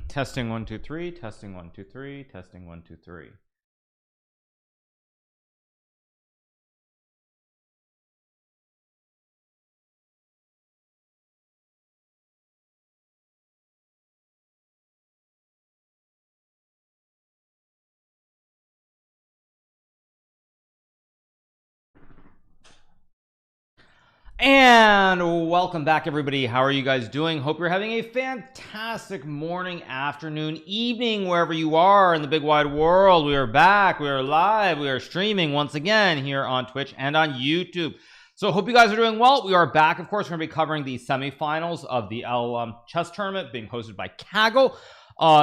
Testing 1 2 3, testing 1 2 3, testing 1 2 3. And welcome back, everybody. How are you guys doing? Hope you're having a fantastic morning, afternoon, evening, wherever you are in the big wide world. We are back. We are live. We are streaming once again here on Twitch and on YouTube. So hope you guys are doing well. We are back. Of course, we're going to be covering the semifinals of the chess tournament being hosted by Kaggle,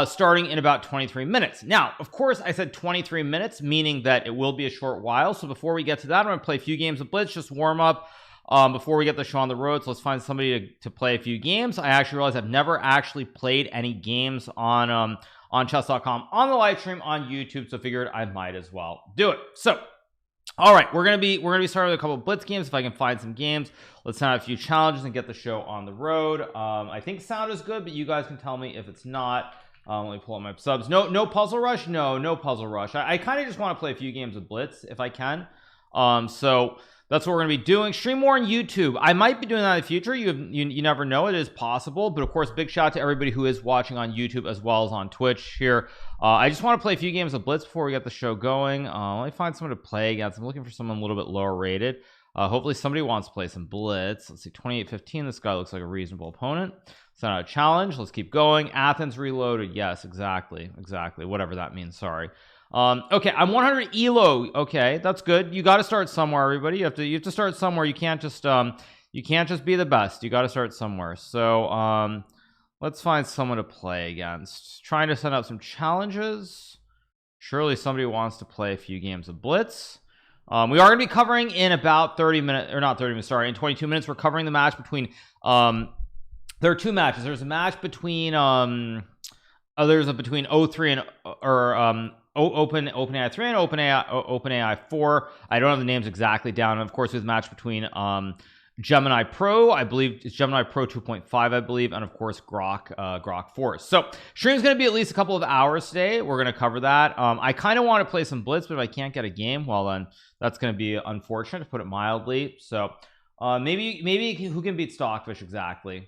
starting in about 23 minutes. Now, of course, I said 23 minutes, meaning that it will be a short while. So before we get to that, I'm going to play a few games of Blitz, just warm up. Before we get the show on the road. So let's find somebody to play a few games. I actually realized I've never actually played any games on chess.com on the live stream on YouTube, so figured I might as well do it. So all right, we're gonna be starting with a couple of Blitz games if I can find some games. Let's have a few challenges and get the show on the road. I think sound is good, but you guys can tell me if it's not. Let me pull up my subs. No puzzle rush. No puzzle rush. I kind of just want to play a few games of Blitz if I can. So that's what we're going to be doing. Stream more on YouTube. I might be doing that in the future. You never know. It is possible. But of course, big shout out to everybody who is watching on YouTube as well as on Twitch here. I just want to play a few games of Blitz before we get the show going. Let me find someone to play against. I'm looking for someone a little bit lower rated. Hopefully somebody wants to play some Blitz. Let's see, 28-15. This guy looks like a reasonable opponent. It's not a challenge. Let's keep going. Athens reloaded. Yes, exactly. Whatever that means. Sorry. Okay, I'm 100 elo. Okay, that's good. You got to start somewhere, everybody. You have to start somewhere. You can't just be the best. You got to start somewhere. So let's find someone to play against. Trying to set up some challenges. Surely somebody wants to play a few games of Blitz. We are going to be covering in about 30 minutes, or not 30 minutes, sorry, in 22 minutes. We're covering the match between there are two matches. There's a match between between O3 and OpenAI 3 and OpenAI 4. I don't have the names exactly down. And of course, there's a match between Gemini Pro, I believe it's Gemini Pro 2.5, I believe, and of course GROK 4. So stream's going to be at least a couple of hours today. We're going to cover that. I kind of want to play some Blitz, but if I can't get a game, well then that's going to be unfortunate, to put it mildly. So maybe who can beat Stockfish exactly?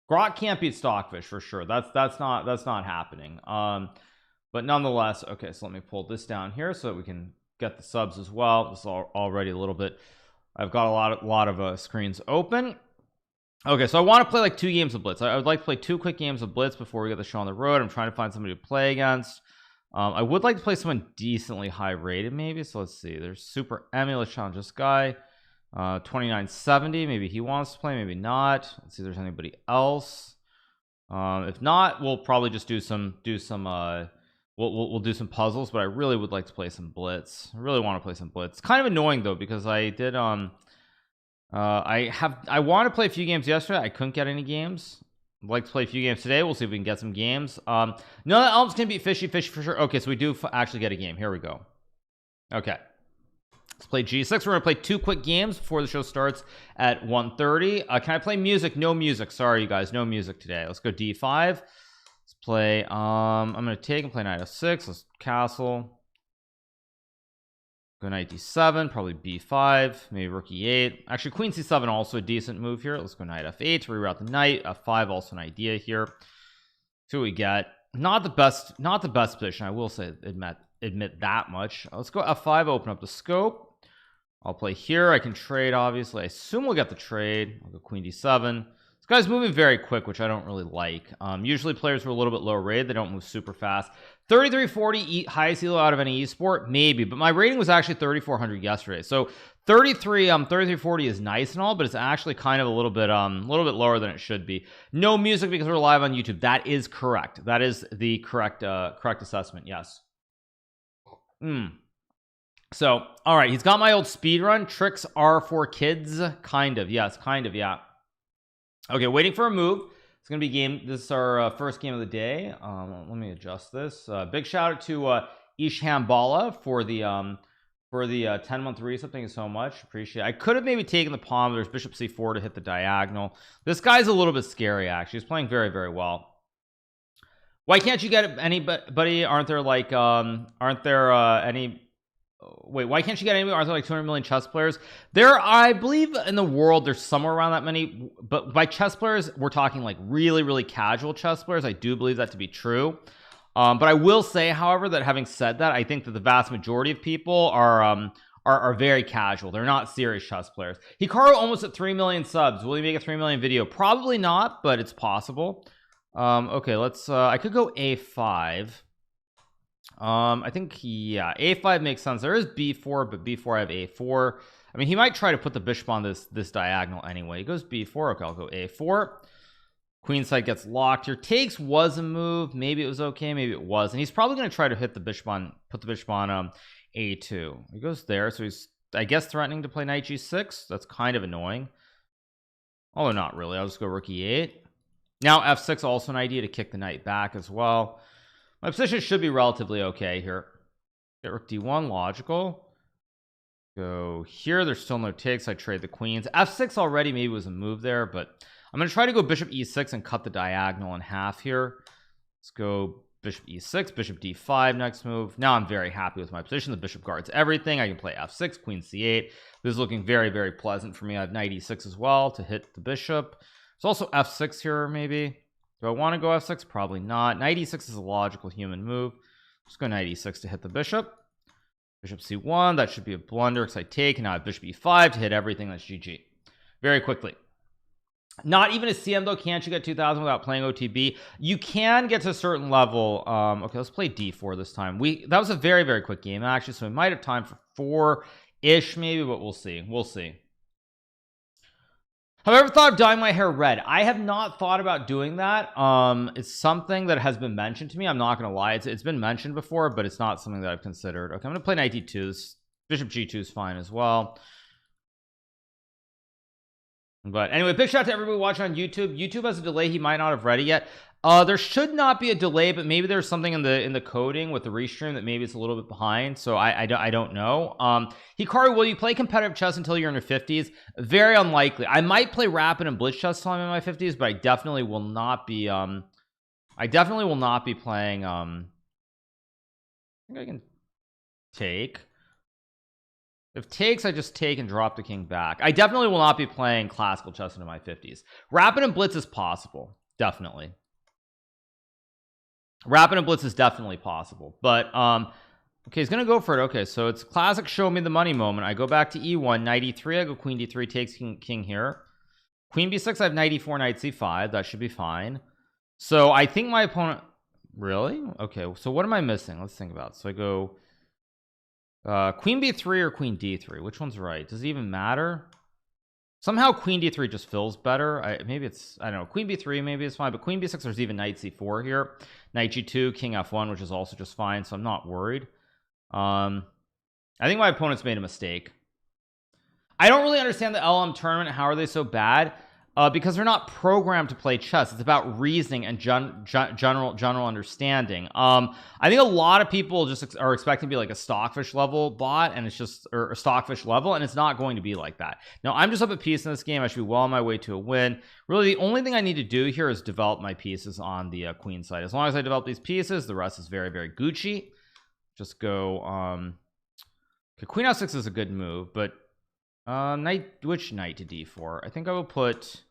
GROK can't beat Stockfish for sure. That's not happening. But nonetheless, okay, so let me pull this down here so that we can get the subs as well. This is already a little bit. I've got a lot of screens open. Okay, so I want to play like 2 games of Blitz. I would like to play 2 quick games of Blitz before we get the show on the road. I'm trying to find somebody to play against. I would like to play someone decently high rated, maybe. So let's see. There's Super Emmy. Let's challenge this guy. 2970. Maybe he wants to play, maybe not. Let's see if there's anybody else. If not, we'll probably just do some we'll do some puzzles, but I really would like to play some Blitz. I really want to play some Blitz. It's kind of annoying though, because I did I wanted to play a few games yesterday. I couldn't get any games. I'd like to play a few games today. We'll see if we can get some games. None of the elms can beat fishy for sure. Okay, so we do actually get a game. Here we go. Okay, let's play G6. We're gonna play 2 quick games before the show starts at 1:30. Can I play music? No music. Sorry, you guys, no music today. Let's go D5. Let's play. I'm gonna take and play knight f6. Let's castle. Go knight d7. Probably b5. Maybe rook e8. Actually, queen c7 also a decent move here. Let's go knight f8 to reroute the knight. f5 also an idea here. See what we get. Not the best position. I will say admit that much. Let's go f5. Open up the scope. I'll play here. I can trade. Obviously, I assume we'll get the trade. I'll go queen d7. This guy's moving very quick, which I don't really like. Usually players who are a little bit lower rated, they don't move super fast. 3340 highest elo out of any esport, maybe, but my rating was actually 3400 yesterday. So 3340 is nice and all, but it's actually kind of a little bit lower than it should be. No music because we're live on YouTube. That is correct. That is the correct assessment. Yes. So all right, he's got my old speed run. Tricks are for kids, kind of. Yes, kind of. Yeah. Okay, waiting for a move. It's gonna be game. This is our first game of the day. Let me adjust this. Big shout out to Isham Bala for the 10-month reset. Thank you so much. Appreciate it. I could have maybe taken the pawn. There's bishop c4 to hit the diagonal. This guy's a little bit scary actually. He's playing very, very well. Why can't you get anybody? Aren't there like aren't there any wait, why can't you get anybody? Aren't there like 200 million chess players? There, I believe in the world there's somewhere around that many, but by chess players we're talking like really casual chess players. I do believe that to be true. But I will say, however, that having said that, I think that the vast majority of people are very casual. They're not serious chess players. Hikaru almost at 3 million subs. Will he make a 3 million video? Probably not, but it's possible. Okay, let's I could go a5. I think, yeah, a5 makes sense. There is b4, but b4 I have a4. I mean, he might try to put the bishop on this diagonal anyway. He goes b4. Okay, I'll go a4. Queenside gets locked here. Takes was a move. Maybe it was okay, maybe it wasn't. He's probably going to try to hit the bishop on, put the bishop on a2. He goes there, so he's, I guess, threatening to play knight g6. That's kind of annoying, although not really. I'll just go rook e8. Now f6, also an idea to kick the knight back as well. My position should be relatively okay here. Get rook d1, logical. Go here. There's still no takes. I trade the queens. f6 already maybe was a move there, but I'm going to try to go bishop e6 and cut the diagonal in half here. Let's go bishop e6, bishop d5 next move. Now I'm very happy with my position. The bishop guards everything. I can play f6, queen c8. This is looking very pleasant for me. I have knight e6 as well to hit the bishop. There's also f6 here maybe. Do I want to go f6? Probably not. Knight e6 is a logical human move. Just go knight e6 to hit the bishop. Bishop c1, that should be a blunder because I take, and now I have bishop e5 to hit everything. That's GG. Very quickly. Not even a CM though. Can't you get 2000 without playing OTB? You can get to a certain level. Okay, let's play d4 this time. That was a very quick game actually, so we might have time for 4-ish maybe, but we'll see. We'll see. Have I ever thought of dyeing my hair red? I have not thought about doing that. It's something that has been mentioned to me. I'm not gonna lie, it's been mentioned before, but it's not something that I've considered. Okay, I'm gonna play knight d2. Bishop g2 is fine as well. But anyway, big shout out to everybody watching on YouTube. YouTube has a delay. He might not have read it yet. There should not be a delay, but maybe there's something in the coding with the restream that maybe it's a little bit behind. So I don't know. Hikaru, will you play competitive chess until you're in your 50s? Very unlikely. I might play rapid and blitz chess till I'm in my 50s, but I definitely will not be playing I think I can take. If takes, I just take and drop the king back. I definitely will not be playing classical chess into my 50s. Rapid and blitz is possible. Definitely. Rapid and blitz is definitely possible. But, okay, he's going to go for it. Okay, so it's classic show me the money moment. I go back to e1, knight e3. I go queen d3, takes king here. Queen b6, I have knight e4, knight c5. That should be fine. So I think my opponent... Really? Okay, so what am I missing? Let's think about it. So I go... queen b3 or queen d3, which one's right? Does it even matter? Somehow queen d3 just feels better. Maybe it's, I don't know, queen b3 maybe it's fine, but queen b6, there's even knight c4 here, knight g2, king f1, which is also just fine, so I'm not worried. I think my opponent's made a mistake. I don't really understand the LM tournament. How are they so bad? Because they're not programmed to play chess. It's about reasoning and general understanding. I think a lot of people just are expecting to be like a stockfish level bot, and it's just, or a stockfish level, and it's not going to be like that. Now I'm just up a piece in this game. I should be well on my way to a win. Really, the only thing I need to do here is develop my pieces on the queen side. As long as I develop these pieces, the rest is very Gucci. Just go okay, queen f6 is a good move, but which knight to d4? I think I will put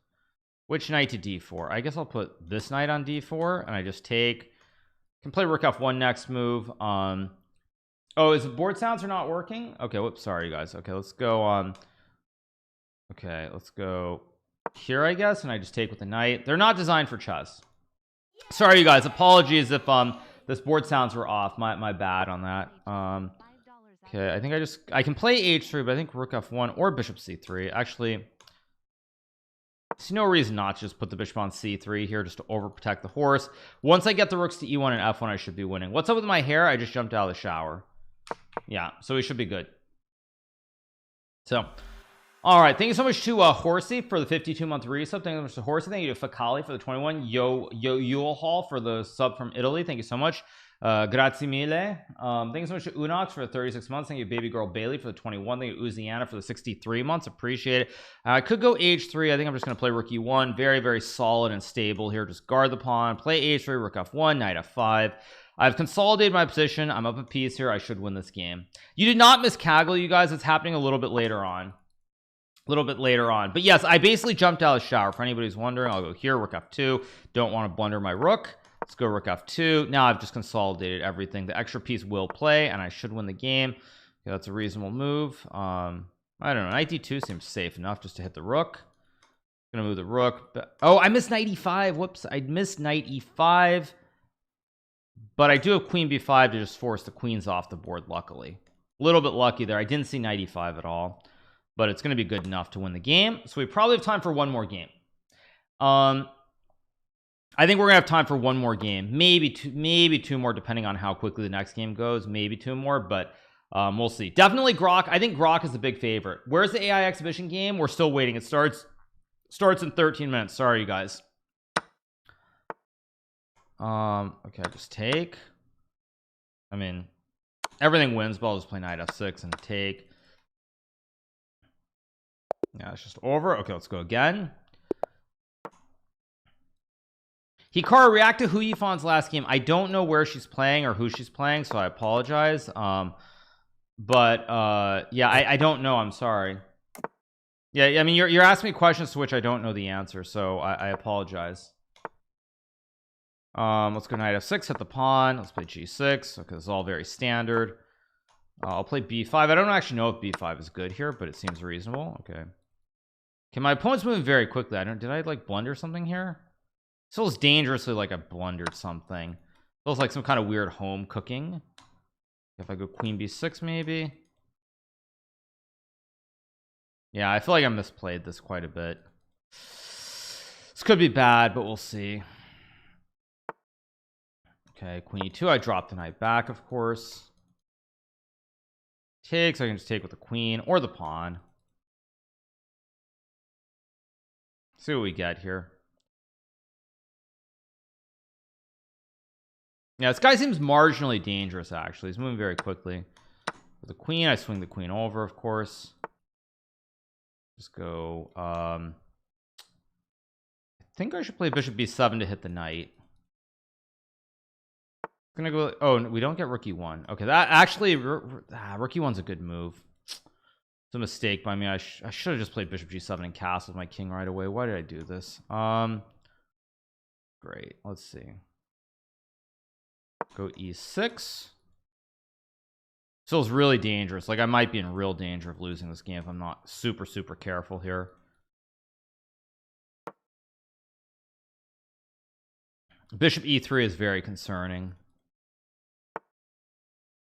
which knight to d4. I guess I'll put this knight on d4, and I just take, can play rook f1 next move. Oh, is the board sounds are not working? Okay, whoops, sorry you guys. Okay, let's go okay, let's go here, I guess, and I just take with the knight. They're not designed for chess. Sorry you guys, apologies if this board sounds were off. My bad on that. Okay, I think I can play h3, but I think rook f1 or bishop c3. Actually, I see no reason not to just put the bishop on c3 here just to overprotect the horse. Once I get the rooks to e1 and f1, I should be winning. What's up with my hair? I just jumped out of the shower. Yeah, so we should be good. So, all right, thank you so much to Horsey for the 52-month resub. Thank you so much to Horsey. Thank you to Fakali for the 21. Yo Hall for the sub from Italy. Thank you so much. Grazie mille. Thanks so much to Unox for the 36 months. Thank you, Baby Girl Bailey, for the 21. Thank you, Uziana, for the 63 months. Appreciate it. I could go H3. I think I'm just going to play Rook E1. Very, very solid and stable here. Just guard the pawn. Play H3, Rook F1, Knight F5. I've consolidated my position. I'm up a piece here. I should win this game. You did not miss Kaggle, you guys. It's happening a little bit later on. But yes, I basically jumped out of the shower. For anybody who's wondering, I'll go here, Rook F2. Don't want to blunder my rook. Let's go Rook F2. Now I've just consolidated everything. The extra piece will play, and I should win the game. Okay, that's a reasonable move. I don't know. Knight D2 seems safe enough just to hit the rook. Gonna move the rook. Oh, I missed Knight E5. Whoops, I missed Knight E5. But I do have Queen B5 to just force the queens off the board, luckily. A little bit lucky there. I didn't see Knight E5 at all. But it's going to be good enough to win the game. So we probably have time for one more game. I think we're gonna have time for one more game, maybe two more, depending on how quickly the next game goes. Maybe two more, but we'll see. Definitely GROK. I think GROK is the big favorite. Where's the AI exhibition game? We're still waiting. It starts in 13 minutes. Sorry, you guys. Okay, just take. I mean, everything wins, but I'll just play Knight F6 and take. Yeah, it's just over. Okay, let's go again. Hikaru, react to Hu Yifan's last game. I don't know where she's playing or who she's playing, so I apologize. Yeah, I don't know. I'm sorry. Yeah, I mean, you're asking me questions to which I don't know the answer, so I apologize. Let's go Knight F6, hit the pawn. Let's play G6. Okay, this is all very standard. I'll play B5. I don't actually know if B5 is good here, but it seems reasonable. Okay. Okay, my opponent's moving very quickly. Did I like blunder something here? It feels dangerously like I blundered something. It feels like some kind of weird home cooking. If I go Queen B6 maybe. Yeah, I feel like I misplayed this quite a bit. This could be bad, but we'll see. Okay, Queen E2. I dropped the knight back, of course. Take, so I can just take with the queen or the pawn. See what we get here. Yeah, this guy seems marginally dangerous, actually. He's moving very quickly. With the queen, I swing the queen over, of course. Just go. I think I should play bishop b7 to hit the knight. I'm gonna go. Oh, we don't get rook e1. Okay, that actually rook e1's a good move. It's a mistake by me. I should have just played bishop g7 and castled my king right away. Why did I do this? Great. Let's see. Go e6. Feels really dangerous. Like I might be in real danger of losing this game if I'm not super careful here. Bishop e3 is very concerning.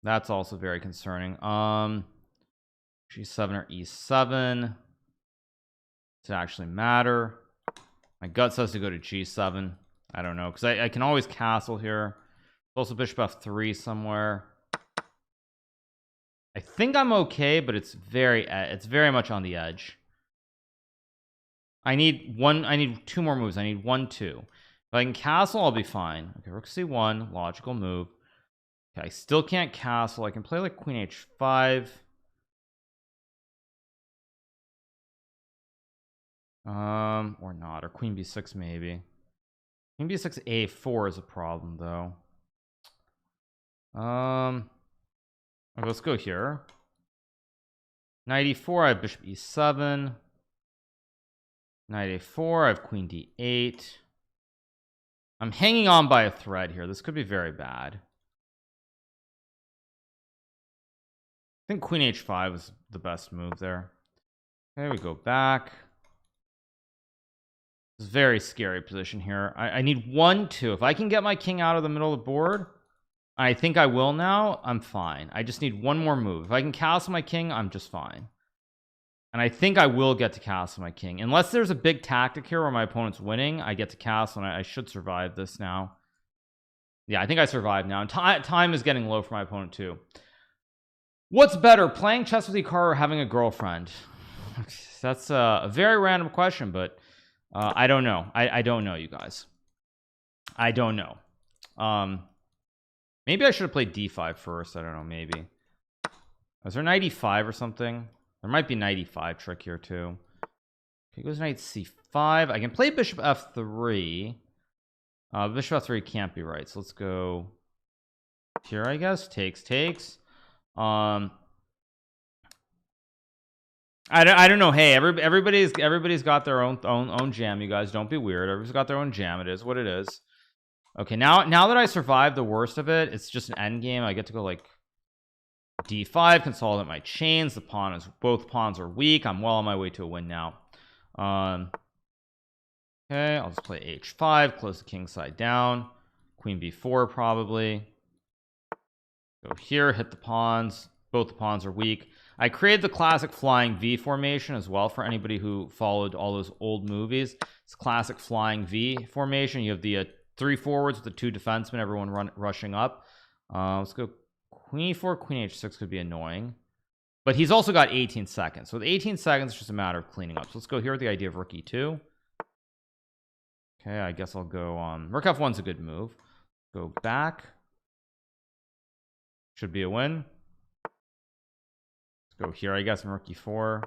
That's also very concerning. G7 or e7. Does it actually matter? My gut says to go to g7. I don't know, because I can always castle here. Also bishop f3 somewhere. I think I'm okay, but it's very much on the edge. I need two more moves. I need 1 2. If I can castle, I'll be fine. Okay, rook c1, logical move. Okay, I still can't castle. I can play like queen h5. Or not, or queen b6 maybe. Queen b6 a4 is a problem though. Okay, let's go here. Knight e4, I have bishop e7. Knight a4, I have queen d8. I'm hanging on by a thread here. This could be very bad. I think queen h5 is the best move there. Okay, we go back. It's a very scary position here. I need 1 2. If I can get my king out of the middle of the board, I think I will now. I'm fine. I just need one more move. If I can castle my king, I'm just fine. And I think I will get to castle my king. Unless there's a big tactic here where my opponent's winning, I get to castle, and I should survive this now. Yeah, I think I survived now. And time is getting low for my opponent too. What's better, playing chess with Hikaru or having a girlfriend? That's a very random question, but I don't know. I don't know, you guys. I don't know. Maybe I should have played d5 first. I don't know, maybe. Is there 95 or something? There might be 95 trick here too. Okay, goes knight c5. I can play bishop f3. Bishop f3 can't be right, so let's go here, I guess. Takes. I don't know. Hey, everybody's got their own jam. You guys don't be weird. Everybody's got their own jam. It is what it is. Okay, now that I survived the worst of it, it's just an end game. I get to go like d5, consolidate my chains. Both pawns are weak. I'm well on my way to a win now. Okay, I'll just play h5, close the king side down. Queen b4 probably. Go here, hit the pawns. Both the pawns are weak. I created the classic flying V formation as well for anybody who followed all those old movies. It's classic flying V formation. You have the 3 forwards with the 2 defensemen, everyone rushing up. Let's go queen e4, queen h6 could be annoying, but he's also got 18 seconds. So with 18 seconds, it's just a matter of cleaning up. So let's go here with the idea of rook e2. Okay, I guess I'll go rook f1's a good move. Go back. Should be a win. Let's go here, I guess, in rook e4.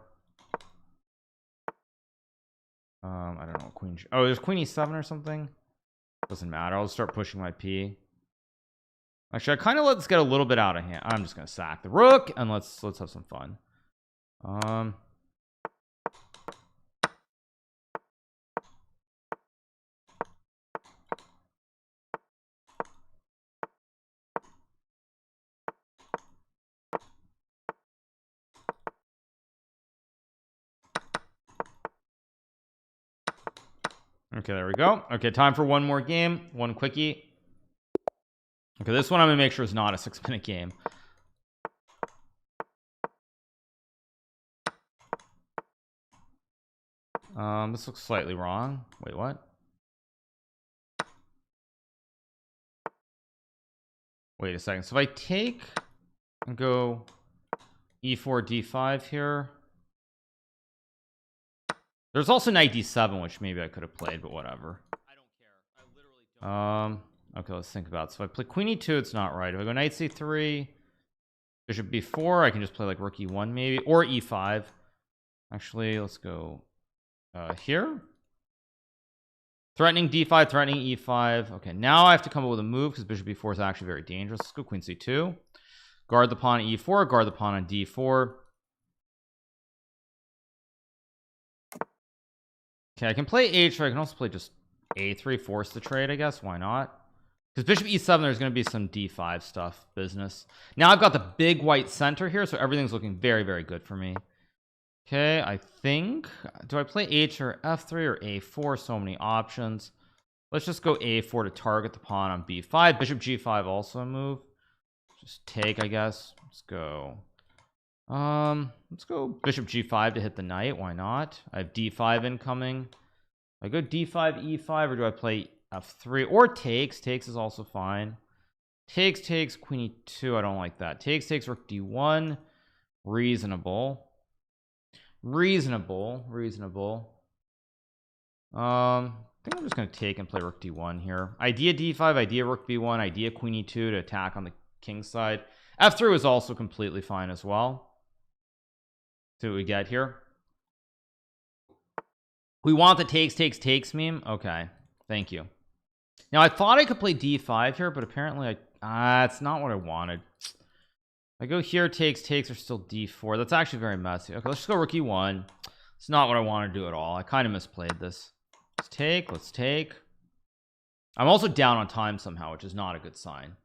I don't know, queen. Oh, there's queen e7 or something. Doesn't matter. I'll start pushing my p. Actually, I kind of let this get a little bit out of hand. I'm just gonna sack the rook and let's have some fun. Okay, there we go. Okay, time for one more game, one quickie. Okay, this one I'm gonna make sure is not a 6-minute game. This looks slightly wrong. Wait, what? Wait a second. So if I take and go e4 d5 here, there's also knight d7, which maybe I could have played, but whatever. I don't care. I literally don't. Okay, let's think about it. So if I play queen e2, it's not right. If I go knight c3, bishop b4, I can just play like rook e1 maybe, or e5. Actually, let's go here. Threatening d5, threatening e5. Okay, now I have to come up with a move because bishop b4 is actually very dangerous. Let's go queen c2. Guard the pawn on e4, guard the pawn on d4. Okay, I can play h3. I can also play just a3, force the trade, I guess. Why not? Because bishop e7, there's going to be some d5 stuff business. Now I've got the big white center here, so everything's looking very, very good for me. Okay, I think, do I play h or f3 or a4? So many options. Let's just go a4 to target the pawn on b5. Bishop g5 also a move. Just take, I guess. Let's go bishop g5 to hit the knight. Why not? I have d5 incoming. I go d5 e5, or do I play f3 or takes? Takes is also fine. Takes queen e2. I don't like that. Takes rook d1. Reasonable. I think I'm just going to take and play rook d1 here. Idea d5, idea rook b1, idea queen e2 to attack on the king side. f3 is also completely fine as well. See what we get here. We want the takes meme. Okay, thank you. Now I thought I could play d5 here, but apparently it's not what I wanted. I go here, takes are still d4. That's actually very messy. Okay, let's just go rook e1. It's not what I want to do at all. I kind of misplayed this. Let's take. I'm also down on time somehow, which is not a good sign.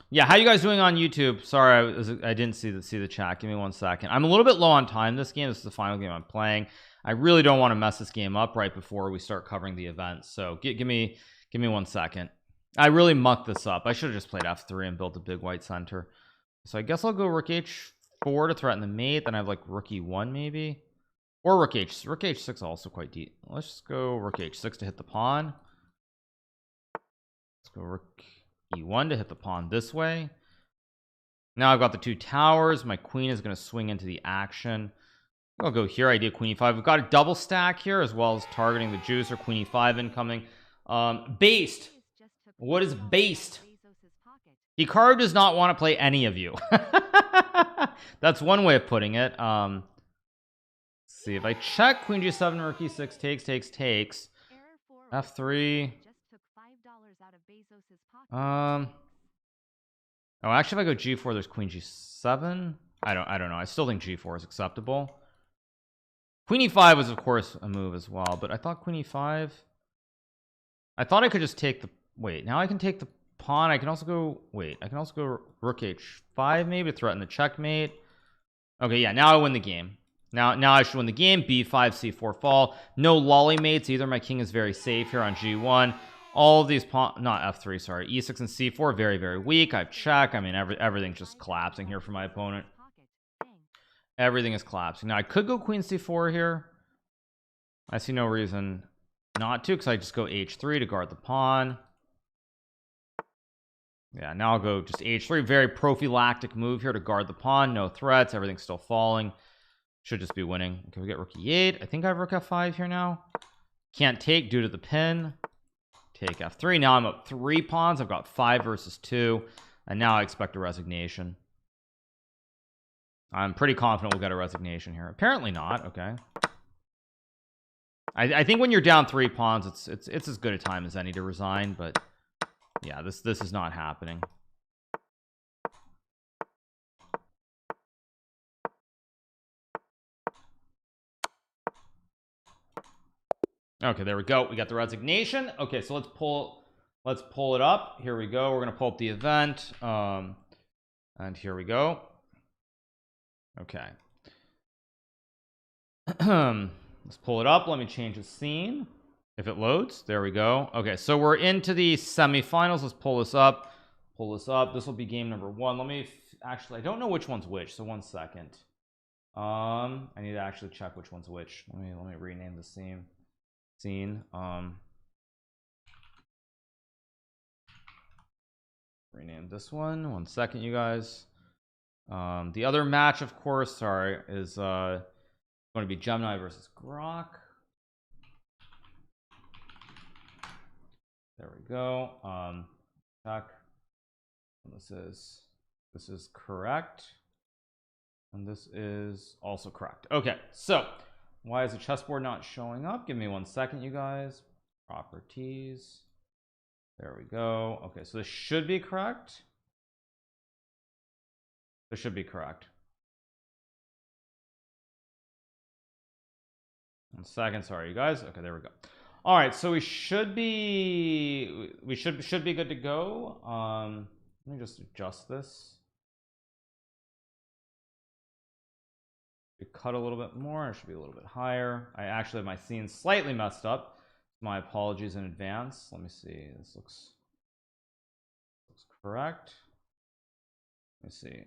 Yeah, how you guys doing on YouTube? Sorry, I didn't see the chat. Give me 1 second. I'm a little bit low on time this game. This is the final game I'm playing. I really don't want to mess this game up right before we start covering the event. So give me 1 second. I really mucked this up. I should have just played f3 and built a big white center. So I guess I'll go rook h4 to threaten the mate. Then I have like rook e1 maybe, or rook h6 also quite deep. Let's just go rook h6 to hit the pawn. Let's go rook e1 to hit the pawn this way. Now I've got the 2 towers. My queen is going to swing into the action. I'll go here. Idea queen e5. We've got a double stack here as well as targeting the juicer. Queen e5 incoming. Based. What is based? Hikaru does not want to play any of you. That's one way of putting it. Let's see if I check Queen G7, Rook E6 takes F3. Oh, actually, if I go G4, there's Queen G7. I don't know. I still think G4 is acceptable. Queen E5 was, of course, a move as well, but I thought Queen E5. I thought I could just take the. Wait, now I can take the pawn. I can also go. Wait, I can also go Rook H5 maybe to threaten the checkmate. Okay, yeah. Now I win the game. Now I should win the game. B5, C4 fall. No lolly mates either. My king is very safe here on G1. All of these pawn, not F3, sorry, E6 and C4 very, very weak. I've checked. I mean, everything's just collapsing here for my opponent. Everything is collapsing. Now I could go Queen C4 here. I see no reason not to, because I just go H3 to guard the pawn. Yeah, now I'll go just H3. Very prophylactic move here to guard the pawn. No threats. Everything's still falling. Should just be winning. Okay, we get Rook E8. I think I have Rook F5 here now. Can't take due to the pin. Take F3. Now I'm up 3 pawns. I've got 5 versus 2. And now I expect a resignation. I'm pretty confident we'll get a resignation here. Apparently not. Okay. I think when you're down 3 pawns, it's as good a time as any to resign, but yeah, this is not happening. Okay, there we go. We got the resignation. Okay, so let's pull it up. Here we go. We're gonna pull up the event. And here we go. Okay. Let's pull it up. Let me change the scene if it loads. There we go. Okay, so we're into the semifinals. Let's pull this up. This will be game number 1. Let me actually, I don't know which one's which, so 1 second. I need to actually check which one's which. Let me rename the scene. Rename this one. 1 second, you guys. The other match, of course, sorry, is going to be Gemini versus GROK. There we go. Check. And this is correct, and this is also correct. Okay, so why is the chessboard not showing up? Give me 1 second, you guys. Properties. There we go. Okay, so this should be correct. This should be correct. 1 second, sorry, you guys. Okay, there we go. All right, so we should be good to go. Let me just adjust this. Cut a little bit more. It should be a little bit higher. I actually have my scene slightly messed up. My apologies in advance. Let me see. This looks correct. Let me see.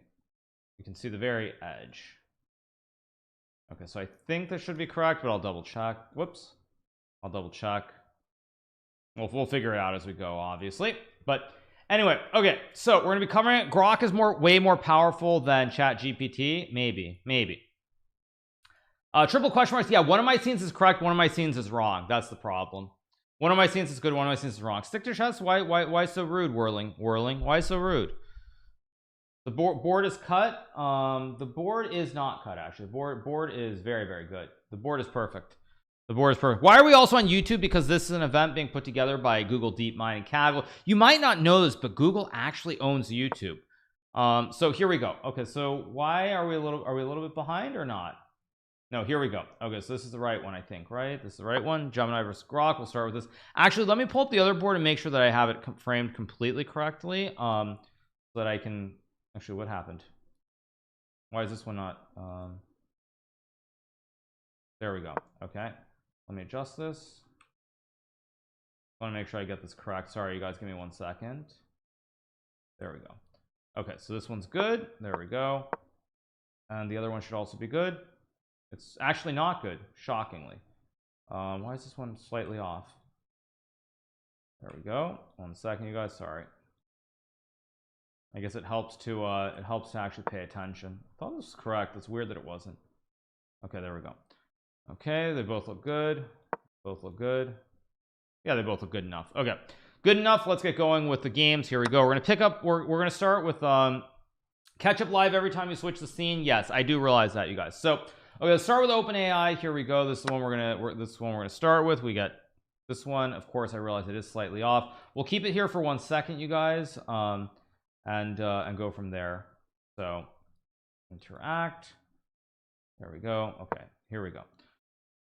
You can see the very edge. Okay, so I think this should be correct, but I'll double check. Whoops. I'll double check. We'll figure it out as we go, obviously. But anyway, okay, so we're gonna be covering it. GROK is way more powerful than ChatGPT. Maybe. Triple question marks. Yeah, one of my scenes is correct, one of my scenes is wrong. That's the problem. One of my scenes is good, one of my scenes is wrong. Stick to chess. Why so rude? Whirling. Why so rude? The board is cut. The board is not cut, actually. The board is very good. The board is perfect. The board is perfect. Why are we also on YouTube? Because this is an event being put together by Google DeepMind and Kaggle. You might not know this, but Google actually owns YouTube. So here we go. Okay, so why are we a little bit behind or not? No, here we go. Okay, so this is the right one, I think, right? This is the right one. Gemini versus GROK. We'll start with this. Actually, let me pull up the other board and make sure that I have it framed completely correctly, so that I can actually. What happened? Why is this one not? There we go. Okay, let me adjust this. I want to make sure I get this correct. Sorry, you guys, give me 1 second. There we go. Okay, so this one's good. There we go. And the other one should also be good. It's actually not good, shockingly. Why is this one slightly off? There we go. 1 second, you guys. Sorry. I guess it helps to actually pay attention. I thought this was correct. It's weird that it wasn't. Okay, there we go. Okay, they both look good. Both look good. Yeah, they both look good enough. Okay, good enough. Let's get going with the games. Here we go. We're gonna pick up, we're gonna start with catch up live every time you switch the scene. Yes, I do realize that, you guys. So okay, let's start with OpenAI. Here we go. This is the one we're gonna start with. We got this one. Of course, I realize it is slightly off. We'll keep it here for 1 second, you guys, and go from there. So interact. There we go. Okay, here we go.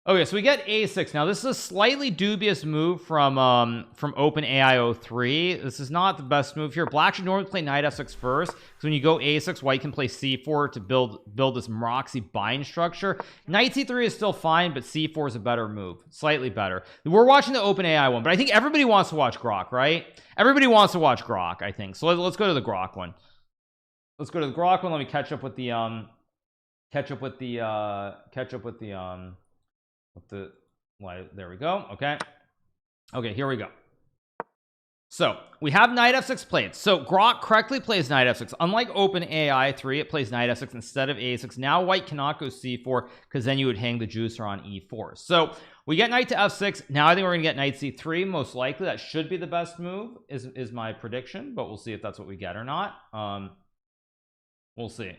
Okay, so we get A6. Now this is a slightly dubious move from OpenAI 03. This is not the best move here. Black should normally play knight f6 first, because when you go A6, white can play c4 to build this Moxie bind structure. Knight c3 is still fine, but c4 is a better move, slightly better. We're watching the OpenAI one, but I think everybody wants to watch GROK, right? Everybody wants to watch GROK, I think. So let's go to the GROK one. Let's go to the GROK one. Let me catch up with the there we go. Okay, here we go. So we have knight f6 played. So GROK correctly plays knight f6. Unlike OpenAI 3, it plays knight f6 instead of a6. Now white cannot go c4, because then you would hang the juicer on e4. So we get knight to f6. Now I think we're gonna get knight c3, most likely. That should be the best move, is my prediction, but we'll see if that's what we get or not. We'll see.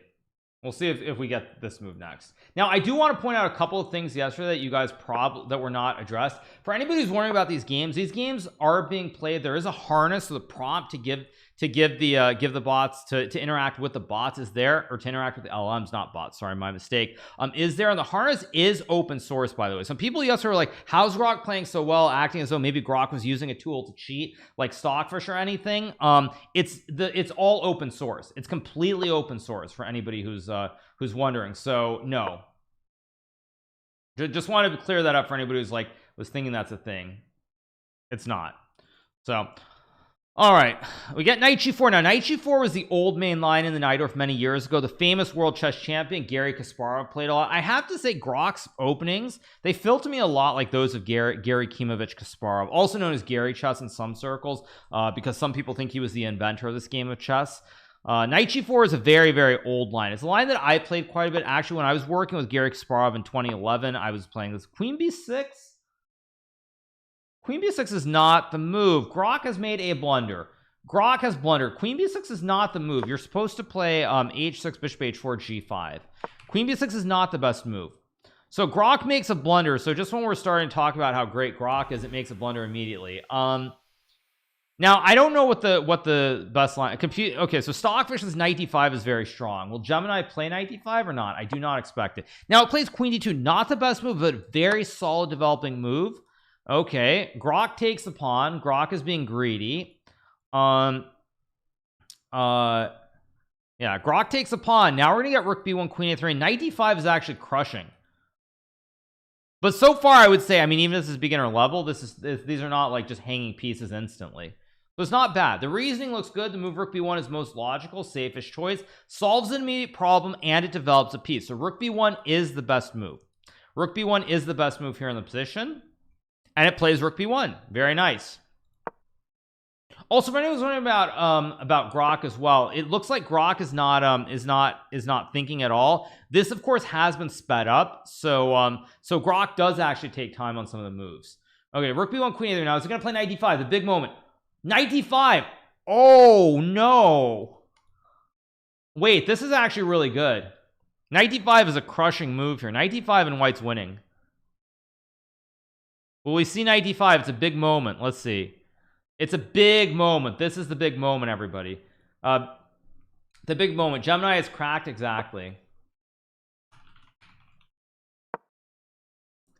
We'll see if we get this move next. Now I do want to point out a couple of things yesterday that you guys that were not addressed. For anybody who's wondering about these games are being played. There is a harness, so the prompt to give the bots to interact with the bots is there, or to interact with the LMs, not bots, sorry, my mistake, is there. And the harness is open source, by the way. Some people yesterday were like, how's GROK playing so well, acting as though maybe GROK was using a tool to cheat, like Stockfish or anything. It's all open source. It's completely open source for anybody who's wondering. So no, just wanted to clear that up for anybody who's like was thinking that's a thing. It's not. So all right, we get knight g4. Now knight g4 was the old main line in the Najdorf many years ago. The famous world chess champion Garry Kasparov played a lot. I have to say GROK's openings, they feel to me a lot like those of Garry Kimovich Kasparov, also known as Gary Chess in some circles, because some people think he was the inventor of this game of chess. Knight g4 is a very, very old line. It's a line that I played quite a bit. Actually, when I was working with Garry Kasparov in 2011, I was playing this. Queen b6. Queen b6 is not the move. GROK has made a blunder. GROK has blundered. Queen b6 is not the move. You're supposed to play h6, bishop h4, g5. Queen b6 is not the best move. So GROK makes a blunder. So just when we're starting to talk about how great GROK is, it makes a blunder immediately. Now I don't know what the best line okay, so Stockfish's knight d5 is very strong. Will Gemini play knight d5 or not? I do not expect it. Now it plays queen d2, not the best move, but very solid developing move. Okay, GROK takes the pawn. GROK is being greedy. Yeah, GROK takes a pawn. Now we're gonna get rook b1, queen a3. Knight d5 is actually crushing. But so far I would say, I mean, even if this is beginner level, these are not like just hanging pieces instantly. So it's not bad. The reasoning looks good. The move rook b1 is most logical, safest choice, solves an immediate problem, and it develops a piece. So rook b1 is the best move. Rook b1 is the best move here in the position. And it plays rook b1. Very nice. Also, if anyone's wondering about GROK as well, it looks like GROK is not thinking at all. This, of course, has been sped up. So so GROK does actually take time on some of the moves. Okay, rook b1, queen a3. Now is it going to play knight d5? The big moment. Knight d5. Oh no! Wait, this is actually really good. Knight d5 is a crushing move here. Knight d5 and white's winning. Well, we see knight d5. It's a big moment. Let's see. It's a big moment. This is the big moment, everybody. The big moment. Gemini is cracked exactly.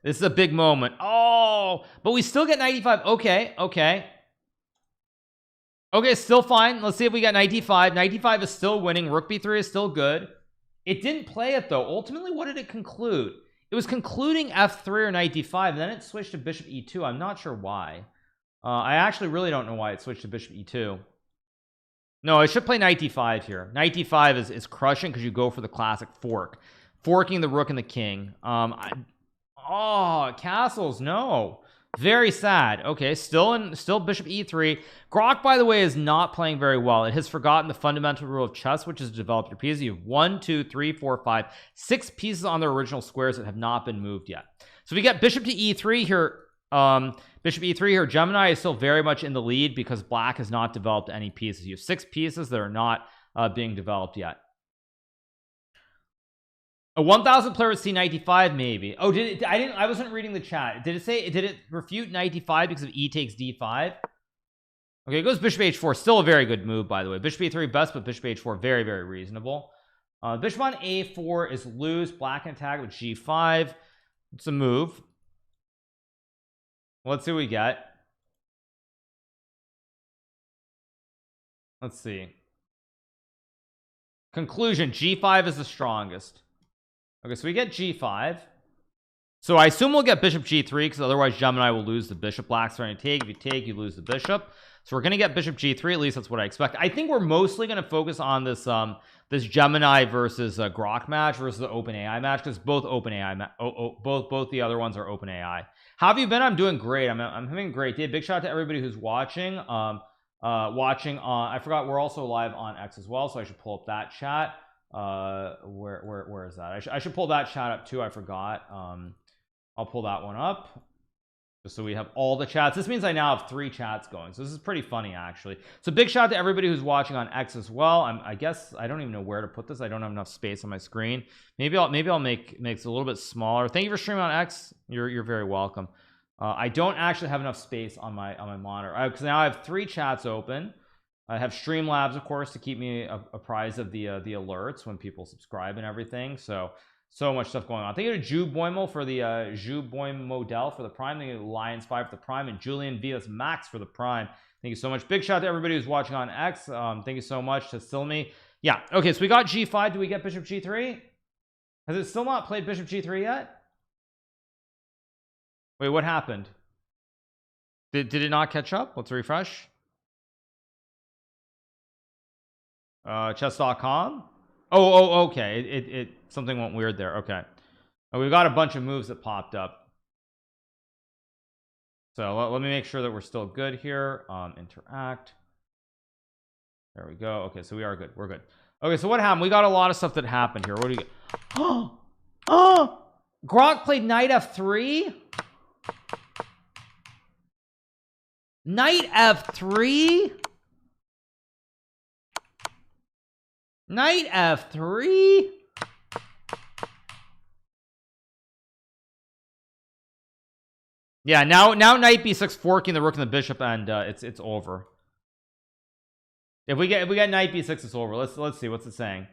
This is a big moment. Oh, but we still get knight d5. Okay, okay. Okay, still fine. Let's see if we got knight d5. Knight d5 is still winning. Rook b3 is still good. It didn't play it, though. Ultimately, what did it conclude? It was concluding f3 or knight d5, and then it switched to bishop e2. I'm not sure why. I actually really don't know why it switched to bishop e2. No, I should play knight d5 here. Knight d5 is crushing because you go for the classic fork. Forking the rook and the king. Oh, castles, no. Very sad. Okay, still bishop e3. GROK, by the way, is not playing very well. It has forgotten the fundamental rule of chess, which is to develop your pieces. You have 1, 2, 3, 4, 5, 6 pieces on their original squares that have not been moved yet. So we get bishop to e3 here. Bishop e3 here. Gemini is still very much in the lead because black has not developed any pieces. You have 6 pieces that are not being developed yet. A 1000 player with c95 maybe. Oh, did it? I wasn't reading the chat. Did it refute knight d5 because of e takes d5? Okay, it goes bishop h4. Still a very good move, by the way. Bishop e3 best, but bishop h4 very, very reasonable. Bishop on a4 is loose. Black can attack with g5. It's a move. Let's see what we get. Let's see. Conclusion, g5 is the strongest. Okay, so we get g5. So I assume we'll get bishop g3 because otherwise Gemini will lose the bishop. Black's trying to take. If you take, you lose the bishop. So we're going to get bishop g3. At least that's what I expect. I think we're mostly going to focus on this this Gemini versus GROK match versus the OpenAI match because both OpenAI both the other ones are OpenAI. How have you been? I'm doing great. I'm having a great day. Big shout out to everybody who's watching. Watching on. I forgot we're also live on X as well, so I should pull up that chat. Where is that? I should pull that chat up too. I forgot. I'll pull that one up just so we have all the chats. This means I now have 3 chats going, so this is pretty funny actually. So big shout out to everybody who's watching on X as well. I guess I don't even know where to put this. I don't have enough space on my screen. Maybe I'll make it a little bit smaller. Thank you for streaming on X. You're very welcome. I don't actually have enough space on my monitor because now I have 3 chats open. I have Streamlabs, of course, to keep me apprised of the alerts when people subscribe and everything. So much stuff going on. Thank you to Ju Boimo for the Ju Boim Model for the Prime. Thank you to Lions 5 for the Prime and Julian Vias Max for the Prime. Thank you so much. Big shout out to everybody who's watching on X. Thank you so much to Silmi. Yeah. Okay. So we got G5. Do we get Bishop G3? Has it still not played Bishop G3 yet? Wait, what happened? Did it not catch up? Let's refresh. Chess.com. Oh, okay. It something went weird there. Okay. We've got a bunch of moves that popped up. So let me make sure that we're still good here. Interact. There we go. Okay, so we are good. We're good. Okay, so what happened? We got a lot of stuff that happened here. What do you get? Oh, GROK played knight f3. Knight f3. Knight f3. Yeah, now knight b6 forking the rook and the bishop, and it's over. If we get knight b6, it's over. Let's see what's it saying.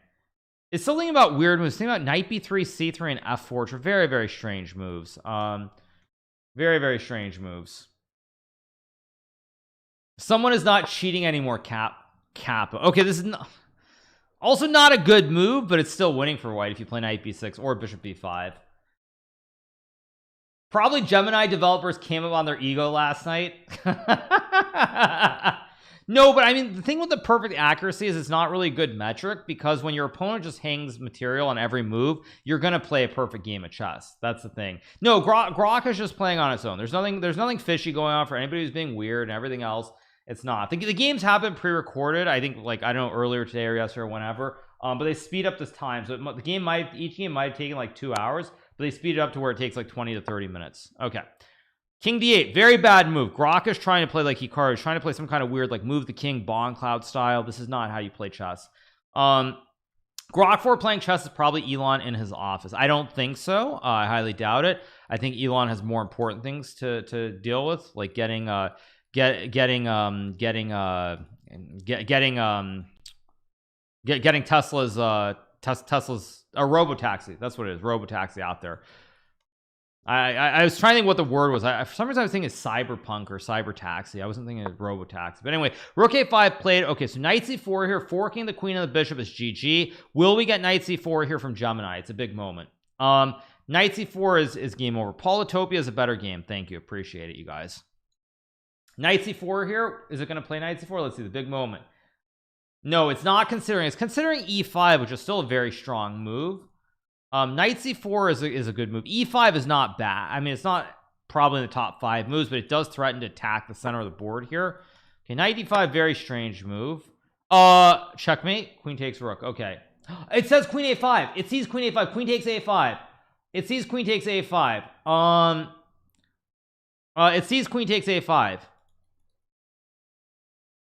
It's something about weird moves. Think about knight b3, c3, and f4, which are very, very strange moves. Very, very strange moves. Someone is not cheating anymore. Cap. Okay, this is also not a good move, but it's still winning for white if you play knight b6 or bishop b5. Probably Gemini developers came up on their ego last night. No, but I mean, the thing with the perfect accuracy is it's not really a good metric, because when your opponent just hangs material on every move, you're gonna play a perfect game of chess. That's the thing. No, GROK is just playing on its own. There's nothing fishy going on for anybody who's being weird and everything else. It's not. The games have been pre-recorded. I think, like, I don't know, earlier today or yesterday or whenever. But they speed up this time, so each game might have taken like 2 hours, but they speed it up to where it takes like 20 to 30 minutes. Okay. King d8, very bad move. GROK is trying to play like Hikaru. He's trying to play some kind of weird, like, move the king bond cloud style. This is not how you play chess. GROK 4 playing chess is probably Elon in his office. I don't think so. I highly doubt it. I think Elon has more important things to deal with, like getting Tesla's a robotaxi. That's what it is, robotaxi out there. I was trying to think what the word was. For some reason I was thinking cyberpunk or cyber taxi. I wasn't thinking of robotaxi. But anyway, rook a5 played. Okay, so knight c4 here, forking the queen and the bishop is GG. Will we get knight c4 here from Gemini? It's a big moment. Knight c4 is game over. Polytopia is a better game. Thank you, appreciate it, you guys. Knight c4 here. Is it going to play knight c4? Let's see, the big moment. No, it's not considering. It's considering e5, which is still a very strong move. Knight c4 is a good move. e5 is not bad. I mean, it's not probably in the top 5 moves, but it does threaten to attack the center of the board here. Okay, knight d5, very strange move. Checkmate. Queen takes rook. Okay, it says queen a5. It sees queen a5. Queen takes a5. It sees queen takes a5. It sees queen takes a5.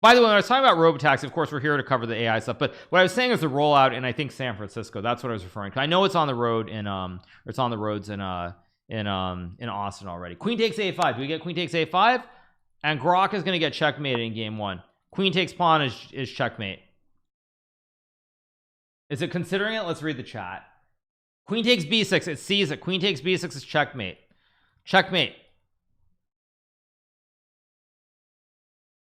By the way, when I was talking about robotaxi, of course we're here to cover the AI stuff, but what I was saying is the rollout in I think San Francisco. That's what I was referring to. I know it's on the road in or it's on the roads in Austin already. Queen takes a5. Do we get queen takes a5? And GROK is going to get checkmated in game 1. Queen takes pawn is checkmate. Is it considering it? Let's read the chat. Queen takes b6. It sees it. Queen takes b6 is checkmate. Checkmate.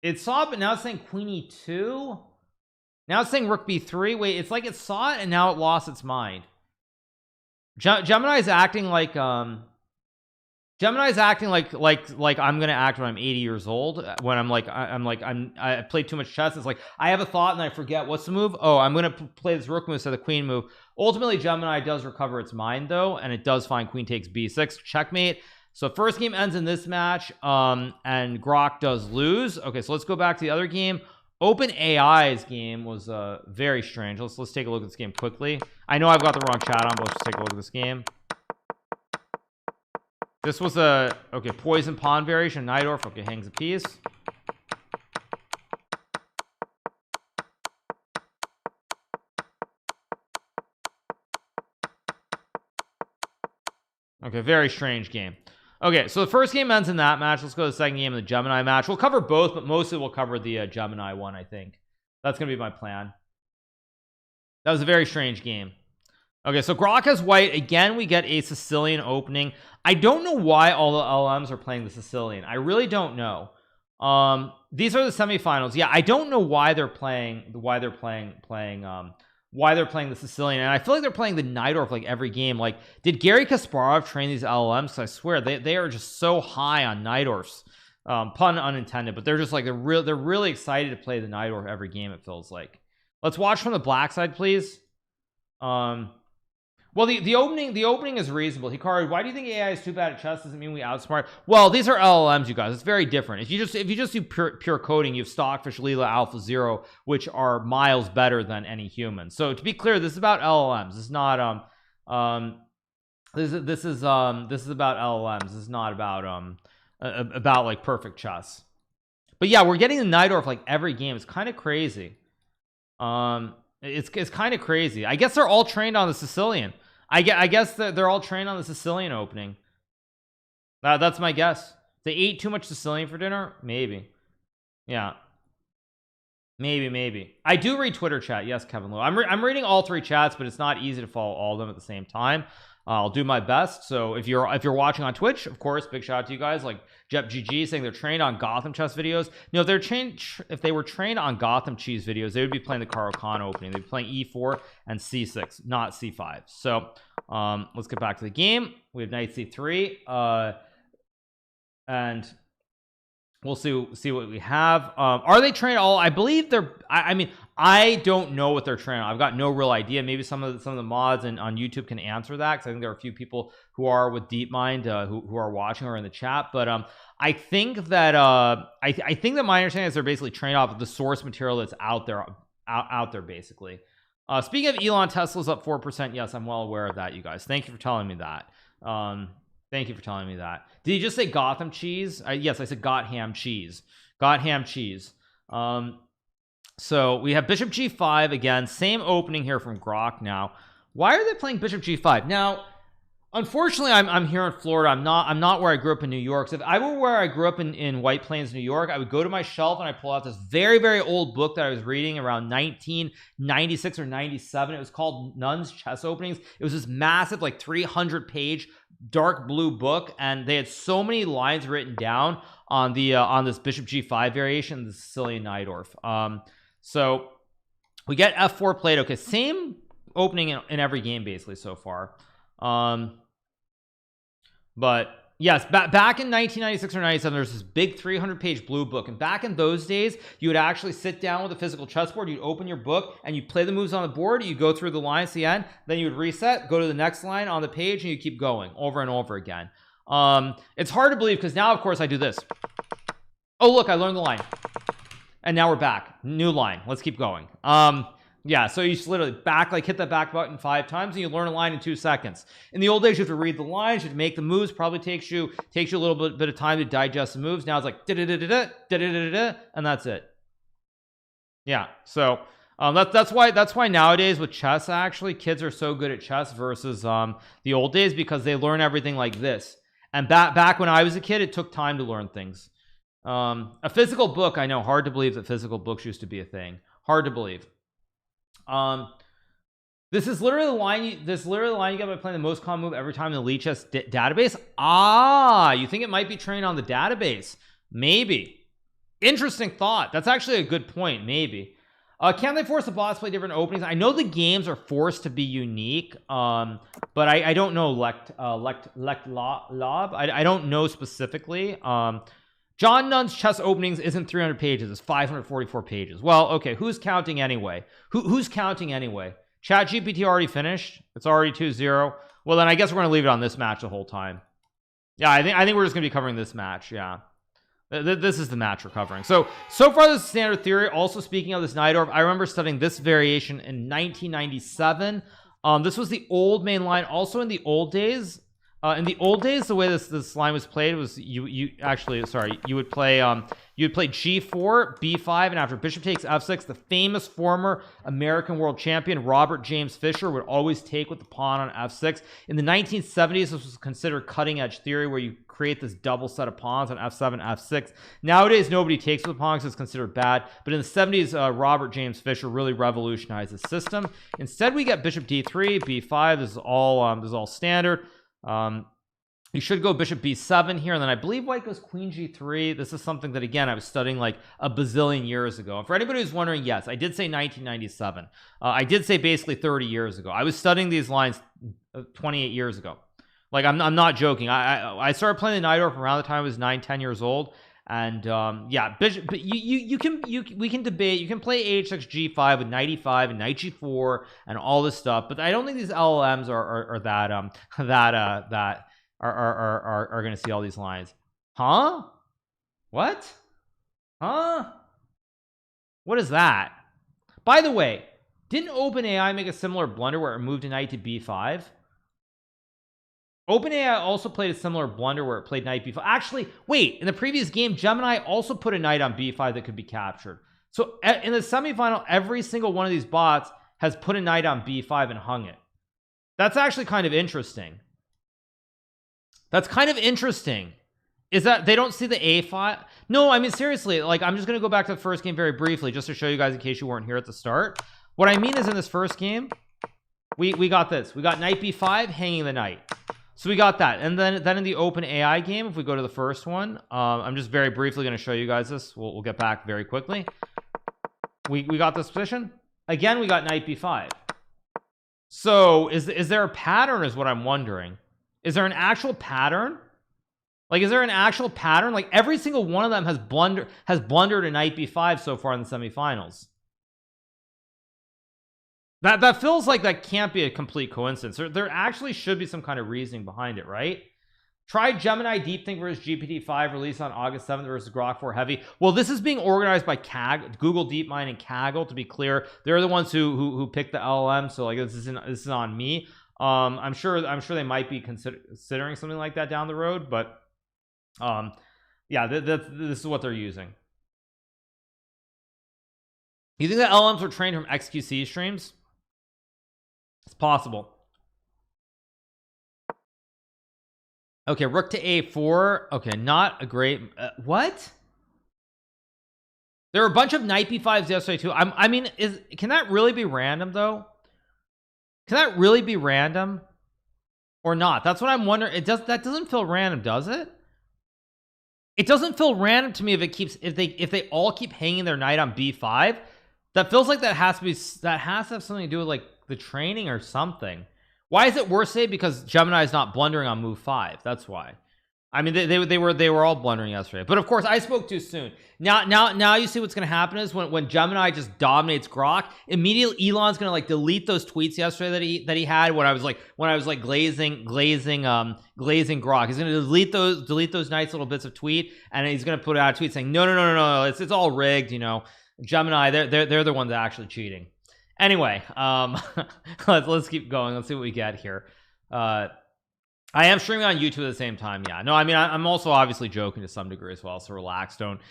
It saw it, but now it's saying queen e2. Now it's saying rook b3. Wait, it's like it saw it and now it lost its mind. Gemini is acting like I'm gonna act when I'm 80 years old, when I played too much chess. It's like I have a thought and I forget what's the move. Oh, I'm gonna play this rook move instead of the queen move. Ultimately, Gemini does recover its mind though, and it does find queen takes b6, checkmate. So first game ends in this match, and GROK does lose. Okay, so let's go back to the other game. OpenAI's game was very strange. Let's take a look at this game quickly. I know I've got the wrong chat on, but let's just take a look at this game. This was a poison pawn variation. Najdorf, okay, hangs a piece. Okay, very strange game. Okay, so the first game ends in that match. Let's go to the second game of the Gemini match. We'll cover both, but mostly we'll cover the Gemini one, I think. That's going to be my plan. That was a very strange game. Okay, so GROK has white. Again, we get a Sicilian opening. I don't know why all the LMs are playing the Sicilian. I really don't know. These are the semifinals. Yeah, I don't know why they're playing the Sicilian, and I feel like they're playing the Najdorf like every game. Like, did Gary Kasparov train these LLMs? I swear they are just so high on Najdorfs. Pun unintended, but they're just like they're really excited to play the Najdorf every game, it feels like. Let's watch from the black side, please. Well, the opening is reasonable. Hikaru, why do you think AI is too bad at chess? Doesn't mean we outsmart. Well, these are LLMs, you guys. It's very different. If you just do pure coding, you have Stockfish, Leela, Alpha Zero, which are miles better than any human. So to be clear, this is about LLMs. This is not this is about LLMs. This is not about like perfect chess. But yeah, we're getting the Najdorf like every game. It's kind of crazy. It's kind of crazy. I guess they're all trained on the Sicilian. I guess they're all trained on the Sicilian opening. That's my guess. They ate too much Sicilian for dinner? Maybe. Yeah. Maybe. I do read Twitter chat. Yes, Kevin Lowe. I'm reading all three chats, but it's not easy to follow all of them at the same time. I'll do my best. So if you're watching on Twitch, of course, big shout out to you guys like JepGG saying they're trained on Gotham chess videos. You know, if they were trained on Gotham cheese videos, they would be playing the Caro Kann opening. They'd be playing e4 and c6, not c5. So let's get back to the game. We have knight c3, and we'll see what we have. Are they trained all? I believe they're. I mean, I don't know what they're trained on. I've got no real idea. Maybe some of the mods on YouTube can answer that, because I think there are a few people who are with DeepMind who are watching or in the chat. But I think that I think that my understanding is they're basically trained off of the source material that's out there basically. Speaking of Elon, Tesla's up 4%. Yes, I'm well aware of that, you guys. Thank you for telling me that. Thank you for telling me that. Did you just say Gotham cheese? Yes, I said Gotham cheese. Gotham cheese. So we have bishop g5 again. Same opening here from GROK now. Why are they playing bishop g5? Now, unfortunately, I'm here in Florida. I'm not where I grew up in New York. So if I were where I grew up in White Plains, New York, I would go to my shelf and I pull out this very, very old book that I was reading around 1996 or 97. It was called Nuns Chess Openings. It was this massive, like 300-page dark blue book, and they had so many lines written down on the on this bishop g5 variation, the Sicilian Najdorf. So we get f4 played. Okay, same opening in every game basically so far. But yes, back in 1996 or 97, there's this big 300-page blue book, and back in those days, you would actually sit down with a physical chessboard, you'd open your book and you play the moves on the board, you go through the lines to the end, then you would reset, go to the next line on the page, and you keep going over and over again. It's hard to believe because now, of course, I do this. Oh, look, I learned the line. And now we're back. New line. Let's keep going. Yeah, so you just literally hit that back button 5 times and you learn a line in 2 seconds. In the old days, you have to read the lines, you have to make the moves, probably takes you a little bit of time to digest the moves. Now it's like and that's it. Yeah, so that's why nowadays with chess, actually kids are so good at chess versus the old days, because they learn everything like this. And back when I was a kid, it took time to learn things. A physical book, I know, hard to believe that physical books used to be a thing. Hard to believe. This is literally the line you get by playing the most common move every time in the Lead Chess database. You think it might be trained on the database? Maybe. Interesting thought. That's actually a good point. Maybe. Can they force the bots to play different openings? I know the games are forced to be unique, but I don't know I don't know specifically. John Nunn's chess openings isn't 300 pages, it's 544 pages. Well, okay, who's counting anyway? Who's counting anyway? ChatGPT already finished. It's already 2-0. Well, then I guess we're going to leave it on this match the whole time. Yeah, I think we're just going to be covering this match. Yeah, this is the match we're covering. So far this is standard theory. Also, speaking of this Najdorf, I remember studying this variation in 1997. This was the old main line. Also in the old days, the way this line was played was you would play g4 b5, and after bishop takes f6, the famous former American world champion Robert James Fisher would always take with the pawn on f6. In the 1970s, this was considered cutting-edge theory, where you create this double set of pawns on f7 f6. Nowadays nobody takes with the pawn because it's considered bad, but in the 70s Robert James Fisher really revolutionized the system. Instead we get bishop d3 b5. This is all standard. You should go bishop b7 here, and then I believe white goes queen g3. This is something that, again, I was studying like a bazillion years ago. And for anybody who's wondering, yes, I did say 1997. I did say basically 30 years ago. I was studying these lines 28 years ago. Like, I'm not joking. I started playing the Najdorf around the time I was 9-10 years old. And yeah, bishop, but we can debate. You can play h6 g5 with knight e5 and knight g4 and all this stuff, but I don't think these LLMs are going to see all these lines. What is that? By the way, didn't OpenAI make a similar blunder where it moved a knight to b5? OpenAI also played a similar blunder where it played knight b5. Actually, wait, in the previous game, Gemini also put a knight on b5 that could be captured. So in the semifinal, every single one of these bots has put a knight on b5 and hung it. That's actually kind of interesting. Is that they don't see the a file? No, I mean, seriously, like, I'm just going to go back to the first game very briefly just to show you guys in case you weren't here at the start. What I mean is, in this first game, we got this. We got knight b5 hanging the knight. So we got that. And then in the OpenAI game, if we go to the first one, I'm just very briefly going to show you guys this. We'll get back very quickly. We got this position. Again, we got knight b5. So is there a pattern, is what I'm wondering. Is there an actual pattern? Like, is there an actual pattern? Like, every single one of them has blundered a knight b5 so far in the semifinals. That feels like that can't be a complete coincidence. There actually should be some kind of reasoning behind it, right? Try Gemini DeepThink versus GPT-5 released on August 7th versus GROK 4 Heavy. Well, this is being organized by Google DeepMind and Kaggle, to be clear. They're the ones who picked the LLM, so like this is on me. I'm sure they might be considering something like that down the road, but yeah, this is what they're using. You think the LLMs were trained from XQC streams? It's possible. Okay, rook to a4. Okay, not a great what? There are a bunch of knight b5s yesterday too. I mean, can that really be random though? Can that really be random or not? That's what I'm wondering. That doesn't feel random, does it? It doesn't feel random to me if they all keep hanging their knight on b5. That feels like that has to have something to do with like the training or something. Why is it worse today? Because Gemini is not blundering on move 5. That's why. I mean, they were all blundering yesterday, but of course I spoke too soon. Now you see what's going to happen is when Gemini just dominates GROK, immediately Elon's going to like delete those tweets yesterday that he had when I was like glazing GROK. He's going to delete those nice little bits of tweet, and he's going to put out a tweet saying no, it's all rigged, you know. Gemini, they're the ones that are actually cheating. Anyway, let's keep going. Let's see what we get here. I am streaming on YouTube at the same time. Yeah, no, I mean, I'm also obviously joking to some degree as well, so relax. Don't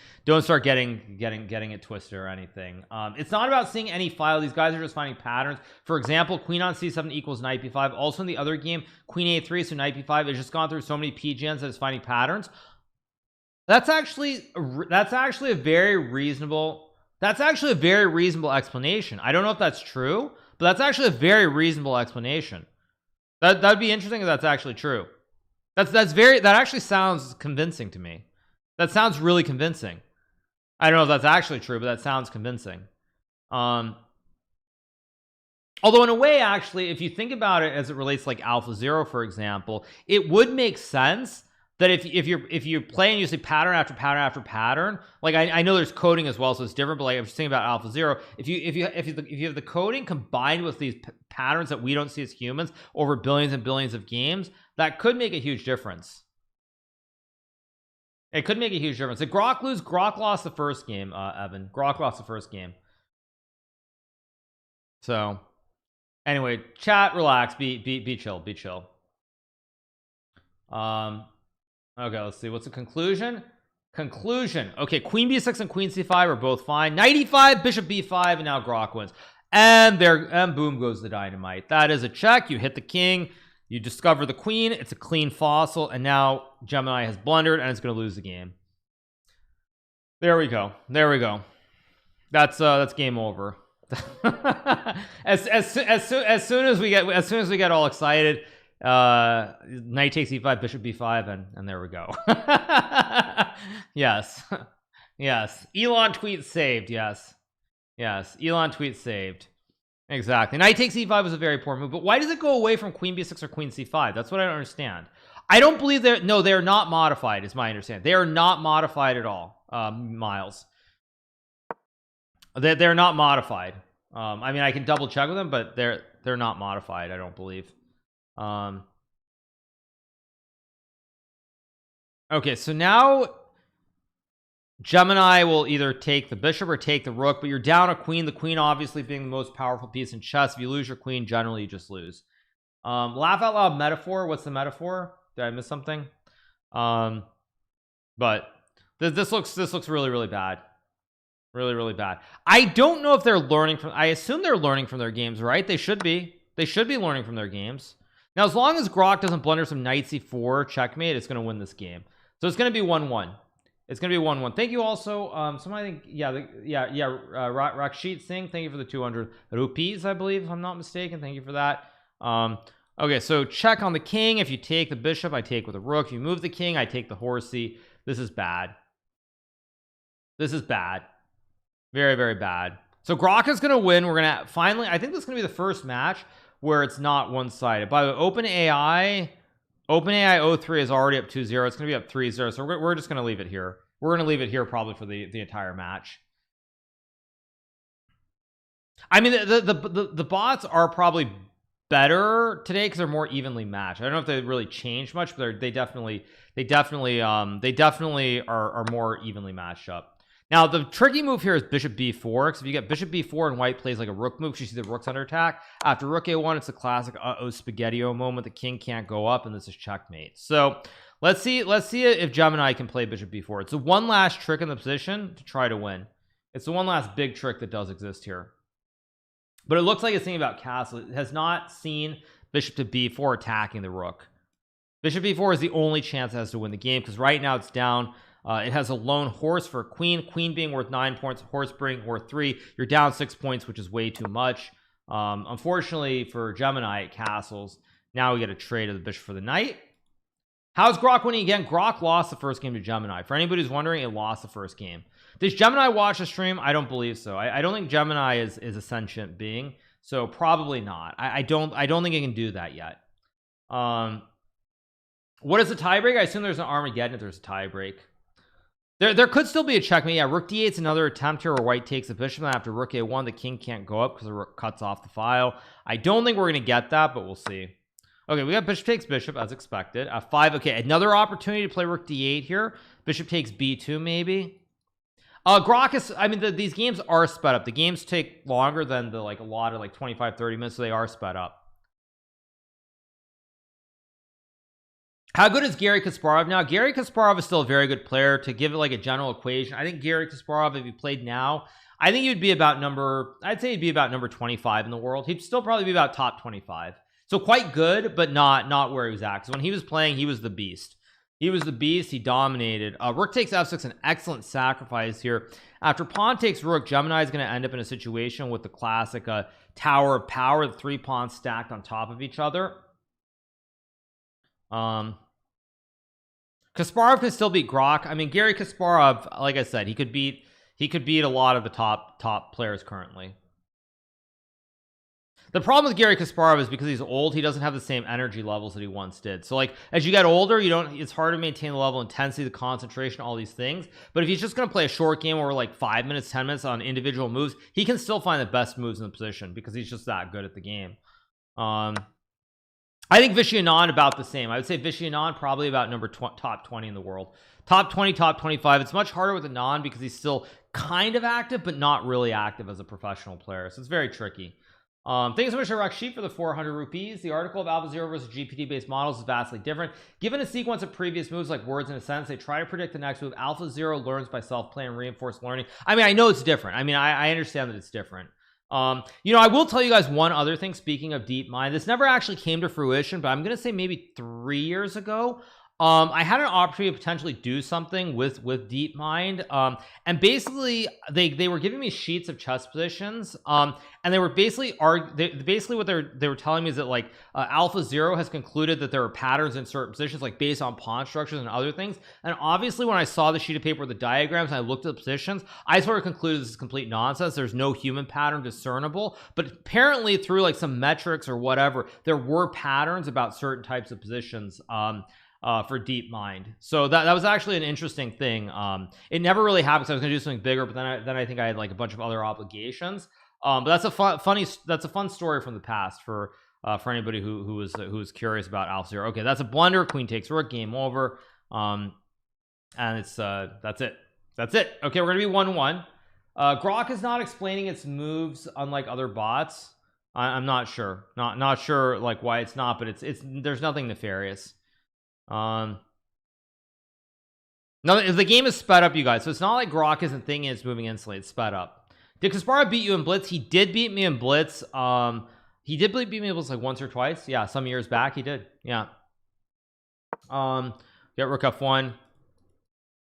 start getting it twisted or anything. It's not about seeing any file. These guys are just finding patterns. For example, queen on c7 equals knight b5. Also in the other game, queen a3, so knight b5 has just gone through so many pgens that it's finding patterns. That's actually a very reasonable explanation. I don't know if that's true, but that's actually a very reasonable explanation. That'd be interesting if that's actually true. That actually sounds convincing to me. That sounds really convincing. I don't know if that's actually true, but that sounds convincing. Although in a way, actually, if you think about it as it relates to like AlphaZero, for example, it would make sense that if you're playing, you say pattern after pattern after pattern. Like I know there's coding as well, so it's different, but like I'm just thinking about AlphaZero, if you have the coding combined with these patterns that we don't see as humans over billions and billions of games, that could make a huge difference. It could make a huge difference. Did GROK lose? GROK lost the first game, Evan. GROK lost the first game. So anyway, chat, relax, be chill. Okay, let's see. What's the conclusion? Okay, queen b6 and queen c5 are both fine. Knight e5, bishop b5, and now GROK wins. And boom goes the dynamite. That is a check. You hit the king, you discover the queen. It's a clean fossil, and now Gemini has blundered and it's going to lose the game. There we go. That's game over. as soon as we get all excited, knight takes e5, bishop b5, and there we go. yes Elon tweet saved. Yes Elon tweet saved. Exactly. Knight takes e5 was a very poor move, but why does it go away from queen b6 or queen c5? That's what I don't understand. I don't believe they're not modified, is my understanding. They are not modified at all. Miles, they're not modified. I mean, I can double check with them, but they're not modified, I don't believe. Okay, so now Gemini will either take the bishop or take the rook, but you're down a queen, the queen obviously being the most powerful piece in chess. If you lose your queen, generally you just lose. Laugh out loud metaphor. What's the metaphor? Did I miss something? But this looks really bad. Really bad. I don't know if they're learning from, I assume they're learning from their games, right? They should be learning from their games. Now, as long as GROK doesn't blunder some knight c4 checkmate, it's going to win this game. So it's going to be 1-1. It's going to be 1-1. Thank you also. Somebody think, Rakshit Singh, thank you for the 200 rupees, I believe, if I'm not mistaken. Thank you for that. Okay, so check on the king. If you take the bishop, I take with a rook. If you move the king, I take the horsey. This is bad. Very bad. So GROK is going to win. We're going to finally, I think this is going to be the first match where it's not one-sided. By the way, OpenAI 03 is already up 2-0. It's going to be up 3-0. So we're just going to leave it here. We're going to leave it here probably for the entire match. I mean, the bots are probably better today because they're more evenly matched. I don't know if they really changed much, but they definitely are more evenly matched up. Now the tricky move here is bishop b4, because if you get bishop b4 and white plays like a rook move, you see the rook's under attack. After rook a1, it's a classic spaghetti-o moment. The king can't go up, and this is checkmate. So let's see if Gemini can play bishop b4. It's the one last trick in the position to try to win. It's the one last big trick that does exist here, but it looks like it's thinking about castle. It has not seen bishop to b4 attacking the rook. Bishop b4 is the only chance it has to win the game, because right now it's down. It has a lone horse for queen being worth 9 points, horse being worth 3. You're down 6 points, which is way too much. Unfortunately for Gemini, it castles. Now we get a trade of the bishop for the knight. How's GROK winning again? GROK lost the first game to Gemini. For anybody who's wondering, it lost the first game. Does Gemini watch the stream? I don't believe so. I don't think Gemini is a sentient being, so probably not. I don't think it can do that yet. What is the tiebreak? I assume there's an Armageddon if there's a tiebreak. There could still be a checkmate. Yeah, rook d8 is another attempt here where white takes the bishop, and after rook a1 the king can't go up because the rook cuts off the file. I don't think we're going to get that, but we'll see. Okay, we got bishop takes bishop as expected. F5. Okay, another opportunity to play rook d8 here. Bishop takes b2 maybe. GROK is, I mean, these games are sped up. The games take longer than the like a lot of like 25-30 minutes, so they are sped up. How good is Garry Kasparov now? Garry Kasparov is still a very good player. To give it like a general equation, I think Garry Kasparov, if he played now, I think he'd be about I'd say he'd be about number 25 in the world. He'd still probably be about top 25. So quite good, but not where he was at. Because when he was playing, he was the beast. He was the beast. He dominated. Rook takes f6, an excellent sacrifice here. After pawn takes rook, Gemini is going to end up in a situation with the classic tower of power, the 3 pawns stacked on top of each other. Kasparov can still beat GROK. I mean, Garry Kasparov, like I said, he could beat a lot of the top players currently. The problem with Garry Kasparov is because he's old, he doesn't have the same energy levels that he once did. So like as you get older, it's hard to maintain the level of intensity, the concentration, all these things. But if he's just going to play a short game over like 5 minutes, 10 minutes on individual moves, he can still find the best moves in the position because he's just that good at the game. I think Vishy Anand about the same. I would say Vishy Anand probably about top 20 in the world. Top 20, top 25. It's much harder with Anand because he's still kind of active, but not really active as a professional player. So it's very tricky. Thanks so much to Rakshit for the 400 rupees. The article of AlphaZero versus GPT based models is vastly different. Given a sequence of previous moves like words in a sentence, they try to predict the next move. AlphaZero learns by self-play and reinforced learning. I mean, I know it's different. I mean, I understand that it's different. You know, I will tell you guys one other thing. Speaking of DeepMind, this never actually came to fruition, but I'm gonna say maybe 3 years ago, I had an opportunity to potentially do something with DeepMind, and basically they were giving me sheets of chess positions, and they were basically basically what they were telling me is that like AlphaZero has concluded that there are patterns in certain positions, like based on pawn structures and other things. And obviously when I saw the sheet of paper with the diagrams and I looked at the positions, I sort of concluded this is complete nonsense. There's no human pattern discernible, but apparently through like some metrics or whatever, there were patterns about certain types of positions for DeepMind. So that was actually an interesting thing. It never really happened, so I was gonna do something bigger, but then I think I had like a bunch of other obligations. But that's a fun story from the past for anybody who was curious about AlphaZero. Okay, that's a blunder. Queen takes rook, game over. And it's that's it. Okay, we're gonna be 1-1. GROK is not explaining its moves unlike other bots. I'm not sure. Not sure like why it's not, but it's there's nothing nefarious. No, the game is sped up, you guys, so it's not like GROK isn't thinking it's moving instantly. It's sped up. Did Kasparov beat you in Blitz? He did beat me in Blitz. He did beat me in Blitz like once or twice. Yeah, some years back he did. Yeah. Get rook f1.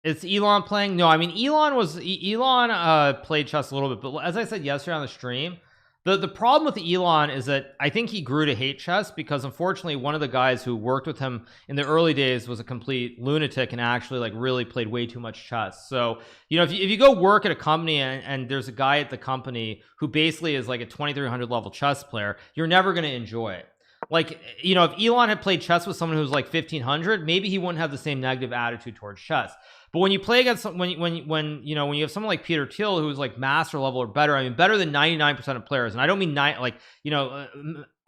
Is Elon playing? No, I mean Elon played chess a little bit, but as I said yesterday on the stream, the problem with Elon is that I think he grew to hate chess because unfortunately one of the guys who worked with him in the early days was a complete lunatic and actually like really played way too much chess. So you know, if you go work at a company and there's a guy at the company who basically is like a 2300 level chess player, you're never going to enjoy it. Like, you know, if Elon had played chess with someone who's like 1500, maybe he wouldn't have the same negative attitude towards chess. But when you play against when you have someone like Peter Thiel who's like master level or better, I mean better than 99% of players, and I don't mean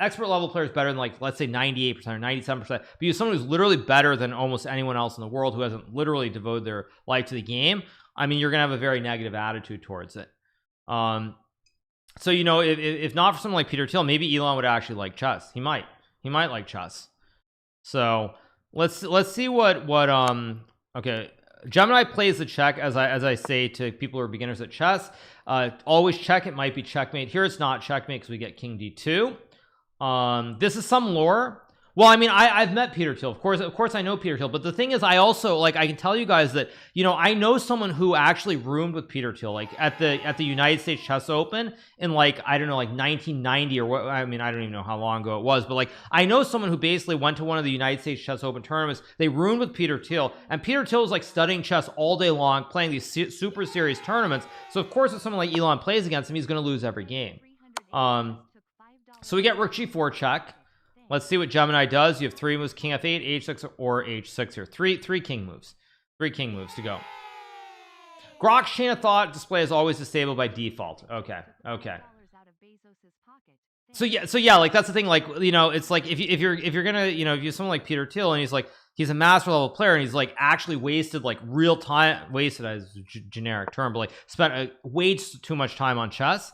expert level players better than like let's say 98% or 97%, but you have someone who's literally better than almost anyone else in the world who hasn't literally devoted their life to the game. I mean, you're gonna have a very negative attitude towards it. So you know, if not for someone like Peter Thiel, maybe Elon would actually like chess. He might like chess. So let's see what okay. Gemini plays the check, as I say to people who are beginners at chess. Always check. It might be checkmate. Here it's not checkmate because we get king d2. This is some lore. Well, I mean, I've met Peter Thiel. Of course I know Peter Thiel. But the thing is, I also like I can tell you guys that, you know, I know someone who actually roomed with Peter Thiel, like at the United States Chess Open in like, I don't know, like 1990 or what. I mean, I don't even know how long ago it was, but like I know someone who basically went to one of the United States Chess Open tournaments. They roomed with Peter Thiel, and Peter Thiel was like studying chess all day long, playing these super serious tournaments. So of course, if someone like Elon plays against him, he's going to lose every game. So we get rook g4 check. Let's see what Gemini does. You have 3 moves: king f8, h6, or h6 here. Three king moves. 3 king moves to go. GROK's chain of thought display is always disabled by default. Okay. So yeah, like that's the thing. Like, you know, it's like if you're gonna, you know, if you're someone like Peter Thiel and he's like, he's a master level player, and he's like actually wasted like real time, wasted as a generic term, but like spent way too much time on chess,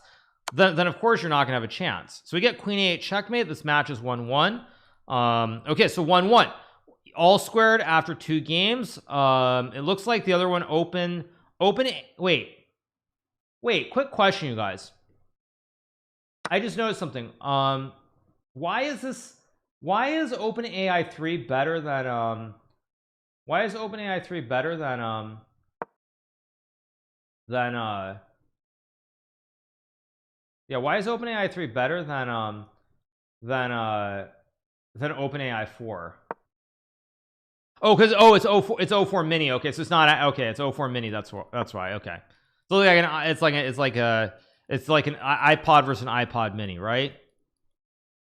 then of course you're not gonna have a chance. So we get queen a8 checkmate. This match is 1-1. Okay, so 1-1 all squared after 2 games. It looks like the other one open wait quick question, you guys. I just noticed something. Why is OpenAI 3 better than why is OpenAI 3 better than yeah, why is OpenAI 3 better than OpenAI 4? Oh, because it's 04 mini. Okay, so it's not okay, it's 04 mini. That's why. Okay, so like it's like an iPod versus an iPod mini, right?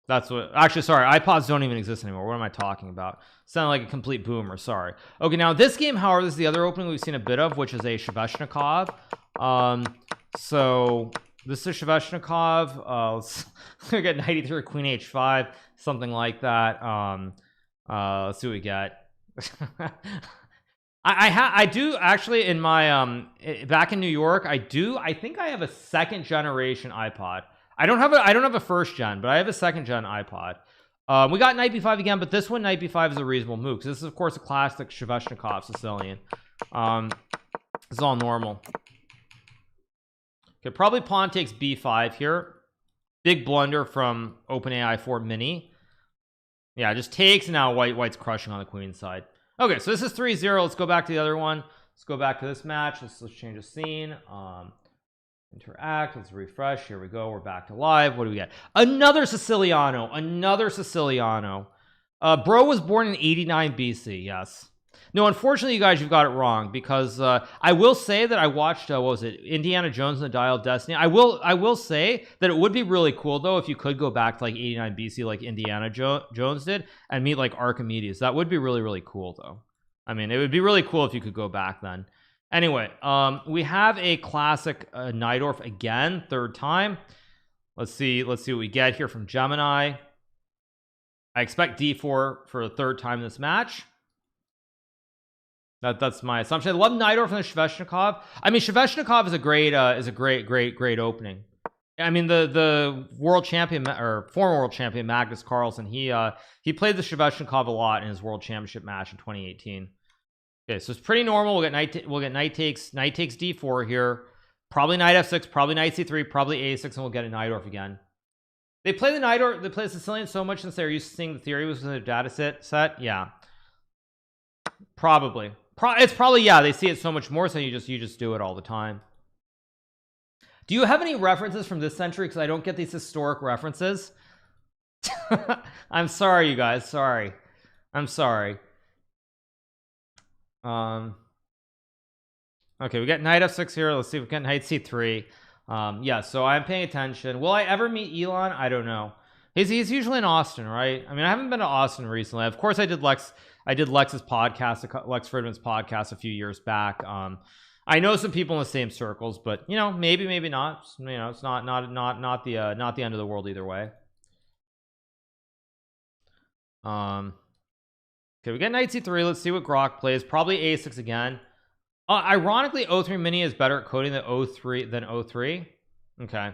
That's what, actually, sorry, iPods don't even exist anymore. What am I talking about? Sound like a complete boomer, sorry. Okay, now this game, however, this is the other opening we've seen a bit of, which is a Shveshnikov. So this is Shveshnikov. Let's get knight e3, queen h5, something like that. Let's see what we get. I do actually, in my back in New York, I think I have a 2nd generation iPod. I don't have a 1st gen, but I have a 2nd gen iPod. We got knight b5 again, but this one, knight b5 is a reasonable move, because this is of course a classic Shveshnikov Sicilian. It's all normal. Okay, probably pawn takes b5 here. Big blunder from OpenAI 4 mini. Yeah, just takes, and now white's crushing on the queen side. Okay, so this is 3-0. Let's go back to the other one. Let's go back to this match. Let's change the scene. Interact. Let's refresh. Here we go. We're back to live. What do we get? Another Siciliano. Bro was born in 89 BC. Yes. No, unfortunately, you guys, you've got it wrong, because I will say that I watched what was it, Indiana Jones and the Dial of Destiny. I will say that it would be really cool though if you could go back to like 89 BC like Indiana Jones did and meet like Archimedes. That would be really cool though. I mean, it would be really cool if you could go back then. Anyway, we have a classic Najdorf again, 3rd time. Let's see what we get here from Gemini. I expect d4 for a 3rd time in this match. That's my assumption. I love Najdorf and the Shveshnikov. I mean, Shveshnikov is a great opening. I mean, the world champion or former world champion Magnus Carlsen, he played the Shveshnikov a lot in his world championship match in 2018. Okay, so it's pretty normal. We'll get knight takes d4 here. Probably knight f6, probably knight c3, probably a6, and we'll get a Najdorf again. They play the Najdorf, they play the Sicilian so much since they're used to seeing the theory was in their data set. Yeah, probably. It's probably, yeah, they see it so much more, so you just do it all the time. Do you have any references from this century? Because I don't get these historic references. I'm sorry, you guys. Sorry. I'm sorry. Okay, we got knight f6 here. Let's see if we get knight c3. Yeah, so I'm paying attention. Will I ever meet Elon? I don't know. He's usually in Austin, right? I mean, I haven't been to Austin recently. Of course, I did Lex's podcast, Lex Fridman's podcast a few years back. I know some people in the same circles, but you know, maybe not. You know, it's not the end of the world either way. Okay, we got knight c3. Let's see what GROK plays. Probably a6 again. Ironically, o3 mini is better at coding than o3. Okay.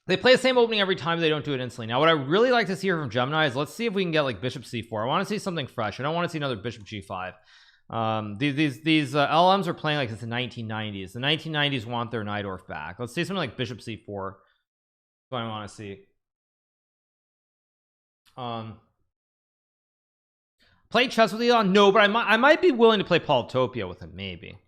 They play the same opening every time. They don't do it instantly. Now, what I really like to see here from Gemini is let's see if we can get like bishop c4. I want to see something fresh. I don't want to see another bishop g5. These LMs are playing like it's the 1990s. The 1990s want their Najdorf back. Let's see something like bishop c4. That's what I want to see. Play chess with Elon? No, but I might be willing to play Polytopia with him. Maybe.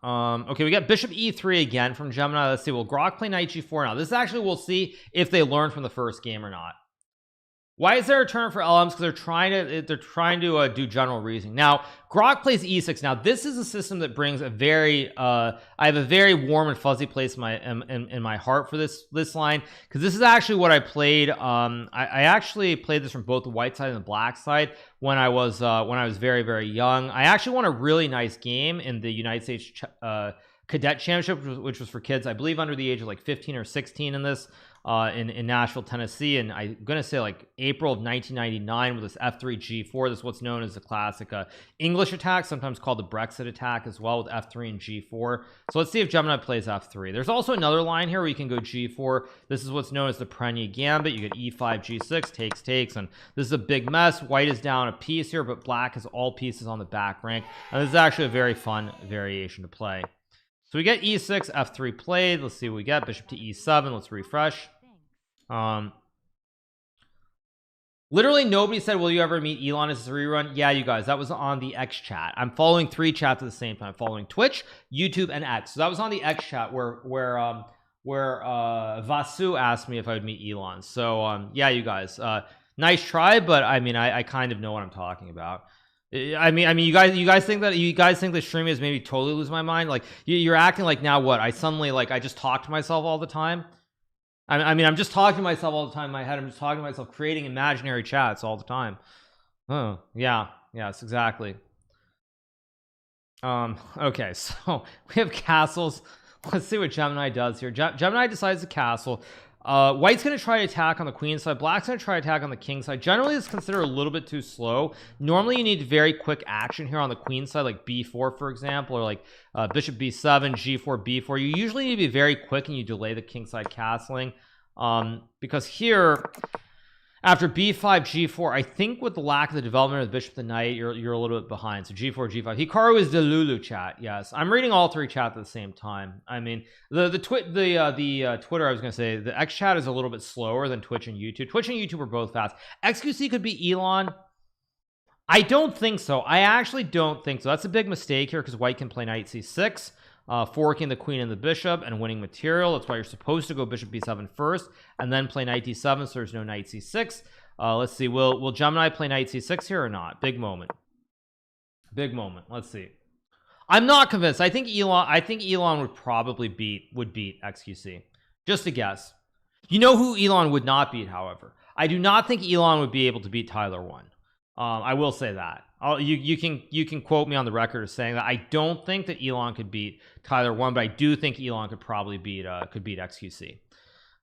Okay, we got bishop e3 again from Gemini. Let's see, will GROK play knight g4 now? This actually, we'll see if they learn from the first game or not. Why is there a turn for LMs? Because they're trying to do general reasoning. Now GROK plays e6. Now this is a system that brings a very I have a very warm and fuzzy place in my heart for this line, because this is actually what I played. I actually played this from both the white side and the black side when I was very young. I actually won a really nice game in the United States cadet championship, which was for kids, I believe, under the age of like 15 or 16 in this in Nashville, Tennessee, and I'm gonna say like April of 1999 with this F3 G4. This is what's known as the classic English attack, sometimes called the Brexit attack as well, with F3 and G4. So let's see if Gemini plays F3. There's also another line here where you can go G4. This is what's known as the Prenia Gambit. You get E5 G6, takes, and this is a big mess. White is down a piece here, but black has all pieces on the back rank, and this is actually a very fun variation to play. So we get E6, F3 played. Let's see what we get. Bishop to E7. Let's refresh. Literally nobody said, will you ever meet Elon as a rerun? Yeah, you guys, that was on the X chat. I'm following 3 chats at the same time, following Twitch, YouTube, and X. So that was on the X chat where Vasu asked me if I would meet Elon. So yeah, you guys, nice try, but I mean, I kind of know what I'm talking about. I mean, you guys think the stream is maybe totally lose my mind? Like you're acting like now what? I suddenly like I just talk to myself all the time. I mean, I'm just talking to myself all the time in my head. I'm just talking to myself, creating imaginary chats all the time. Oh, yeah. Yes, exactly. Okay, so we have castles. Let's see what Gemini does here. Gemini decides to castle. White's going to try to attack on the queen side. Black's going to try to attack on the king side. Generally, it's considered a little bit too slow. Normally, you need very quick action here on the queen side, like b4, for example, or like bishop b7, g4, b4. You usually need to be very quick and you delay the king side castling. Because here, after b5, g4, I think with the lack of the development of the bishop, the knight, you're a little bit behind. So g4, g5. Hikaru is the Lulu chat. Yes, I'm reading all 3 chats at the same time. I mean, the Twitter, I was gonna say the X chat is a little bit slower than Twitch and YouTube. Twitch and YouTube are both fast. XQC could be Elon. I don't think so. I actually don't think so. That's a big mistake here because White can play knight c6. Forking the queen and the bishop and winning material. That's why you're supposed to go bishop b7 first and then play knight d7, so there's no knight c6. Let's see, will Gemini play knight c6 here or not? Big moment. Let's see. I'm not convinced. I think Elon would probably beat XQC. Just a guess. You know who Elon would not beat, however? I do not think Elon would be able to beat Tyler 1. I will say that. You can quote me on the record as saying that I don't think that Elon could beat Tyler 1, but I do think Elon could probably beat XQC.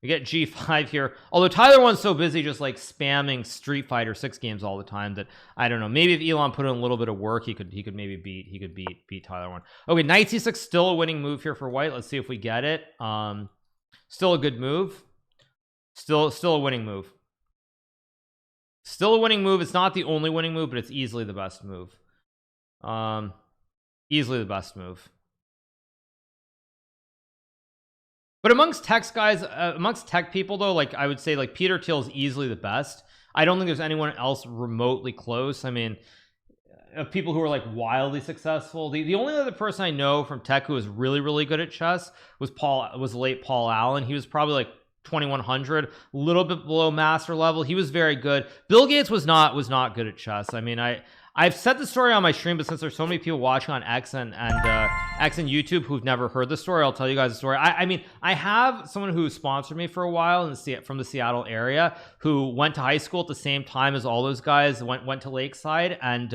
We get G5 here, although Tyler 1's so busy just like spamming Street Fighter 6 games all the time that I don't know, maybe if Elon put in a little bit of work he could maybe beat Tyler 1. Okay, knight c6, still a winning move here for White. Let's see if we get it. Still a good move. Still a winning move. Still a winning move. It's not the only winning move, but it's easily the best move. Easily the best move. But amongst tech guys, amongst tech people though, like I would say like Peter Thiel is easily the best. I don't think there's anyone else remotely close. I mean, of people who are like wildly successful, the only other person I know from tech who was really good at chess was late Paul Allen. He was probably like 2100, a little bit below master level. He was very good. Bill Gates was not good at chess. I mean, I've said the story on my stream, but since there's so many people watching on X and YouTube who've never heard the story, I'll tell you guys the story. I mean, I have someone who sponsored me for a while from the Seattle area who went to high school at the same time as all those guys, went to Lakeside, and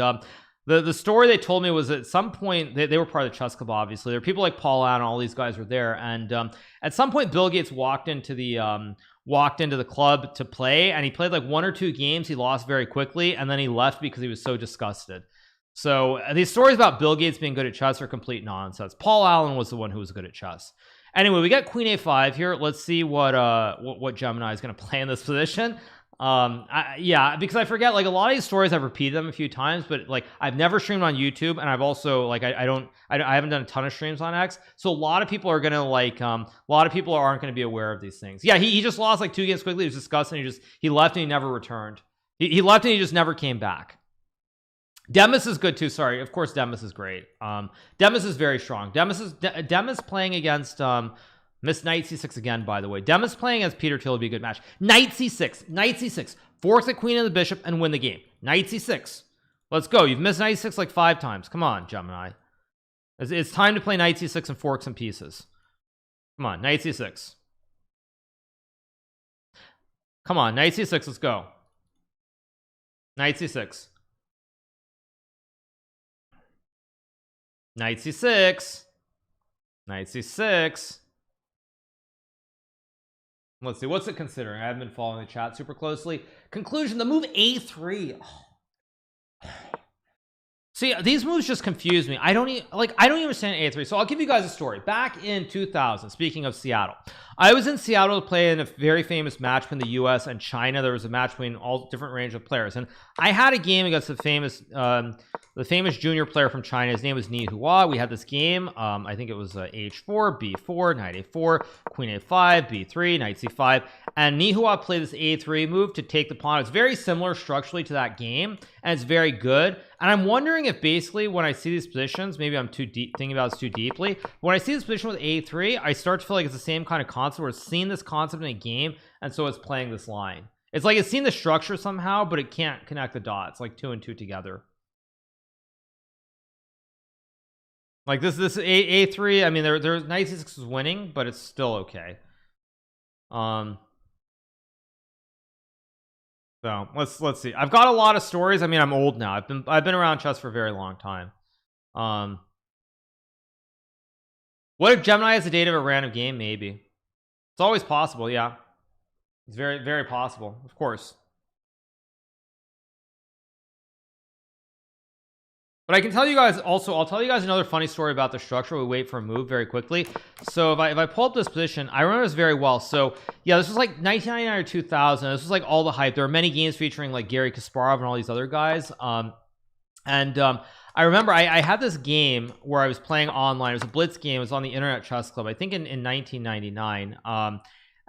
the story they told me was at some point they were part of the chess club. Obviously, there were people like Paul Allen, all these guys were there, and at some point Bill Gates walked into the club to play, and he played like 1 or 2 games. He lost very quickly, and then he left because he was so disgusted. So these stories about Bill Gates being good at chess are complete nonsense. Paul Allen was the one who was good at chess. Anyway, we got queen a5 here. Let's see what Gemini is going to play in this position. Yeah, because I forget, like a lot of these stories I've repeated them a few times, but like I've never streamed on YouTube, and I've also like I haven't done a ton of streams on X, so a lot of people are gonna like a lot of people aren't gonna be aware of these things. Yeah, he just lost like 2 games quickly. He was disgusting. He left and he never returned. He left and he just never came back. Demis is good too. Sorry, of course Demis is great. Demis is very strong. Demis playing against Miss knight c6 again, by the way. Demis playing as Peter Thiel would be a good match. Knight c6, force the queen and the bishop and win the game. Knight c6. Let's go. You've missed knight c6 like 5 times. Come on, Gemini. It's time to play knight c6 and fork some pieces. Come on, knight c6. Come on, knight c6. Let's go. Knight c6. Knight c6. Knight c6. Let's see, what's it considering? I haven't been following the chat super closely. Conclusion, the move a3. Oh. See, these moves just confuse me. I don't even understand a3. So I'll give you guys a story. Back in 2000, speaking of Seattle, I was in Seattle to play in a very famous match between the US and China. There was a match between all different range of players, and I had a game against the famous junior player from China. His name was Ni Hua. We had this game. I think it was h4, b4, knight a4, queen a5, b3, knight c5, and Ni Hua played this a3 move to take the pawn. It's very similar structurally to that game, and it's very good. And I'm wondering if basically when I see these positions, maybe I'm too deep thinking about this too deeply. When I see this position with a3, I start to feel like it's the same kind of concept where it's seen this concept in a game, and so it's playing this line. It's like it's seen the structure somehow, but it can't connect the dots, like 2 and 2 together. Like this a3. I mean, there's knight c6 is winning, but it's still okay. So let's see. I've got a lot of stories. I mean, I'm old now. I've been around chess for a very long time. What if Gemini has the date of a random game? Maybe. It's always possible. Yeah, it's very, very possible, of course. But I can tell you guys also, I'll tell you guys another funny story about the structure. We wait for a move very quickly. So if I pull up this position, I remember this very well. So yeah, this was like 1999 or 2000. This was like all the hype. There were many games featuring like Garry Kasparov and all these other guys. I remember I had this game where I was playing online. It was a Blitz game. It was on the Internet Chess Club, I think in 1999.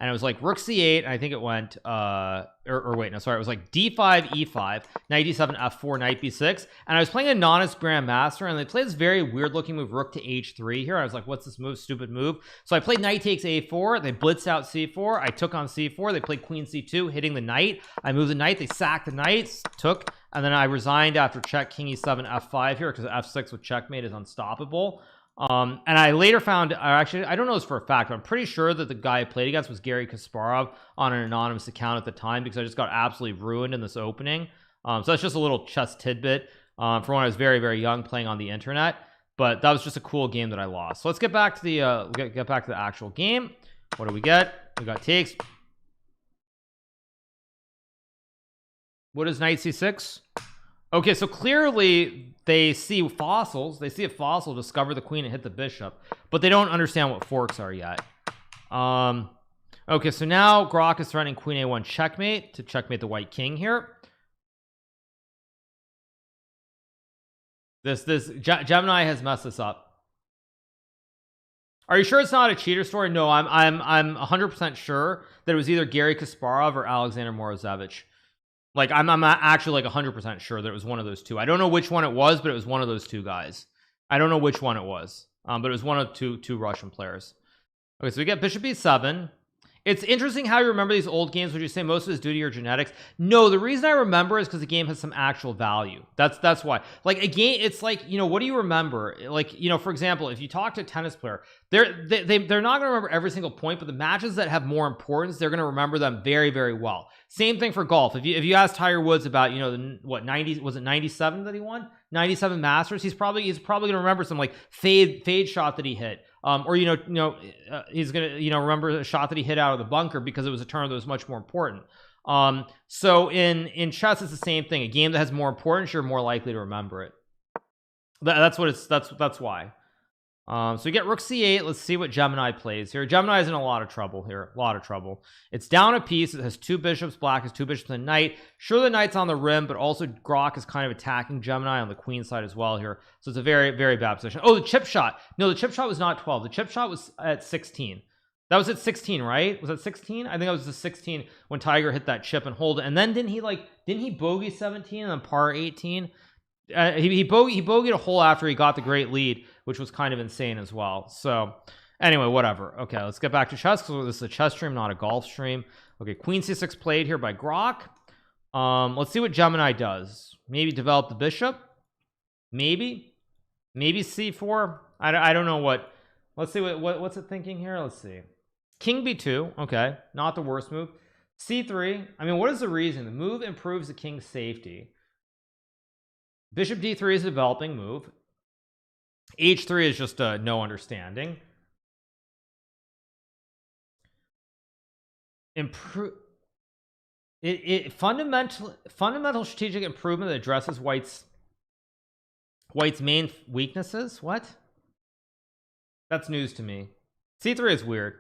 And it was like rook c8, and I think it went wait, no, sorry, it was like d5 e5, knight d7 f4, knight b6, and I was playing a non-as grandmaster, and they played this very weird looking move, rook to h3 here. I was like, what's this move? Stupid move. So I played knight takes a4. They blitzed out c4. I took on c4. They played queen c2, hitting the knight. I moved the knight. They sacked the knights, took, and then I resigned after check, king e7 f5 here, because f6 with checkmate is unstoppable. And I later found, actually, I don't know this for a fact, but I'm pretty sure that the guy I played against was Garry Kasparov on an anonymous account at the time, because I just got absolutely ruined in this opening. So that's just a little chess tidbit from when I was very, very young playing on the internet. But that was just a cool game that I lost. So let's get back to the get back to the actual game. What do we get? We got takes. What is knight c6? Okay, so clearly they see fossils. They see a fossil, discover the queen and hit the bishop, but they don't understand what forks are yet. Okay, so now GROK is threatening queen a1 checkmate to checkmate the white king here. Gemini has messed this up. Are you sure it's not a cheater story? No, I'm 100% sure that it was either Garry Kasparov or Alexander Morozevich. Like I'm actually like 100% sure that it was one of those two. I don't know which one it was, but it was one of those two guys. I don't know which one it was, but it was one of two Russian players. Okay, so we get bishop e7. It's interesting how you remember these old games. Would you say most of it is due to your genetics? No, the reason I remember is because the game has some actual value. That's why. Like a game, it's like, you know, what do you remember? Like, you know, for example, if you talk to a tennis player, they're not going to remember every single point, but the matches that have more importance, they're going to remember them very, very well. Same thing for golf. If you ask Tiger Woods about, you know, what 90 was it 97 that he won? 97 Masters. He's probably going to remember some like fade shot that he hit. Or he's gonna remember a shot that he hit out of the bunker because it was a turn that was much more important. So in chess it's the same thing. A game that has more importance, you're more likely to remember it. That's why. So we get rook c8. Let's see what Gemini plays here. Gemini is in a lot of trouble here. A lot of trouble. It's down a piece. It has two bishops. Black has two bishops and a knight. Sure, the knight's on the rim, but also GROK is kind of attacking Gemini on the queen side as well here. So it's a very, very bad position. Oh, the chip shot. No, the chip shot was not 12. The chip shot was at 16. That was at 16, right? Was that 16? I think that was the 16 when Tiger hit that chip and hold it. And then didn't he bogey 17 and then par 18? He bogeyed a hole after he got the great lead, which was kind of insane as well. So anyway, whatever. Okay, let's get back to chess because this is a chess stream, not a golf stream. Okay, queen c6 played here by GROK. Let's see what Gemini does. Maybe develop the bishop. Maybe c4. I don't know what. Let's see what's it thinking here. Let's see. King b2. Okay, not the worst move. c3. I mean, what is the reason? The move improves the king's safety. Bishop d3 is a developing move. h3 is just no understanding. improve fundamental strategic improvement that addresses white's main weaknesses. What? That's news to me. C3 is weird.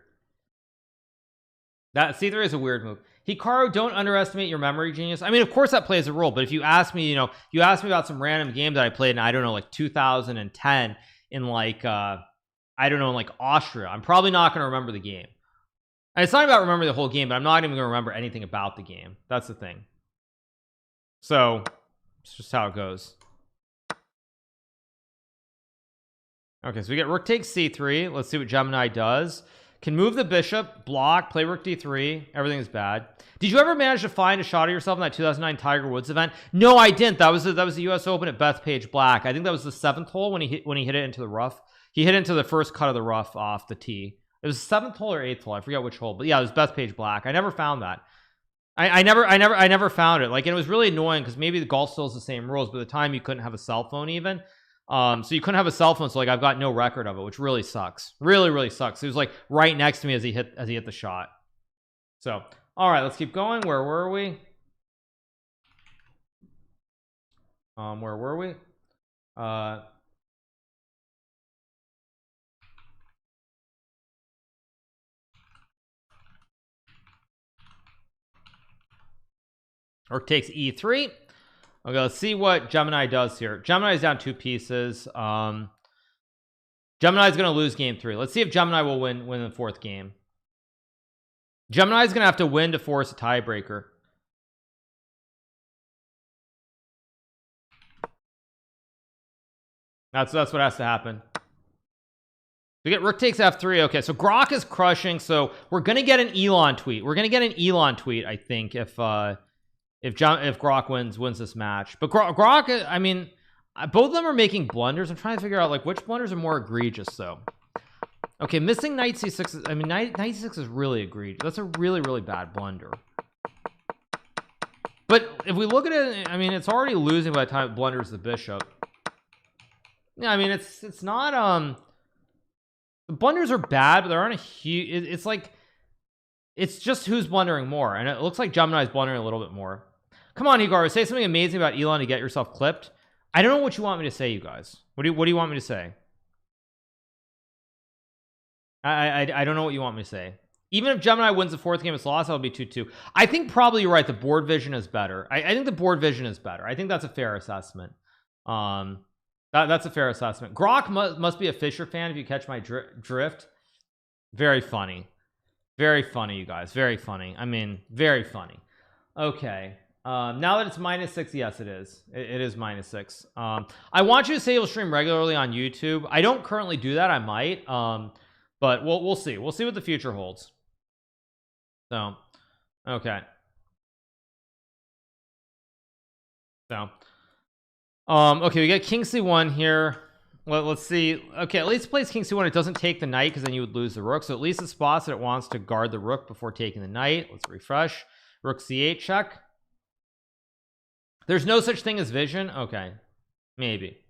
That C3 is a weird move. Hikaru, don't underestimate your memory genius. I mean, of course that plays a role, but if you ask me, you know, you asked me about some random game that I played in, I don't know, like 2010 in like I don't know, in like Austria, I'm probably not going to remember the game. And it's not about remembering the whole game, but I'm not even going to remember anything about the game. That's the thing. So it's just how it goes. Okay, so we get rook takes c3. Let's see what Gemini does. Can move the bishop, block, play rook d3. Everything is bad. Did you ever manage to find a shot of yourself in that 2009 Tiger Woods event? No, I didn't. That was the US Open at Bethpage Black. I think that was the 7th hole when he hit it into the rough. He hit into the first cut of the rough off the tee. It was 7th hole or 8th hole. I forget which hole, but yeah, it was Bethpage Black. I never found that. I never found it. Like, and it was really annoying because maybe the golf still has the same rules, but at the time you couldn't have a cell phone even. So you couldn't have a cell phone, so like I've got no record of it, which really sucks. Really sucks. It was like right next to me as he hit the shot. So all right, let's keep going. Where were we? Where were we? Rook takes e3. Okay, let's see what Gemini does here. Gemini's down 2 pieces. Gemini's going to lose game 3. Let's see if Gemini will win the 4th game. Gemini's going to have to win to force a tiebreaker. That's what has to happen. We get rook takes f3. Okay, so GROK is crushing. So we're going to get an Elon tweet. We're going to get an Elon tweet, I think, if GROK wins this match. But GROK, I mean, both of them are making blunders. I'm trying to figure out like which blunders are more egregious though. Okay, missing knight c6 is, I mean, knight c6 is really egregious. That's a really bad blunder. But if we look at it, I mean, it's already losing by the time it blunders the bishop. Yeah, I mean, it's not the blunders are bad, but there aren't a huge, it's like, it's just who's blundering more, and it looks like Gemini's blundering a little bit more. Come on, Hikaru, say something amazing about Elon to get yourself clipped. I don't know what you want me to say, you guys. What do you want me to say? I don't know what you want me to say. Even if Gemini wins the 4th game, it's lost, that'll be 2-2. I think probably you're right. The board vision is better. I think the board vision is better. I think that's a fair assessment. That's a fair assessment. GROK must be a Fisher fan if you catch my drift. Very funny. Very funny, you guys. Very funny. I mean, very funny. Okay. Now that it's -6, yes, it is. It is -6. I want you to say you'll stream regularly on YouTube. I don't currently do that. I might. But we'll see. We'll see what the future holds. So, okay. So, okay, we got king c1 here. Let's see. Okay, at least it plays king c1. It doesn't take the knight because then you would lose the rook. So at least it spots that it wants to guard the rook before taking the knight. Let's refresh. Rook c8 check. There's no such thing as vision. Okay, maybe.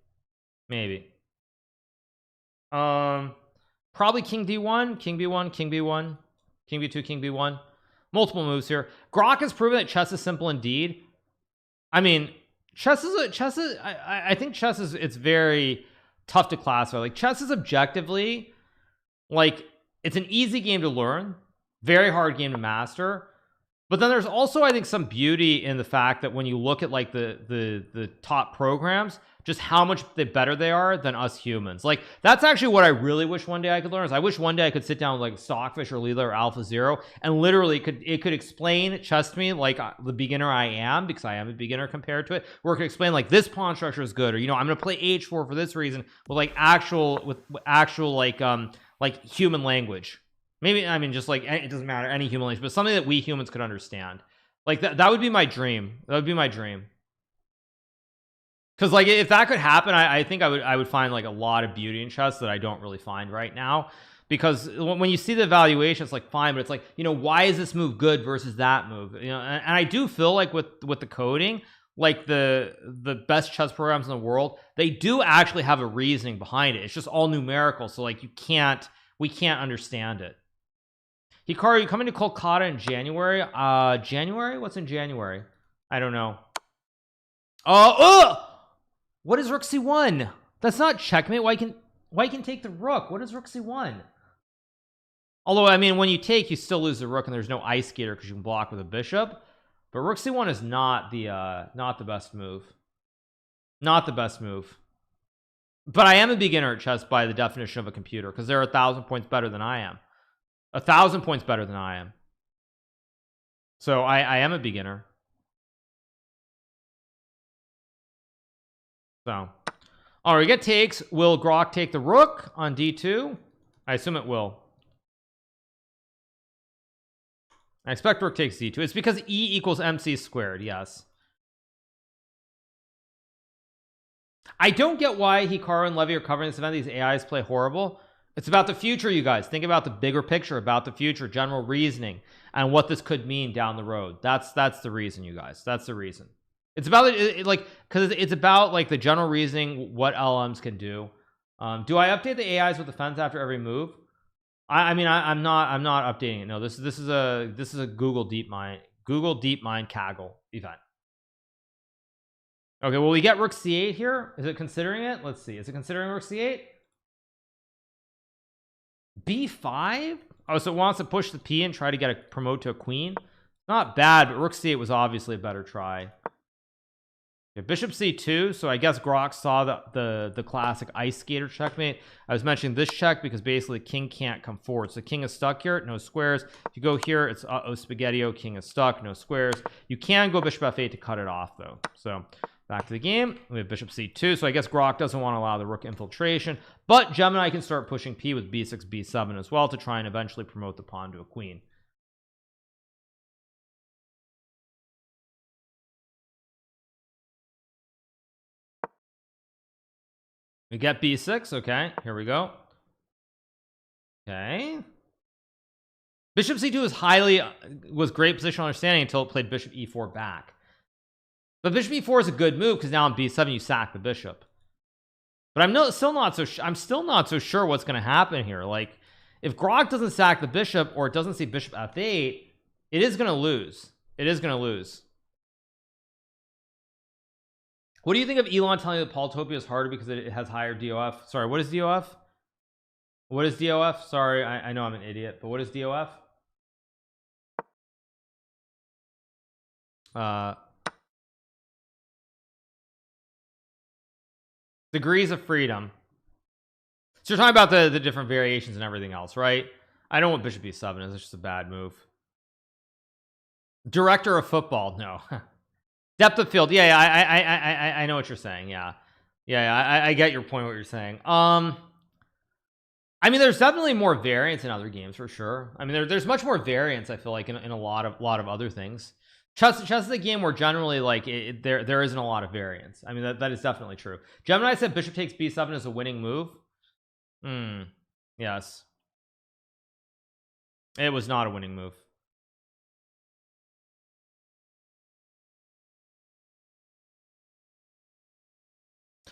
Probably king d1, king b1, king b1, king b2, king b1. Multiple moves here. GROK has proven that chess is simple indeed. I mean, I think chess is, it's very tough to classify. Like, chess is objectively, like, it's an easy game to learn, very hard game to master. But then there's also, I think, some beauty in the fact that when you look at like the top programs, just how much better they are than us humans. Like, that's actually what I really wish one day I could learn. Is I wish one day I could sit down with like Stockfish or Leela or AlphaZero and literally it could explain chess to me like the beginner I am, because I am a beginner compared to it, where it could explain like this pawn structure is good, or, you know, I'm gonna play h4 for this reason, with like actual like human language. Maybe, I mean, just like, it doesn't matter, any human language, but something that we humans could understand. Like, that would be my dream. That would be my dream. Because like, if that could happen, I think I would find like a lot of beauty in chess that I don't really find right now. Because when you see the evaluation, it's like fine, but it's like, you know, why is this move good versus that move? You know, and I do feel like with the coding, like the best chess programs in the world, they do actually have a reasoning behind it. It's just all numerical, so like we can't understand it. Hikaru, you coming to Kolkata in January? January? What's in January? I don't know. What is rook c1? That's not checkmate. Why can take the rook? What is rook c1? Although, I mean, when you take, you still lose the rook, and there's no ice skater because you can block with a bishop. But rook c1 is not the best move. Not the best move. But I am a beginner at chess by the definition of a computer, because they're 1,000 points better than I am. 1,000 points better than I am. So I am a beginner. So, all right, we get takes. Will GROK take the rook on d2? I assume it will. I expect rook takes d2. It's because e equals mc squared. Yes. I don't get why Hikaru and Levy are covering this event. These AIs play horrible. It's about the future, you guys. Think about the bigger picture, about the future, general reasoning, and what this could mean down the road. That's the reason, you guys. That's the reason. It's about like, because it's about like the general reasoning, what LMs can do. Do I update the AIs with the fence after every move? I mean, I'm not updating it. No, this is a Google DeepMind Kaggle event. Okay, well, we get rook c8 here. Is it considering it? Let's see. Is it considering rook c8? b5? Oh, so it wants to push the p and try to get a promote to a queen. Not bad, but rook c8 was obviously a better try. Okay, bishop c2. So I guess GROK saw the classic ice skater checkmate. I was mentioning this check because basically king can't come forward. So king is stuck here, no squares. If you go here, it's spaghetti-o, king is stuck, no squares. You can go bishop f8 to cut it off though. So back to the game, we have bishop c2. So I guess GROK doesn't want to allow the rook infiltration, but Gemini can start pushing p with b6 b7 as well to try and eventually promote the pawn to a queen. We get b6. Okay, here we go. Okay, bishop c2 was great positional understanding until it played bishop e4 back. But bishop e4 is a good move because now on b7 you sack the bishop. But I'm still not so sure what's going to happen here. Like, if GROK doesn't sack the bishop or it doesn't see bishop f8, it is going to lose. It is going to lose. What do you think of Elon telling you that Paultopia is harder because it has higher DOF? Sorry, what is DOF? What is DOF? Sorry, I know I'm an idiot, but what is DOF? Degrees of freedom. So you're talking about the different variations and everything else, right? I know what bishop e7 is. It's just a bad move. Director of football, no. Depth of field, yeah, I know what you're saying. Yeah, I get your point. What you're saying. I mean, there's definitely more variance in other games for sure. I mean, there's much more variance. I feel like in a lot of other things. Chess is a game where generally like there isn't a lot of variance. I mean, that is definitely true. Gemini said bishop takes b7 is a winning move. Yes, it was not a winning move.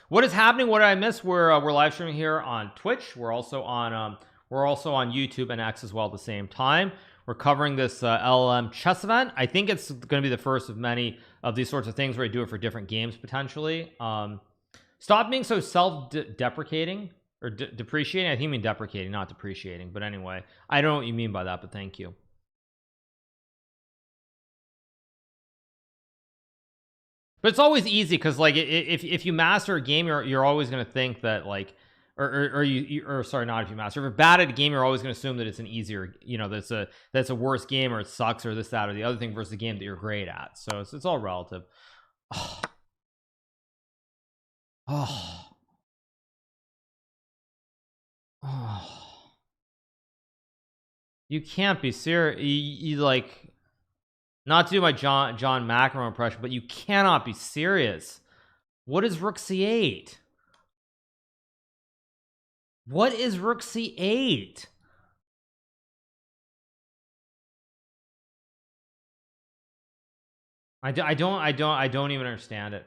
What is happening? What did I miss? We're live streaming here on Twitch. We're also on YouTube and X as well at the same time. We're covering this LLM chess event. I think it's going to be the first of many of these sorts of things where I do it for different games potentially. Stop being so self-deprecating or depreciating. I think you mean deprecating, not depreciating. But anyway, I don't know what you mean by that, but thank you. But it's always easy because like if you master a game, you're always going to think that like or sorry, not if you master. If you're bad at a game, you're always going to assume that it's an easier, you know, that's a worse game or it sucks or this, that, or the other thing versus the game that you're great at. So it's all relative. You can't be serious. You like, not to do my John McEnroe impression, but you cannot be serious. What is rook c8? What is rook c8? I don't even understand it.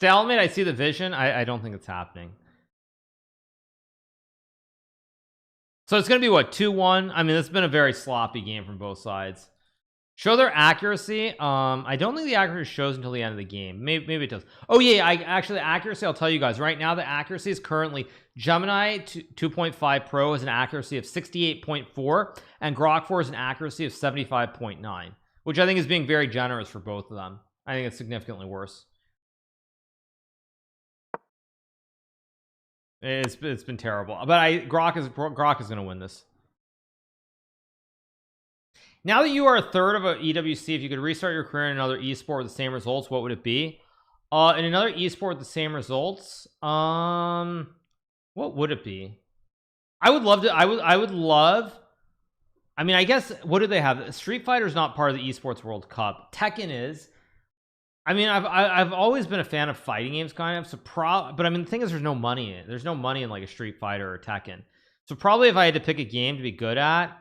Stalemate, I see the vision. I don't think it's happening. So it's gonna be what, 2-1. I mean, it's been a very sloppy game from both sides. Show their accuracy. I don't think the accuracy shows until the end of the game. Maybe it does. Oh yeah, actually accuracy, I'll tell you guys right now, the accuracy is currently Gemini 2.5 Pro has an accuracy of 68.4 and GROK 4 is an accuracy of 75.9, which I think is being very generous for both of them. I think it's significantly worse. It's been terrible, but GROK is going to win this. Now that you are a third of a EWC, if you could restart your career in another esport with the same results, what would it be? In another esport with the same results, what would it be? I would love to. I would love. I mean, I guess what do they have? Street Fighter is not part of the esports World Cup. Tekken is. I mean, I've always been a fan of fighting games, kind of. So but I mean, the thing is, there's no money in it. There's no money in like a Street Fighter or Tekken. So probably if I had to pick a game to be good at.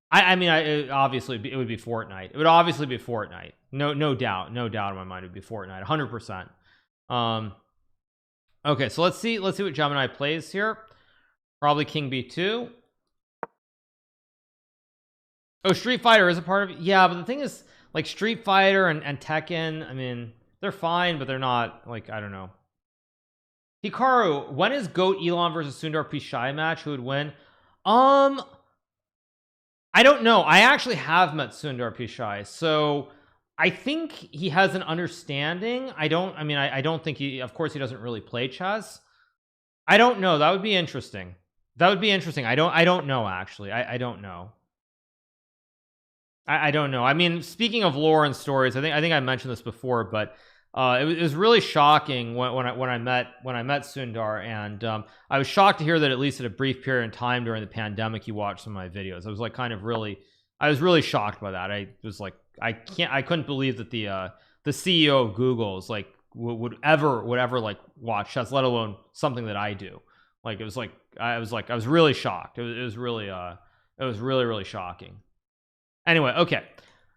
I mean, obviously it would be Fortnite. It would obviously be Fortnite. No doubt in my mind it would be Fortnite 100%. Okay, so let's see what Gemini plays here. Probably King B2. Oh, Street Fighter is a part of it. Yeah, but the thing is, like Street Fighter and Tekken, I mean, they're fine, but they're not, like, I don't know. Hikaru, when is GOAT Elon versus Sundar Pichai match? Who would win? I don't know. I actually have met Sundar Pichai, so I think he has an understanding. I don't think he, of course he doesn't really play chess. I don't know. That would be interesting. I don't know actually. I don't know. I don't know. I mean, speaking of lore and stories, I think I mentioned this before, but it was really shocking when I met Sundar, and I was shocked to hear that at least at a brief period in time during the pandemic he watched some of my videos. I was like I was really shocked by that. I was like, I couldn't believe that the CEO of Google is like would ever like watch chess, let alone something that I do. Like, it was like I was really shocked. It was really shocking. Anyway, okay.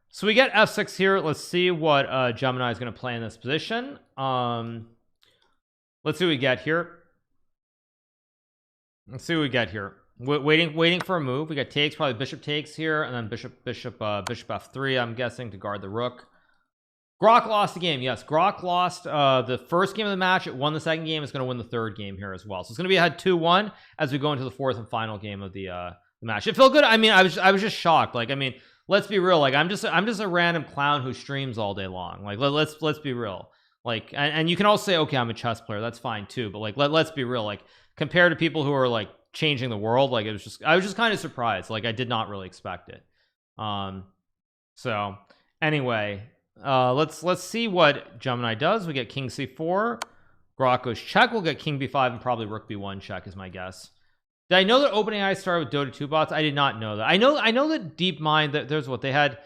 So we get f6 here. Let's see what Gemini is going to play in this position. Let's see what we get here. Waiting for a move. We got takes, probably bishop takes here, and then bishop f3, I'm guessing, to guard the rook. GROK lost the game. Yes, GROK lost the first game of the match. It won the second game. It's going to win the third game here as well. So it's going to be ahead 2-1 as we go into the fourth and final game of the match. It felt good. I mean, I was just shocked. Like, I mean, let's be real. Like, I'm just a random clown who streams all day long. Like, let's be real. Like, and you can all say, okay, I'm a chess player. That's fine too. But like, let's be real. Like, compared to people who are like changing the world, like, I was just kind of surprised. Like, I did not really expect it. So anyway, let's see what Gemini does. We get king c4, GROK goes check. We'll get king b5 and probably rook b1 check is my guess. Did I know that OpenAI started with Dota 2 bots? I did not know that. I know that DeepMind, that there's what they had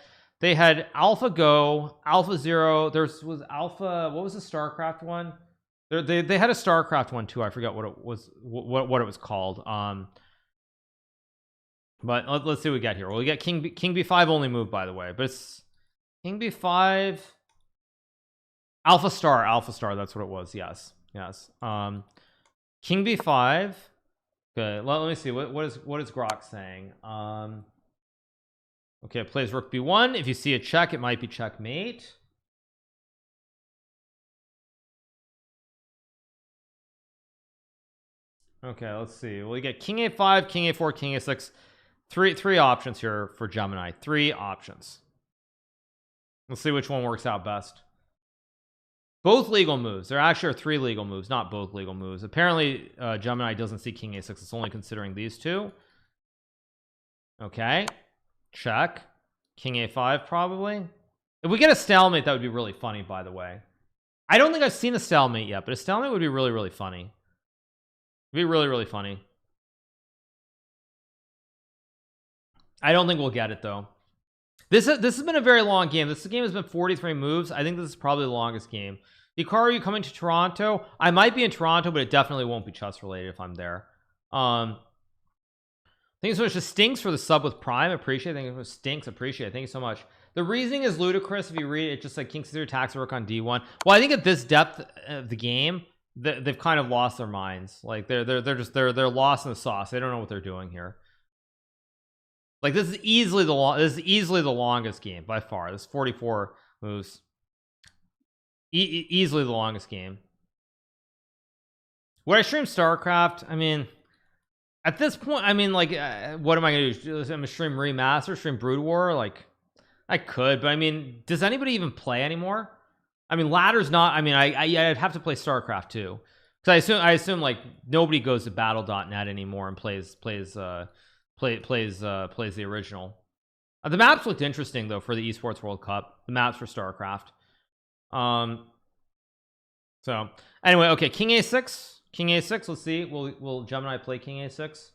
AlphaGo, AlphaZero. Was Alpha, what was the StarCraft one? They had a StarCraft one too. I forgot what it was, what it was called. But let's see what we get here. Well, we get king b5 only move, by the way, but it's king b5, Alpha Star. That's what it was. Yes. King b5. Okay, let me see. What is GROK saying? Okay, it plays rook b1. If you see a check, it might be checkmate. Okay, let's see. Well, you get king a5, king a4, king a6. Three options here for Gemini. 3 options. Let's see which one works out best. Both legal moves. There actually are 3 legal moves, not both legal moves. Apparently, Gemini doesn't see king a6. It's only considering these 2. Okay, check. King a5 probably. If we get a stalemate, that would be really funny, by the way. I don't think I've seen a stalemate yet, but a stalemate would be really funny. It'd be really funny. I don't think we'll get it though. This has been a very long game. This game has been 43 moves. I think this is probably the longest game. Hikaru, you coming to Toronto? I might be in Toronto, but it definitely won't be chess related if I'm there. Thank you so much. Just stinks for the sub with Prime. Appreciate it. Thank you so much. Stinks. Appreciate it. Thank you so much. The reasoning is ludicrous if you read it. Just like king c3 attacks rook on d1. Well, I think at this depth of the game, they've kind of lost their minds. Like they're lost in the sauce. They don't know what they're doing here. Like this is easily the longest game by far. This 44 moves. Easily the longest game. Would I stream StarCraft? I mean, at this point, I mean, like, what am I gonna do? I'm gonna stream Remaster, stream Brood War? Like, I could, but I mean, does anybody even play anymore? I mean, ladder's not. I mean, I'd have to play StarCraft too, because I assume like nobody goes to battle.net anymore and plays the original. The maps looked interesting though for the Esports World Cup. The maps for StarCraft. So anyway, okay, king a6. King a6, let's see. Will Gemini play king a6?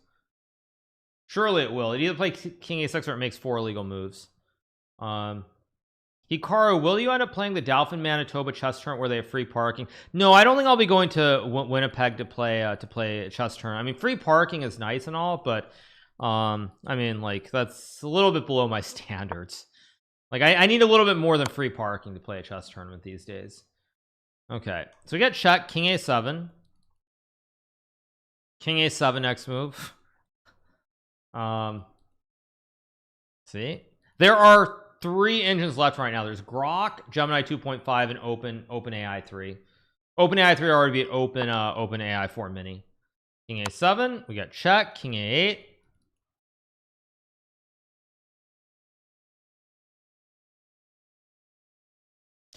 Surely it will. It either play king a6 or it makes 4 illegal moves. Hikaru, will you end up playing the Dauphin Manitoba chess tournament where they have free parking? No, I don't think I'll be going to Winnipeg to play a chess tournament. I mean, free parking is nice and all, but I mean, like, that's a little bit below my standards. Like, I need a little bit more than free parking to play a chess tournament these days. Okay, so we got check, king a7. King a7 next move. See, there are 3 engines left right now. There's GROK, Gemini 2.5, and OpenAI 3. OpenAI 3 already beat OpenAI 4 mini. King a7, we got check, king a8.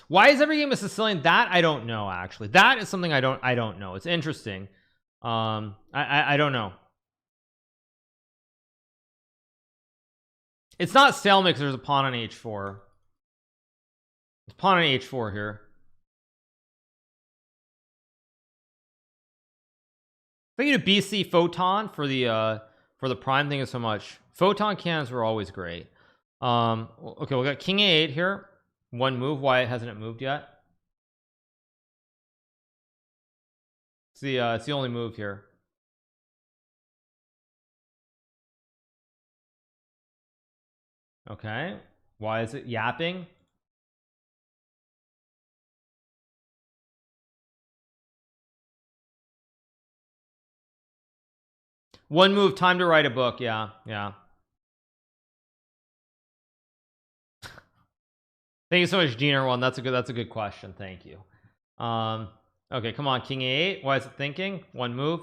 Why is every game a Sicilian? That I don't know. Actually, that is something I don't know. It's interesting. I don't know. It's not stalemate because there's a pawn on h4. There's a pawn on h4 here. Thank you to BC Photon for the prime. Thank you so much. Photon cannons were always great. Okay, we got king a8 here. One move. Why hasn't it moved yet? It's the only move here. Okay, why is it yapping? One move, time to write a book. Yeah. Thank you so much, Gene1. That's a good question. Thank you. Okay, come on, king a8. Why is it thinking? One move.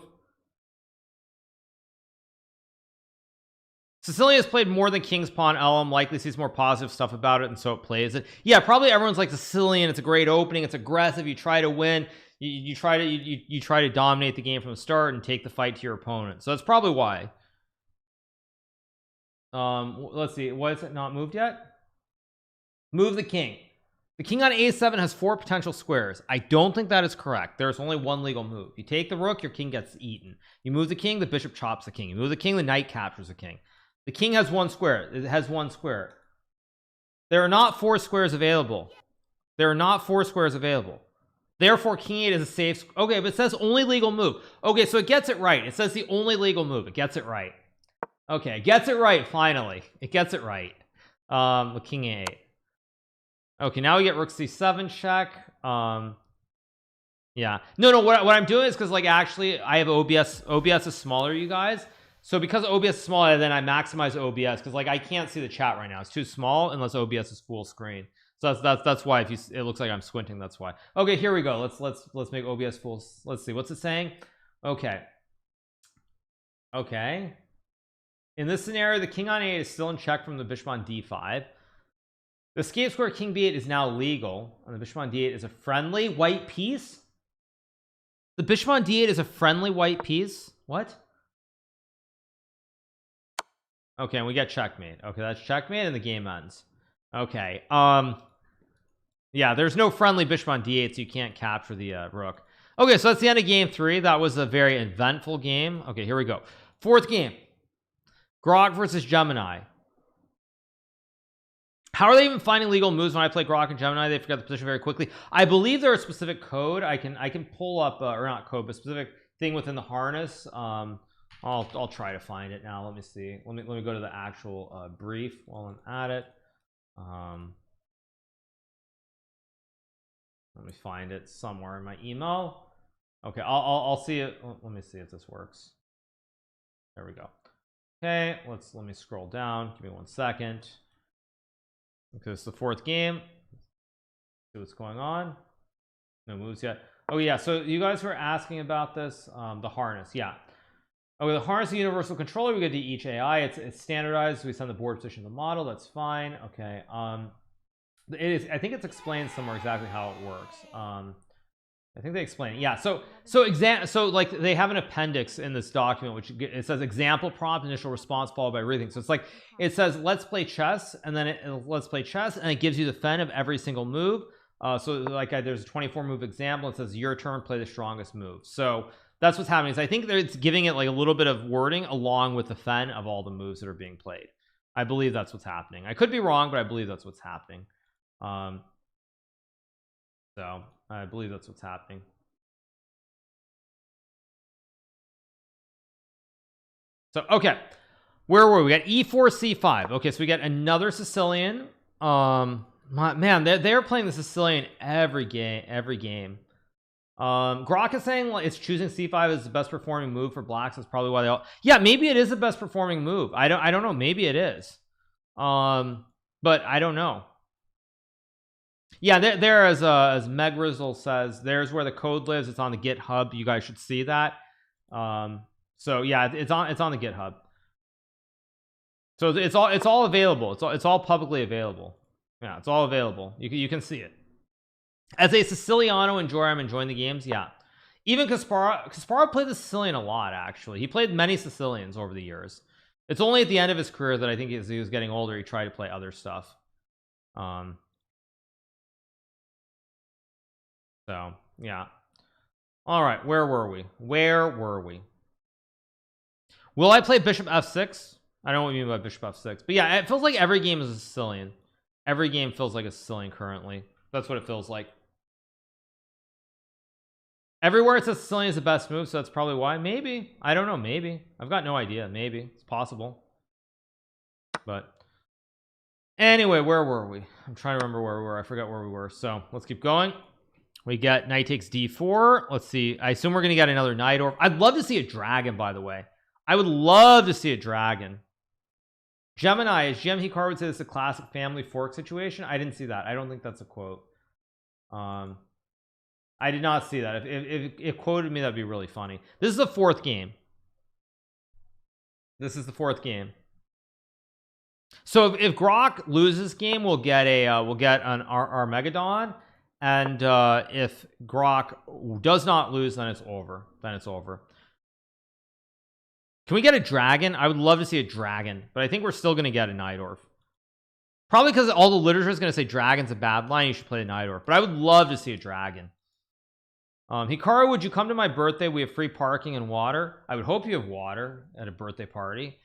Sicilian has played more than King's Pawn LM, likely sees more positive stuff about it, and so it plays it. Yeah, probably everyone's like Sicilian. It's a great opening. It's aggressive. You try to win. You try to dominate the game from the start and take the fight to your opponent. So that's probably why. Let's see. Why is it not moved yet? Move the king. The king on a7 has 4 potential squares. I don't think that is correct. There's only one legal move. You take the rook, your king gets eaten. You move the king, the bishop chops the king. You move the king, the knight captures the king. The king has 1 square. It has 1 square. There are not 4 squares available. There are not 4 squares available. Therefore, king 8 is a safe. Okay, but it says only legal move. Okay, so it gets it right. It says the only legal move. It gets it right. Okay, it gets it right. Finally, it gets it right. With king 8. Okay, now we get rook c7 check. Yeah, no, what I'm doing is because, like, actually I have OBS is smaller, you guys. So because OBS is smaller, then I maximize OBS because, like, I can't see the chat right now. It's too small unless OBS is full screen. So that's why, if it looks like I'm squinting, that's why. Okay, here we go. Let's make OBS full. Let's see, what's it saying? Okay, in this scenario, the king on a8 is still in check from the bishop on d5. The escape square king b8 is now legal, and the bishop on d8 is a friendly white piece. The bishop on d8 is a friendly white piece. What? Okay, and we get checkmate. Okay, that's checkmate, and the game ends. Okay, yeah, there's no friendly bishop on d8, so you can't capture the rook. Okay, so that's the end of game 3. That was a very eventful game. Okay, here we go. 4th game, GROK versus Gemini. How are they even finding legal moves when I play GROK and Gemini? They forget the position very quickly. I believe there is specific code. I can pull up, or not code, but specific thing within the harness. I'll try to find it now. Let me see. Let me go to the actual brief while I'm at it. Let me find it somewhere in my email. Okay, I'll see it. Let me see if this works. There we go. Okay, let me scroll down. Give me 1 second. Okay, it's the 4th game. See what's going on. No moves yet. Oh yeah, so you guys were asking about this, the harness. Yeah. Okay, the harness, the universal controller, we get to each AI. It's standardized. We send the board position to the model. That's fine. Okay. It is. I think it's explained somewhere exactly how it works. I think they explain it. Yeah. So like they have an appendix in this document, which it says example prompt, initial response followed by everything. So it's like it says let's play chess, and then let's play chess, and it gives you the fen of every single move. So like there's a 24 move example. It says your turn, play the strongest move. So that's what's happening. So I think that it's giving it like a little bit of wording along with the fen of all the moves that are being played. I believe that's what's happening. I could be wrong, but I believe that's what's happening. So I believe that's what's happening. So okay, where were we? Got E4 C5. Okay, so we got another Sicilian. Man, they're playing the Sicilian every game. GROK is saying it's choosing C5 as the best performing move for blacks. That's probably why they all. Yeah, maybe it is the best performing move. I don't know. Maybe it is. But I don't know. Yeah, there as Megrizzle says, there's where the code lives. It's on the GitHub. You guys should see that. So yeah, it's on the GitHub. So it's all available. It's all publicly available. Yeah, it's all available. You can see it. As a Siciliano enjoyer, I'm enjoying the games. Yeah, even Kasparov played the Sicilian a lot. Actually, he played many Sicilians over the years. It's only at the end of his career that I think as he was getting older, he tried to play other stuff. So yeah. All right, where were we? Will I play Bishop F6? I don't know what you mean by Bishop F6, but yeah, it feels like every game is a Sicilian. Every game feels like a Sicilian currently. That's what it feels like. Everywhere it says Sicilian is the best move, so that's probably why. Maybe. I don't know. Maybe. I've got no idea. Maybe. It's possible. But anyway, where were we? I'm trying to remember where we were. I forgot where we were. So let's keep going. We get knight takes d4. Let's see. I assume we're going to get another knight. Or I'd love to see a dragon, by the way. I would love to see a dragon. Gemini, is GMHikaru would say this is a classic family fork situation. I didn't see that. I don't think that's a quote. I did not see that. If it quoted me, that'd be really funny. This is the 4th game. This is the 4th game. So if GROK loses game, we'll get an Armageddon, and if GROK does not lose, then it's over. Can we get a dragon? I would love to see a dragon, but I think we're still going to get a Nidorf. Probably because all the literature is going to say dragon's a bad line. You should play a Nidorf, but I would love to see a dragon. Hikaru, would you come to my birthday? We have free parking and water. I would hope you have water at a birthday party.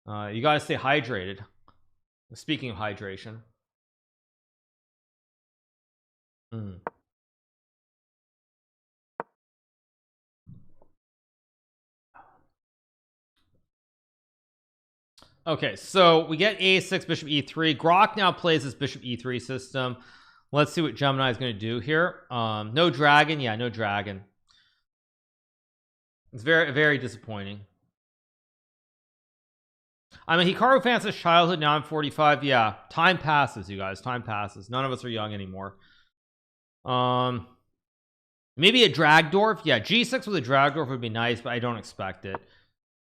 You got to stay hydrated. Speaking of hydration. Okay, so we get a6 bishop e3. GROK now plays this bishop e3 system. Let's see what Gemini is going to do here. No dragon. Yeah, no dragon. It's very, very disappointing. I'm a Hikaru fan since childhood. Now I'm 45. Yeah, time passes, you guys. Time passes. None of us are young anymore. Maybe a Dragdorf. Yeah, g6 with a Dragdorf would be nice, but I don't expect it.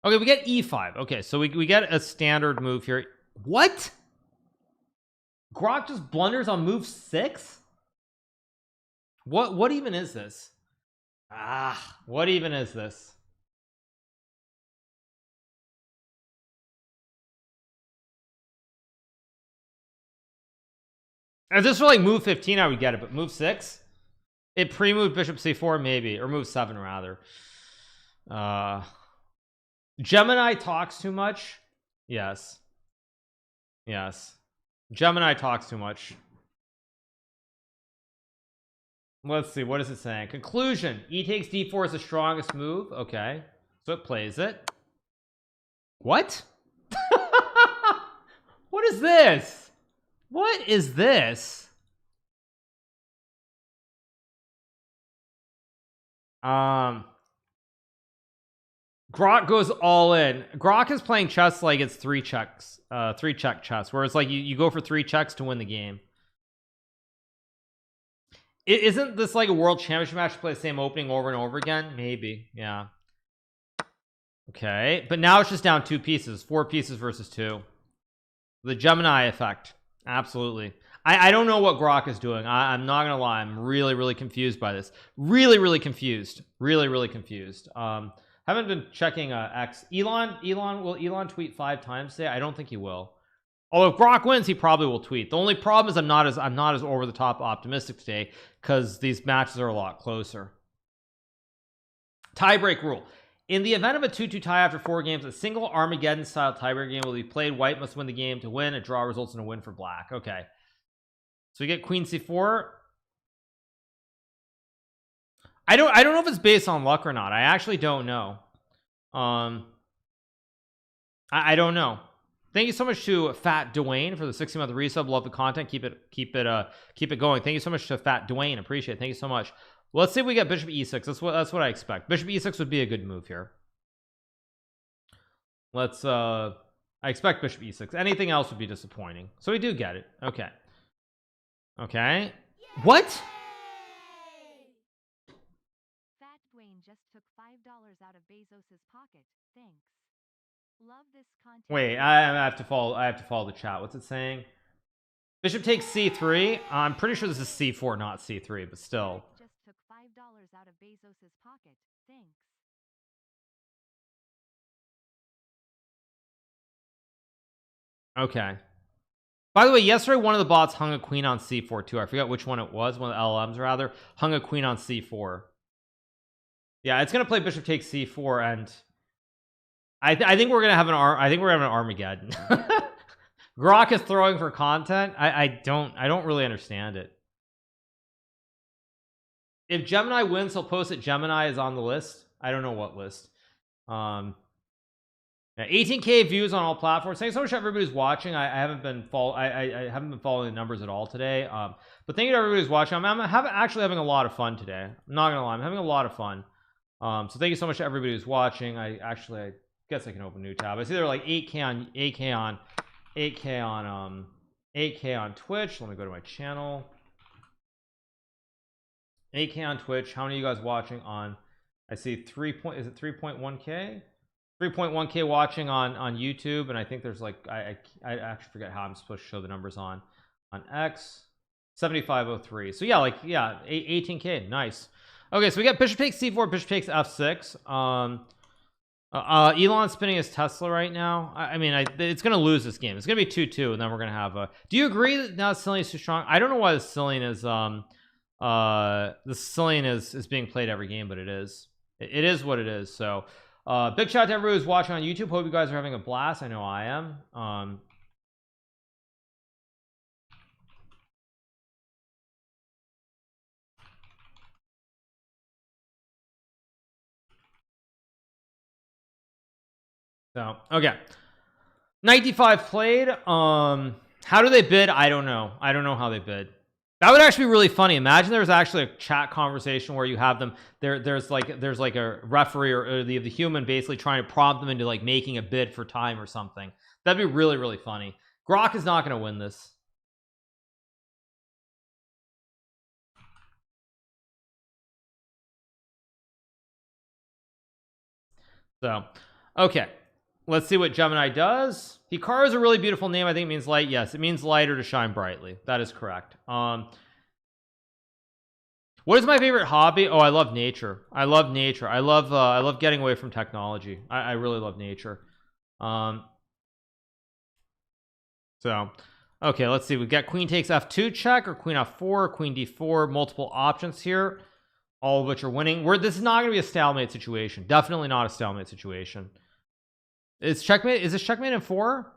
Okay, we get e5. Okay, so we get a standard move here. What? GROK just blunders on move 6? What even is this? What even is this? If this were like move 15, I would get it, but move 6? It pre-moved bishop c4 maybe, or move 7 rather. Gemini talks too much. Yes. Gemini talks too much. Let's see, what is it saying? Conclusion: e takes d4 is the strongest move. Okay, so it plays it. What? What is this? What is this? GROK goes all in. GROK is playing chess like it's 3 checks, 3 check chess, where it's like you go for 3 checks to win the game. Isn't this like a world championship match to play the same opening over and over again? Maybe, yeah. Okay, but now it's just down 2 pieces, 4 pieces versus 2. The Gemini effect, absolutely. I don't know what GROK is doing. I'm not gonna lie, I'm really confused by this. Really confused. Really confused. Haven't been checking X. Elon will Elon tweet 5 times today? I don't think he will. Although if GROK wins, he probably will tweet. The only problem is I'm not as over the top optimistic today because these matches are a lot closer. Tiebreak rule. In the event of a 2-2 tie after 4 games, a single Armageddon style tiebreak game will be played. White must win the game to win. A draw results in a win for black. Okay, so we get Queen C4. I don't know if it's based on luck or not. I actually don't know. I don't know. Thank you so much to Fat Dwayne for the 60-month resub. Love the content. Keep it going. Thank you so much to Fat Dwayne. Appreciate it. Thank you so much. Well, let's see if we get Bishop E6. That's what I expect. Bishop E6 would be a good move here. Let's I expect Bishop E6. Anything else would be disappointing. So we do get it. Okay. Okay. What? Fat Dwayne just took $5 out of Bezos's pocket. Thanks. Love this content. Wait, I have to follow the chat. What's it saying? Bishop takes C3. I'm pretty sure this is C4, not C3, but still. Just took $5 out of Bezos's pocket. Thanks. Okay. By the way, yesterday one of the bots hung a queen on C4 too. I forget which one it was. One of the LLMs rather hung a queen on C4. Yeah, it's gonna play Bishop takes C4, and I think we're gonna have an Armageddon. GROK is throwing for content. I don't really understand it. If Gemini wins, he'll post that Gemini is on the list. I don't know what list. Yeah, 18K views on all platforms. Thanks so much to everybody who's watching. I haven't been following the numbers at all today. But thank you to everybody who's watching. I'm actually having a lot of fun today. I'm not gonna lie, I'm having a lot of fun. So thank you so much to everybody who's watching. I guess I can open a new tab. I see there are like 8K on Twitch. Let me go to my channel. 8K on Twitch. How many of you guys watching on? I see is it 3.1K? 3.1K watching on YouTube, and I think there's like I actually forget how I'm supposed to show the numbers on X. 7503. So yeah, 18K. Nice. Okay, so we got Bishop takes C4, Bishop takes F6. Elon spinning his Tesla right now. I mean, it's gonna lose this game. It's gonna be 2-2, and then we're gonna have a. Do you agree that now Cillian is too strong? I don't know why the Cillian is being played every game, but it is. It is what it is. So big shout out to everyone who's watching on YouTube. Hope you guys are having a blast. I know I am. So okay, 95 played. How do they bid? I don't know how they bid. That would actually be really funny. Imagine there's actually a chat conversation where you have them there's like a referee or the human basically trying to prompt them into like making a bid for time or something. That'd be really funny. GROK is not going to win this. So okay, let's see what Gemini does. Hikaru is a really beautiful name. I think it means light. Yes, it means lighter to shine brightly. That is correct. What is my favorite hobby? Oh, I love nature. I love nature. I love getting away from technology. I really love nature. So okay, let's see. We got queen takes F2 check or queen F4, queen D4, multiple options here, all of which are winning. This is not going to be a stalemate situation. Definitely not a stalemate situation. It's checkmate. Is this checkmate in 4?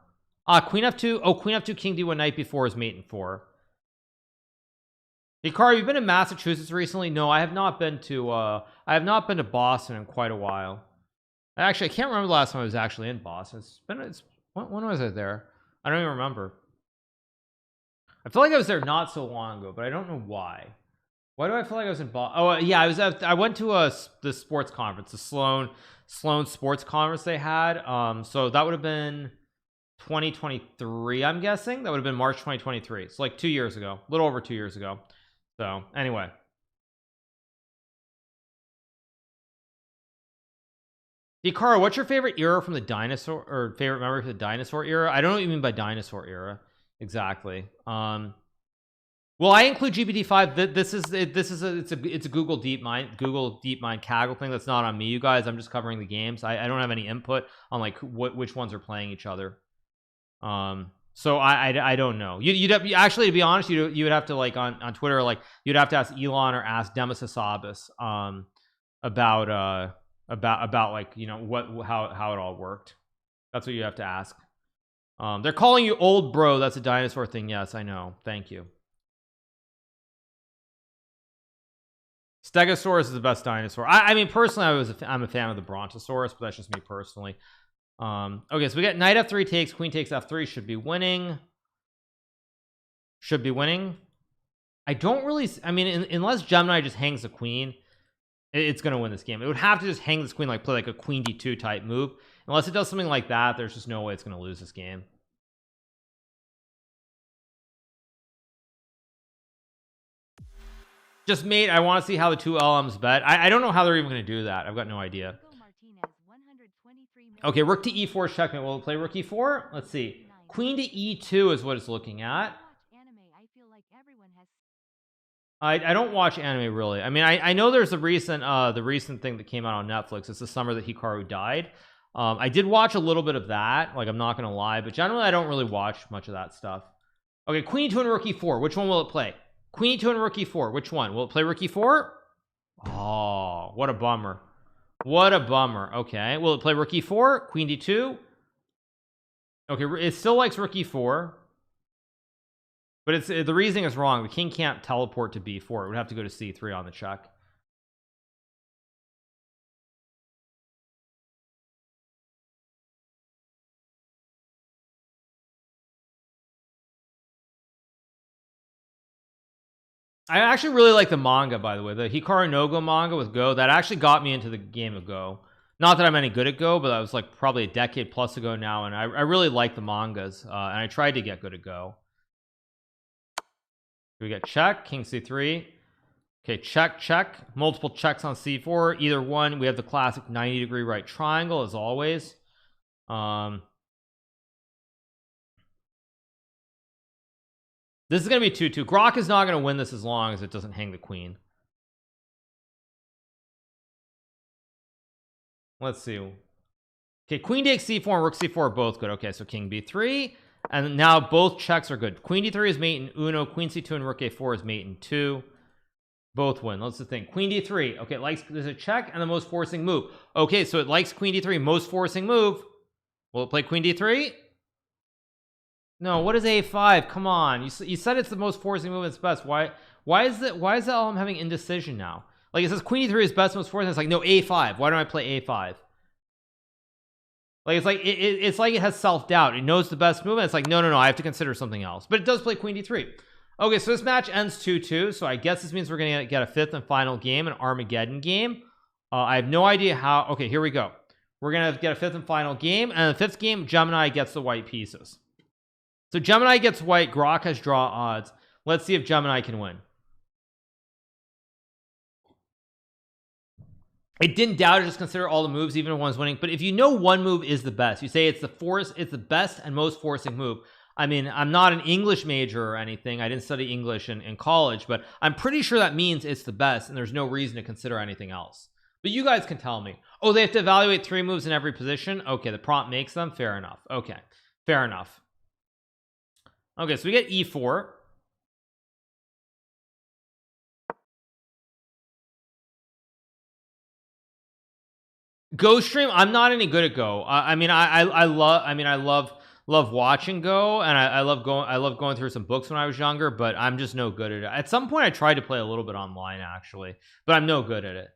Queen F2. Oh, queen F2, king D1, knight B4 is mate in 4. Hikaru, you've been in Massachusetts recently? No, I have not been to Boston in quite a while. Actually, I can't remember the last time I was actually in Boston. When was I there? I don't even remember. I feel like I was there not so long ago, but I don't know why. Why do I feel like I was in Boston? Oh yeah, I went to the sports conference, the Sloan sports conference they had. So that would have been 2023, I'm guessing. That would have been March 2023. So like 2 years ago, a little over 2 years ago. So anyway, Hikaru, what's your favorite era from the dinosaur, or favorite memory from the dinosaur era? I don't know what you mean by dinosaur era exactly. Well, I include GPT-5. It's a Google DeepMind Kaggle thing. That's not on me, you guys. I'm just covering the games. I don't have any input on like which ones are playing each other. So I don't know. You'd have, actually, to be honest, you would have to, like, on Twitter, like, you'd have to ask Elon or ask Demis Hassabis about like, you know, how it all worked. That's what you have to ask. They're calling you old bro. That's a dinosaur thing. Yes, I know. Thank you. Stegosaurus is the best dinosaur. I mean, personally, I'm a fan of the Brontosaurus, but that's just me personally. Okay, so we got knight f3 takes, queen takes f3. Should be winning. I don't really, I mean, unless Gemini just hangs the queen, it's gonna win this game. It would have to just hang this queen, like play like a queen d2 type move. Unless it does something like that, there's just no way it's gonna lose this game. Just mate, I want to see how the two LMs bet. I don't know how they're even going to do that. I've got no idea. Okay, rook to e4 checkmate. Will it play rook e4? Let's see. Queen to e2 is what it's looking at. I don't watch anime really. I mean, I know there's the recent thing that came out on Netflix. It's the summer that Hikaru died. I did watch a little bit of that, like, I'm not gonna lie, but generally I don't really watch much of that stuff. Okay, queen e2 and rook e4. Which one will it play? Queen e2 and rook e4. Which one will it play? Rook e4? Oh, what a bummer. What a bummer. Okay, will it play rook e4? Queen d2? Okay, it still likes rook e4, but it's the reasoning is wrong. The king can't teleport to b4. It would have to go to c3 on the check. I actually really like the manga, by the way, the Hikaru no Go manga with Go. That actually got me into the game of Go. Not that I'm any good at Go, but that was like probably a decade plus ago now, and I really like the mangas, and I tried to get good at Go. We get check, king c3. Okay, check, multiple checks on c4, either one. We have the classic 90-degree right triangle as always. This is going to be 2-2. GROK is not going to win this as long as it doesn't hang the queen. Let's see. Okay, queen takes c4 and rook c4 are both good. Okay, so king b3, and now both checks are good. Queen d3 is mate in uno, queen c2 and rook a4 is mate in 2. Both win. Let's the thing. Queen d3. Okay, it likes, there's a check and the most forcing move. Okay, so it likes queen d3, most forcing move. Will it play queen d3? No, what is a5? Come on, you said it's the most forcing move. It's best. Why is that I'm having indecision now? Like, it says queen e3 is best, most forcing. It's like, no, a5. Why don't I play a5? Like, it's like it has self-doubt. It knows the best move, and it's like, no, I have to consider something else. But it does play queen d3. Okay, so this match ends 2-2. So I guess this means we're gonna get a fifth and final game, an Armageddon game. I have no idea how. Okay, here we go. We're gonna get a fifth and final game, and the fifth game, Gemini gets the white pieces. So Gemini gets white. GROK has draw odds. Let's see if Gemini can win. It didn't doubt it, just consider all the moves, even if one's winning. But if you know one move is the best, you say it's the best and most forcing move. I mean, I'm not an English major or anything. I didn't study English in college, but I'm pretty sure that means it's the best, and there's no reason to consider anything else. But you guys can tell me. Oh, they have to evaluate 3 moves in every position. Okay, the prompt makes them. Fair enough. Okay, fair enough. Okay, so we get e4. Go stream. I'm not any good at Go. I mean, I love watching Go, and I love going through some books when I was younger, but I'm just no good at it. At some point I tried to play a little bit online actually, but I'm no good at it.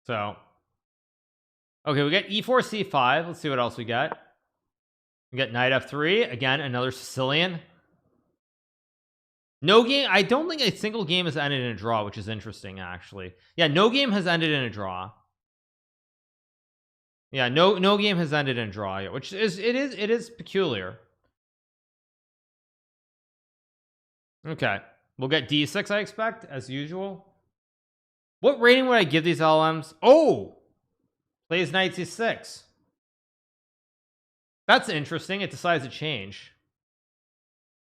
So okay, we got e4 c5. Let's see what else we got. We got knight f3 again, another Sicilian. No game. I don't think a single game has ended in a draw, which is interesting actually. Yeah, no game has ended in a draw. Yeah, no game has ended in a draw yet, which is peculiar. Okay, we'll get d6 I expect as usual. What rating would I give these LMs? Oh, plays knight c6. That's interesting. It decides to change.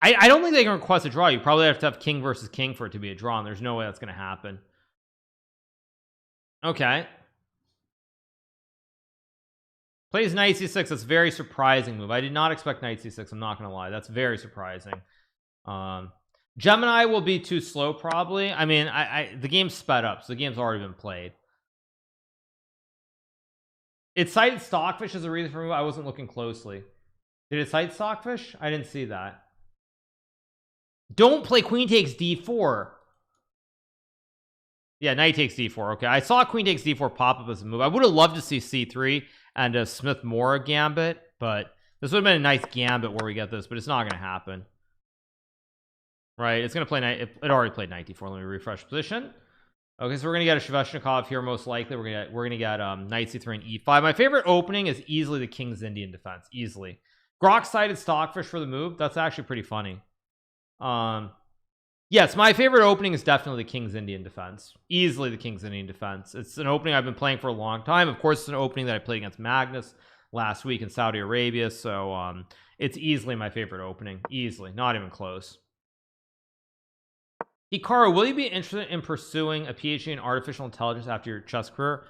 I don't think they can request a draw. You probably have to have king versus king for it to be a draw, and there's no way that's going to happen. Okay, plays knight c6. That's a very surprising move. I did not expect knight c6. I'm not going to lie. That's very surprising. Gemini will be too slow probably. I mean, the game's sped up, so the game's already been played. It cited Stockfish as a reason for move. I wasn't looking closely. Did it cite Stockfish? I didn't see that. Don't play queen takes d4. Yeah, knight takes d4. Okay, I saw queen takes d4 pop up as a move. I would have loved to see c3 and a Smith Morra gambit, but this would have been a nice gambit where we get this, but it's not going to happen. Right, it's going to play knight. It already played knight d4. Let me refresh position. Okay, so we're gonna get a Sveshnikov here most likely. We're gonna get knight c3 and e5. My favorite opening is easily the King's Indian defense. Easily. GROK cited Stockfish for the move. That's actually pretty funny. Yes, my favorite opening is definitely the King's Indian defense. Easily the King's Indian defense. It's an opening I've been playing for a long time. Of course, it's an opening that I played against Magnus last week in Saudi Arabia. So it's easily my favorite opening. Easily, not even close. Hikaru, will you be interested in pursuing a PhD in artificial intelligence after your chess career?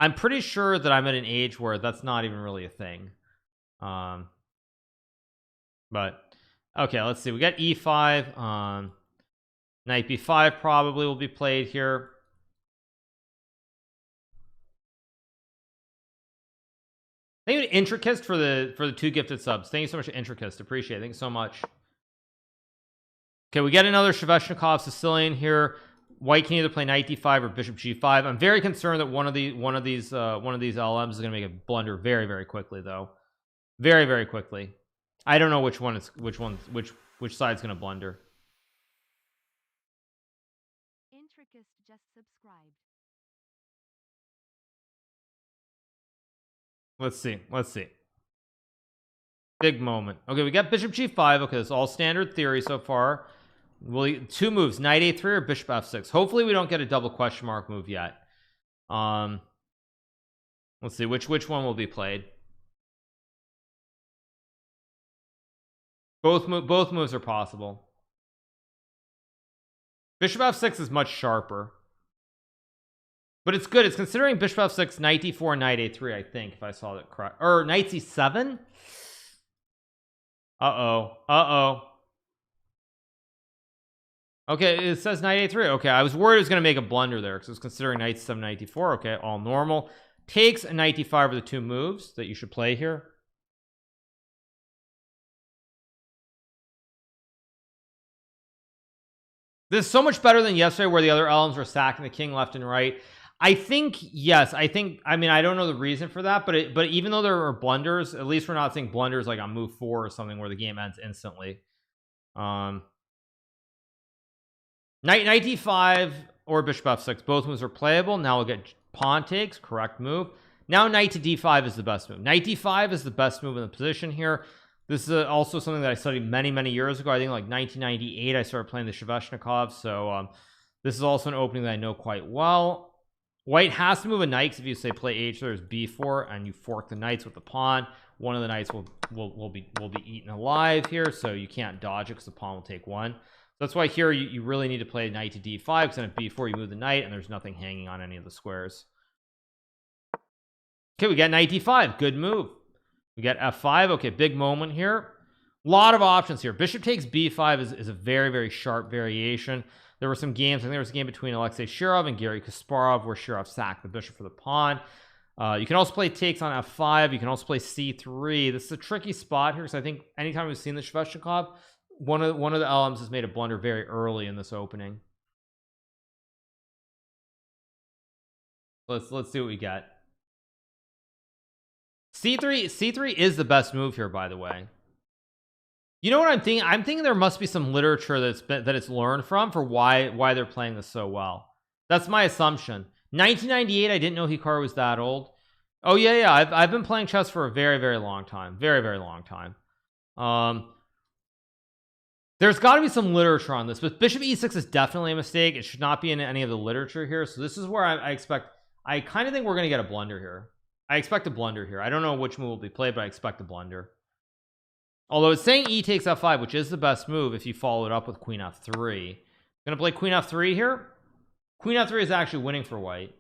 I'm pretty sure that I'm at an age where that's not even really a thing. But okay, let's see. We got e5. Knight b5 probably will be played here. Thank you to Intricist for the 2 gifted subs. Thank you so much to Intricist. Appreciate it. Thank you so much. Okay, we get another Sveshnikov Sicilian here. White can either play knight d5 or bishop g5. I'm very concerned that one of these LMs is going to make a blunder very, very quickly, though. Very, very quickly. I don't know which side's going to blunder. Intricist just subscribed. Let's see. Let's see. Big moment. Okay, we got bishop g5. Okay, that's all standard theory so far. Will 2 moves, knight a3 or bishop f6. Hopefully we don't get a double question mark move yet. Let's see which one will be played. Both moves are possible. Bishop f6 is much sharper, but it's good. It's considering bishop f6, knight d4, knight a3. I think if I saw that correct, or knight c7. Uh-oh. Okay, it says knight a3. Okay, I was worried it was going to make a blunder there because it was considering knight c7, knight d4. Okay, all normal. Takes a knight d5 are the 2 moves that you should play here. This is so much better than yesterday where the other LMs were sacking the king left and right. I think, yes, I mean, I don't know the reason for that, but even though there are blunders, at least we're not seeing blunders like on move 4 or something where the game ends instantly. Knight d5 or bishop f6, both moves are playable. Now we'll get pawn takes, correct move. Now knight to d5 is the best move. Knight d5 is the best move in the position here. This is also something that I studied many years ago. I think like 1998 I started playing the Sveshnikov. So this is also an opening that I know quite well. White has to move a knight, because if you say play h, there's b4 and you fork the knights with the pawn, one of the knights will be eaten alive here, so you can't dodge it because the pawn will take 1. That's why here you really need to play knight to d5, because then at b4 you move the knight and there's nothing hanging on any of the squares. Okay, we got knight d5. Good move. We got f5. Okay, big moment here. A lot of options here. Bishop takes b5 is a very sharp variation. There were some games. I think there was a game between Alexei Shirov and Garry Kasparov where Shirov sacked the bishop for the pawn. You can also play takes on f5. You can also play c3. This is a tricky spot here because I think anytime we've seen the Sveshnikov, one of the LMs has made a blunder very early in this opening. Let's see what we get. C3 is the best move here, by the way. You know what I'm thinking? I'm thinking there must be some literature that it's learned from for why they're playing this so well. That's my assumption. 1998, I didn't know Hikaru was that old. Oh yeah, I've been playing chess for a very, very long time. Very, very long time. There's got to be some literature on this, but bishop e6 is definitely a mistake. It should not be in any of the literature here. So this is where I expect, I kind of think we're going to get a blunder here. I expect a blunder here. I don't know which move will be played, but I expect a blunder. Although it's saying e takes f5, which is the best move if you follow it up with queen f3. Gonna play queen f3 here. Queen f3 is actually winning for white.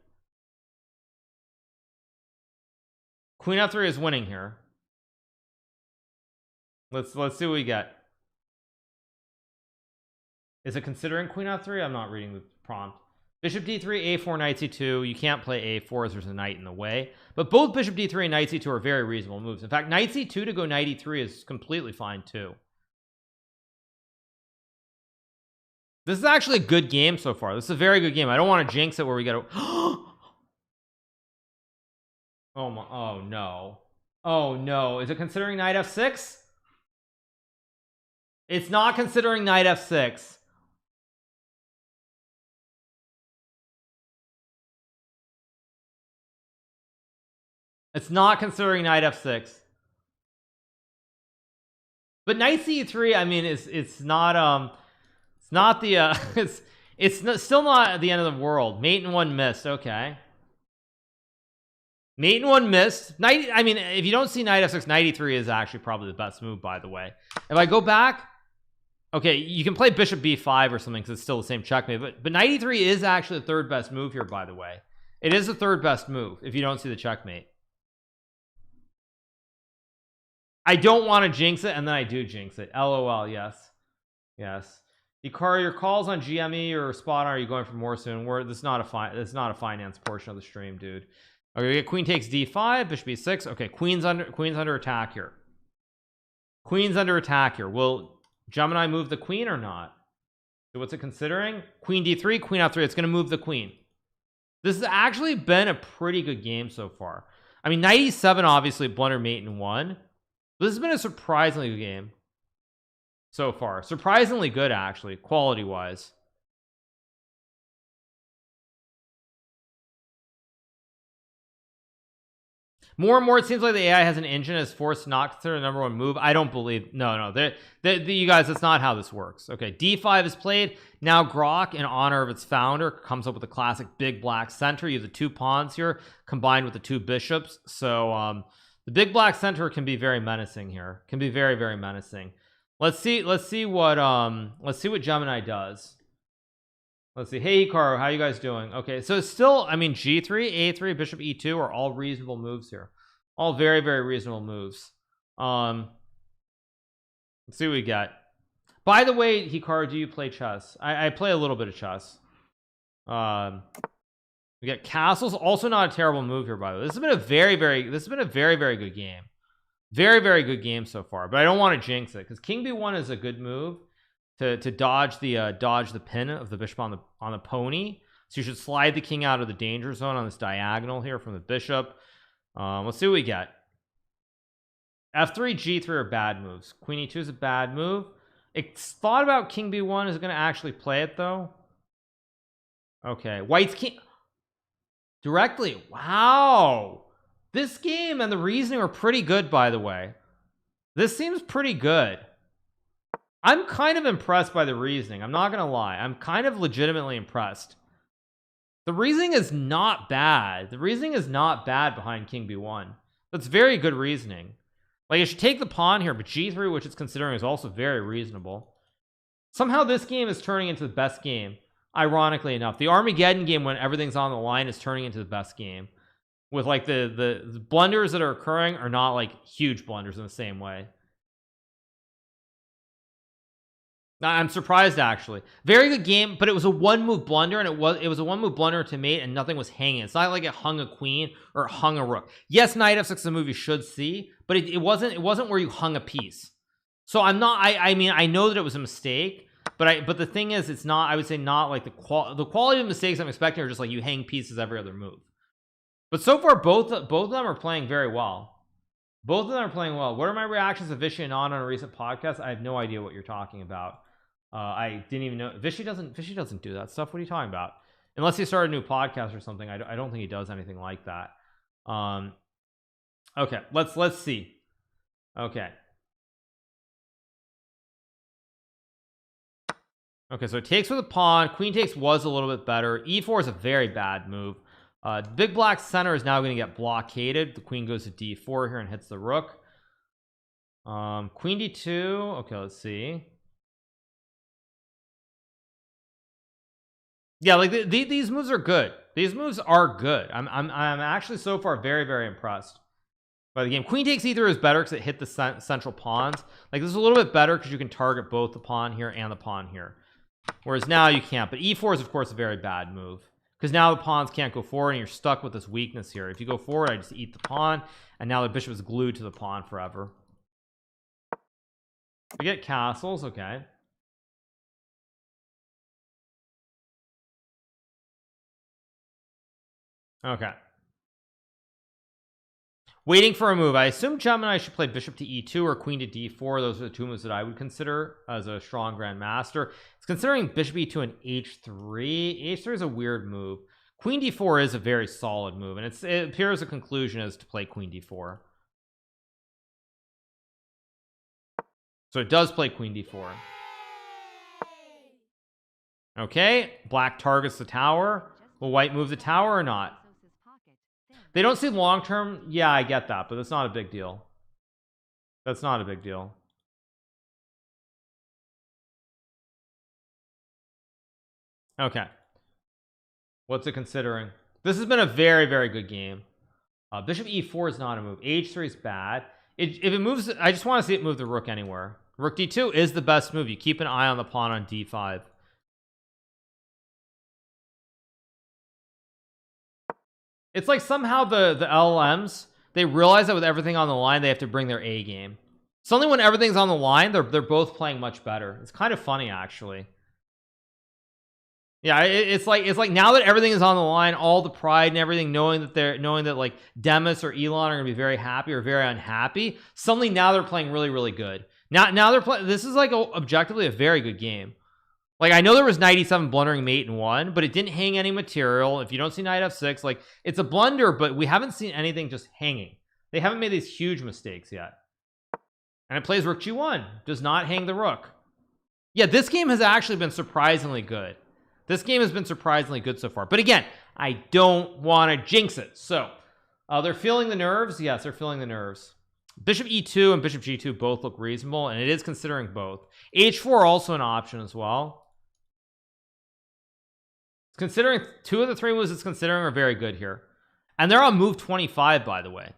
Queen f3 is winning here. Let's see what we get. Is it considering queen f3? I'm not reading the prompt. Bishop d3, a4, knight c2. You can't play a4 as there's a knight in the way, but both bishop d3 and knight c2 are very reasonable moves. In fact, knight c2 to go knight e3 is completely fine too. This is actually a good game so far. This is a very good game. I don't want to jinx it where we get a oh my, oh no, oh no. Is it considering knight f6? It's not considering knight f6. It's not considering knight f6, but knight c3, I mean, it's not the still not the end of the world. Mate in one missed. Okay, mate in one missed. Knight, I mean, if you don't see knight f6, knight e3 is actually probably the best move, by the way. If I go back, okay, you can play bishop b5 or something because it's still the same checkmate, but knight e3 is actually the third best move here, by the way. It is the third best move if you don't see the checkmate. I don't want to jinx it, and then I do jinx it. LOL. Yes, yes. Hikaru, your calls on GME or spot on, are you going for more soon? This is not a finance portion of the stream, dude. Okay, we get queen takes d5, bishop e6. Okay, queen's under attack here. Queen's under attack here. Will Gemini move the queen or not? So what's it considering? Queen d3, queen f3. It's going to move the queen. This has actually been a pretty good game so far. I mean, knight e7 obviously blunder mate in one. This has been a surprisingly good game so far. Surprisingly good, actually, quality wise. More and more, it seems like the AI has an engine as forced to not consider the number one move. I don't believe. No. You guys, that's not how this works. Okay, d5 is played. Now GROK, in honor of its founder, comes up with a classic big black center. You have the two pawns here combined with the two bishops. So the big black center can be very menacing here. Can be very, very menacing. Let's see what Gemini does. Let's see. Hey Hikaru, how you guys doing? Okay, so it's still, I mean, g3, a3, bishop e2 are all reasonable moves here. All very, very reasonable moves. Let's see what we got. By the way, Hikaru, do you play chess? I play a little bit of chess. We get castles, also not a terrible move here, by the way. This has been a very, very good game. Very, very good game so far, but I don't want to jinx it because king b1 is a good move to dodge the pin of the bishop on the pony. So you should slide the king out of the danger zone on this diagonal here from the bishop. Let's see what we get. f3, g3 are bad moves. Queen e2 is a bad move. It's thought about king b1 is going to actually play it though. Okay, white's king directly. Wow, this game and the reasoning are pretty good, by the way. This seems pretty good. I'm kind of impressed by the reasoning. I'm not gonna lie. I'm kind of legitimately impressed. The reasoning is not bad. The reasoning is not bad behind king b1. That's very good reasoning. Like, it should take the pawn here, but g3, which it's considering, is also very reasonable. Somehow this game is turning into the best game. Ironically enough, the Armageddon game, when everything's on the line, is turning into the best game. With like the blunders that are occurring are not like huge blunders in the same way. I'm surprised, actually. Very good game, but it was a one move blunder, and it was a one move blunder to mate, and nothing was hanging. It's not like it hung a queen or it hung a rook. Yes, knight f6 is a move you should see, but it wasn't where you hung a piece. So I'm not. I mean, I know that it was a mistake, but the thing is, it's not. I would say not like the quality of mistakes I'm expecting are just like you hang pieces every other move. But so far, both of them are playing very well. Both of them are playing well. What are my reactions to Vishy and on a recent podcast? I have no idea what you're talking about. I didn't even know Vishy doesn't do that stuff. What are you talking about? Unless he started a new podcast or something. I don't think he does anything like that. Okay, let's see. Okay. Okay, so it takes with a pawn. Queen takes was a little bit better. E4 is a very bad move. Big black center is now going to get blockaded. The queen goes to D4 here and hits the rook. Queen D2. Okay, let's see. Yeah, like these moves are good. These moves are good. I'm actually so far very impressed by the game. Queen takes E3 is better because it hit the central pawns. Like this is a little bit better because you can target both the pawn here and the pawn here, whereas now you can't. But E4 is of course a very bad move because now the pawns can't go forward and you're stuck with this weakness here. If you go forward, I just eat the pawn, and now the bishop is glued to the pawn forever. We get castles. Okay. Okay. Waiting for a move. I assume Gemini should play bishop to E2 or queen to D4. Those are the two moves that I would consider as a strong grandmaster. It's considering bishop E2 and H3. H3 is a weird move. Queen D4 is a very solid move, and it appears a conclusion is to play queen D4. So it does play queen D4. Okay, black targets the tower. Will white move the tower or not? They don't see long term. Yeah, I get that, but that's not a big deal. That's not a big deal. Okay, what's it considering? This has been a very good game. Bishop E4 is not a move. H3 is bad. If it moves, I just want to see it move the rook anywhere. Rook D2 is the best move. You keep an eye on the pawn on D5. It's like somehow the LLMs, they realize that with everything on the line they have to bring their A game. Suddenly when everything's on the line, they're both playing much better. It's kind of funny actually. Yeah, it's like now that everything is on the line, all the pride and everything, knowing that like Demis or Elon are gonna be very happy or very unhappy, suddenly now they're playing really good. Now they're playing. This is like objectively a very good game. Like I know there was 97 blundering mate in one, but it didn't hang any material. If you don't see knight f6, like it's a blunder, but we haven't seen anything just hanging. They haven't made these huge mistakes yet. And it plays rook g1, does not hang the rook. Yeah, this game has actually been surprisingly good. This game has been surprisingly good so far. But again, I don't want to jinx it. So they're feeling the nerves. Yes, they're feeling the nerves. Bishop e2 and bishop g2 both look reasonable, and it is considering both. H4 also an option as well. Considering two of the three moves it's considering are very good here, and they're on move 25, by the way.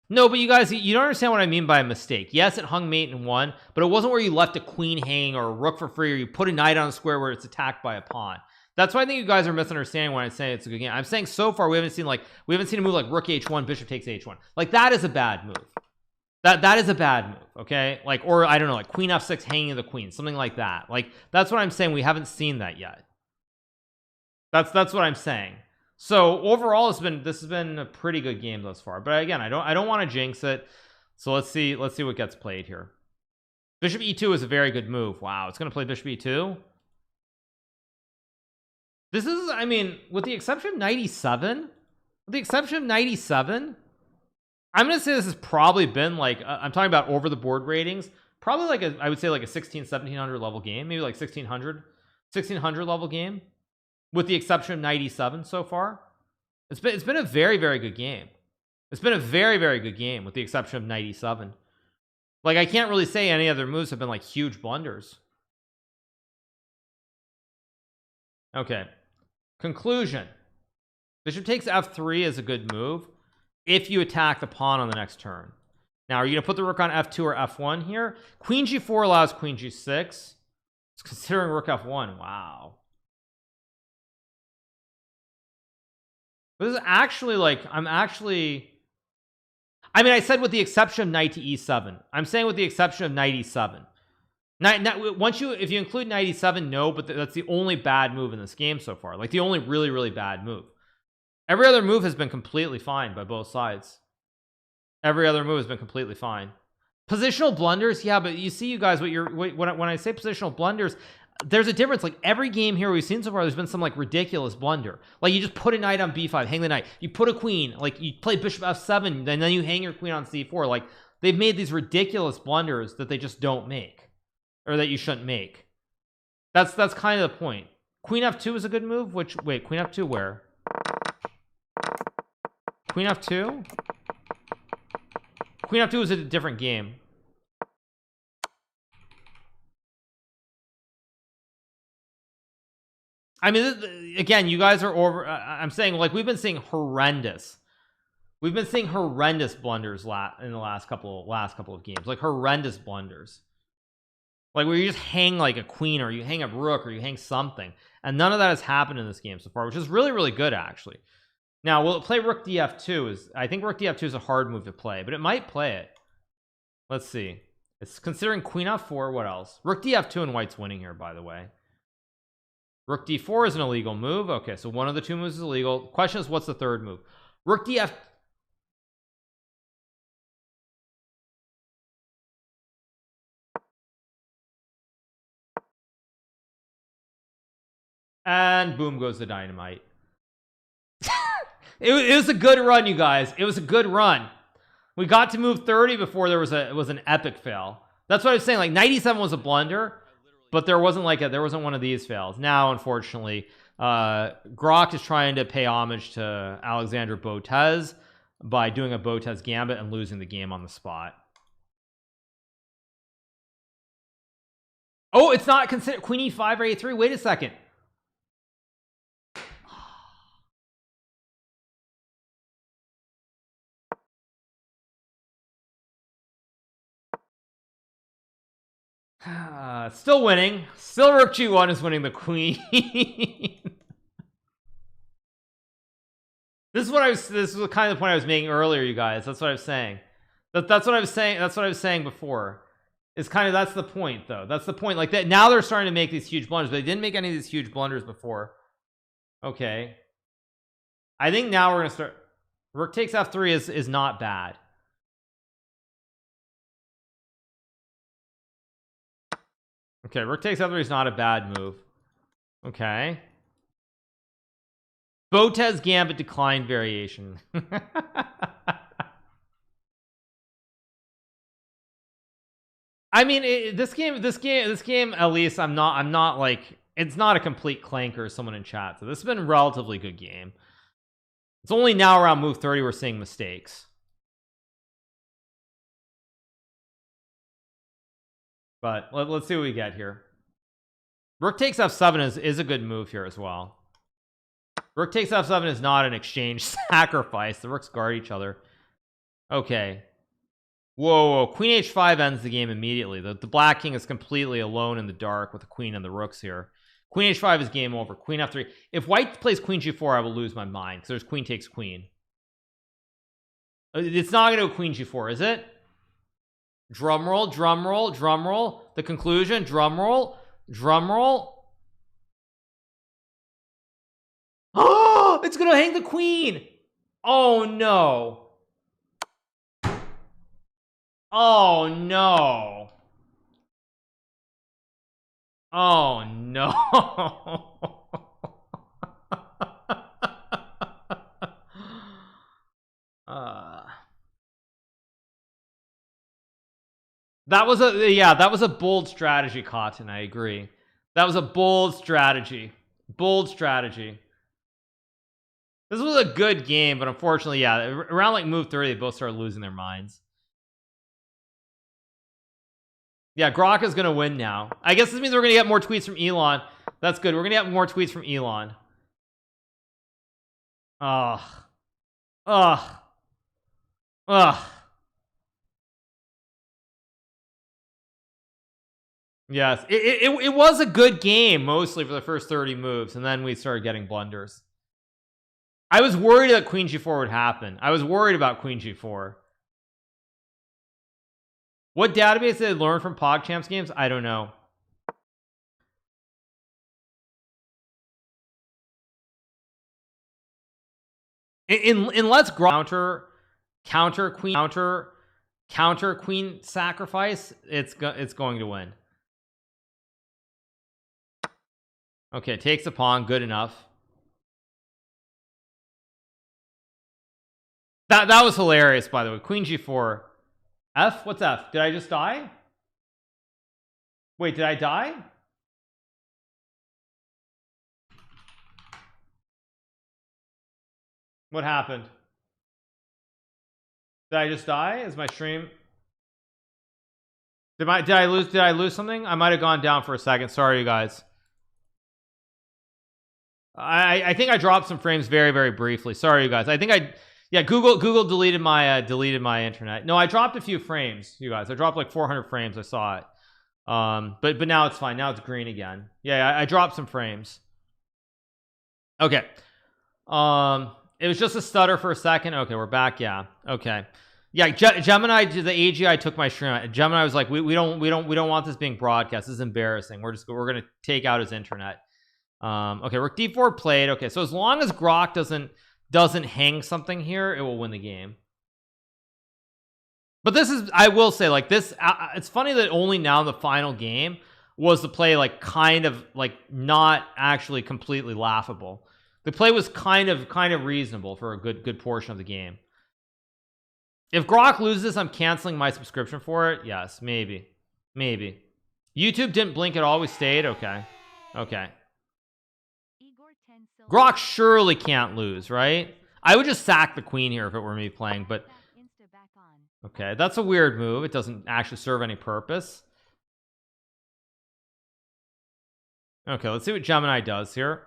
No, but you guys, you don't understand what I mean by a mistake. Yes, it hung mate in one, but it wasn't where you left a queen hanging or a rook for free, or you put a knight on a square where it's attacked by a pawn. That's why I think you guys are misunderstanding when I say it's a good game. I'm saying so far we haven't seen a move like rook h1, bishop takes h1. Like that is a bad move. That is a bad move. Okay, like, or I don't know, like queen f6 hanging the queen, something like that. Like that's what I'm saying. We haven't seen that yet. That's what I'm saying. So overall, this has been a pretty good game thus far. But again, I don't want to jinx it. So let's see what gets played here. Bishop e2 is a very good move. Wow, it's going to play bishop e2. This is, I mean, with the exception of 97, I'm going to say this has probably been like, I'm talking about over the board ratings, probably like I would say like a 1700 level game, maybe like 1600 level game, with the exception of 97 so far. It's been a very good game. It's been a very good game with the exception of 97. Like I can't really say any other moves have been like huge blunders. Okay, conclusion. Bishop takes f3 is a good move if you attack the pawn on the next turn. Now are you gonna put the rook on f2 or f1 here? Queen g4 allows queen g6. It's considering rook f1. Wow. This is actually like, I mean, I said with the exception of knight to e7. I'm saying with the exception of knight e7. If you include knight e7, no, but that's the only bad move in this game so far. Like the only really bad move. Every other move has been completely fine by both sides. Every other move has been completely fine. Positional blunders, yeah, but you see, you guys, when I say positional blunders, there's a difference. Like every game here we've seen so far, there's been some like ridiculous blunder. Like you just put a knight on b5, hang the knight. You put a queen, like you play bishop f7, and then you hang your queen on c4. Like they've made these ridiculous blunders that they just don't make, or that you shouldn't make. That's kind of the point. Queen f2 is a good move. Which, wait, queen f2 where? Queen f2? Queen f2 is a different game. I mean, again, you guys are over. I'm saying, like, we've been seeing horrendous. We've been seeing horrendous blunders in the last couple of games, like horrendous blunders, like where you just hang like a queen, or you hang a rook, or you hang something, and none of that has happened in this game so far, which is really, really good actually. Now, will it play rook df2? I think rook df2 is a hard move to play, but it might play it. Let's see. It's considering queen f4. What else? Rook df2, and white's winning here, by the way. Rook d4 is an illegal move. Okay, so one of the two moves is illegal. Question is, what's the third move? Rook df. And boom goes the dynamite. It was a good run, you guys. It was a good run. We got to move 30 before there was an epic fail. That's what I was saying. Like 97 was a blunder, but there wasn't one of these fails. Now, unfortunately, GROK is trying to pay homage to Alexandre Botez by doing a Botez gambit and losing the game on the spot. Oh, it's not considered queen e5 or a3. Wait a second. Still winning. Still rook g1 is winning the queen. This is the kind of the point I was making earlier, you guys. That's what I was saying. That's what I was saying. That's what I was saying before. It's kind of, that's the point though. That's the point. Like that now they're starting to make these huge blunders, but they didn't make any of these huge blunders before. Okay. I think now we're gonna start. Rook takes f3 is not bad. Okay, rook takes f3 is not a bad move. Okay. Botez gambit declined variation. I mean, this game at least I'm not like, it's not a complete clanker, someone in chat. So this has been a relatively good game. It's only now around move 30 we're seeing mistakes. But let's see what we get here. Rook takes f7 is a good move here as well. Rook takes f7 is not an exchange sacrifice. The rooks guard each other. Okay. Whoa, queen h5 ends the game immediately. The black king is completely alone in the dark with the queen and the rooks here. Queen h5 is game over. Queen f3. If white plays queen g4, I will lose my mind because there's queen takes queen. It's not going to go queen g4, is it? Drum roll, drum roll, drum roll. The conclusion, drum roll, drum roll. Oh, it's going to hang the queen. Oh no. Oh no. Oh no. That was a bold strategy, Cotton. I agree. That was a bold strategy. Bold strategy. This was a good game, but unfortunately, yeah, around like move 30, they both started losing their minds. Yeah, GROK is going to win now. I guess this means we're going to get more tweets from Elon. That's good. We're going to get more tweets from Elon. Ugh. Ugh. Ugh. Yes, it was a good game mostly for the first 30 moves, and then we started getting blunders. I was worried that queen g4 would happen. I was worried about queen g4. What database did they learn from PogChamps games? I don't know. In Let's Grow counter Counter queen sacrifice. It's going to win. Okay, takes a pawn. Good enough. That was hilarious, by the way. Queen g4. F? What's F? Did I just die? Wait, did I die? What happened? Did I just die? Is my stream? Did I lose something? I might have gone down for a second. Sorry, you guys. I think I dropped some frames very, very briefly. Sorry, you guys. I think yeah, Google deleted my internet. No, I dropped a few frames, you guys. I dropped like 400 frames. I saw it. But now it's fine. Now it's green again. Yeah, I dropped some frames. Okay. It was just a stutter for a second. Okay, we're back. Yeah. Okay. Yeah, Gemini, the AGI took my stream. Gemini was like, we don't want this being broadcast. This is embarrassing. We're gonna take out his internet. Okay, rook d4 played. Okay, so as long as GROK doesn't hang something here, it will win the game. But this is, I will say, like this, it's funny that only now in the final game was the play like kind of like not actually completely laughable. The play was kind of reasonable for a good portion of the game. If GROK loses, I'm canceling my subscription for it. Yes, maybe. YouTube didn't blink at all. We stayed. Okay. GROK surely can't lose, right? I would just sack the queen here if it were me playing, but okay, that's a weird move. It doesn't actually serve any purpose. Okay, let's see what Gemini does here.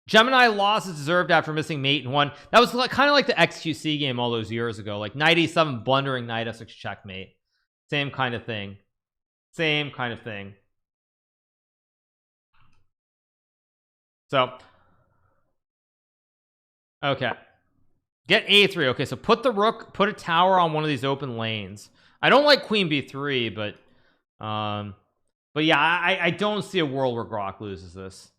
Gemini loss is deserved after missing mate in one. That was kind of like the XQC game all those years ago, like knight e7 blundering knight f6 checkmate. Same kind of thing. So okay, get a3. Okay, so put the rook, put a tower on one of these open lanes. I don't like queen b3, but yeah, I don't see a world where GROK loses this.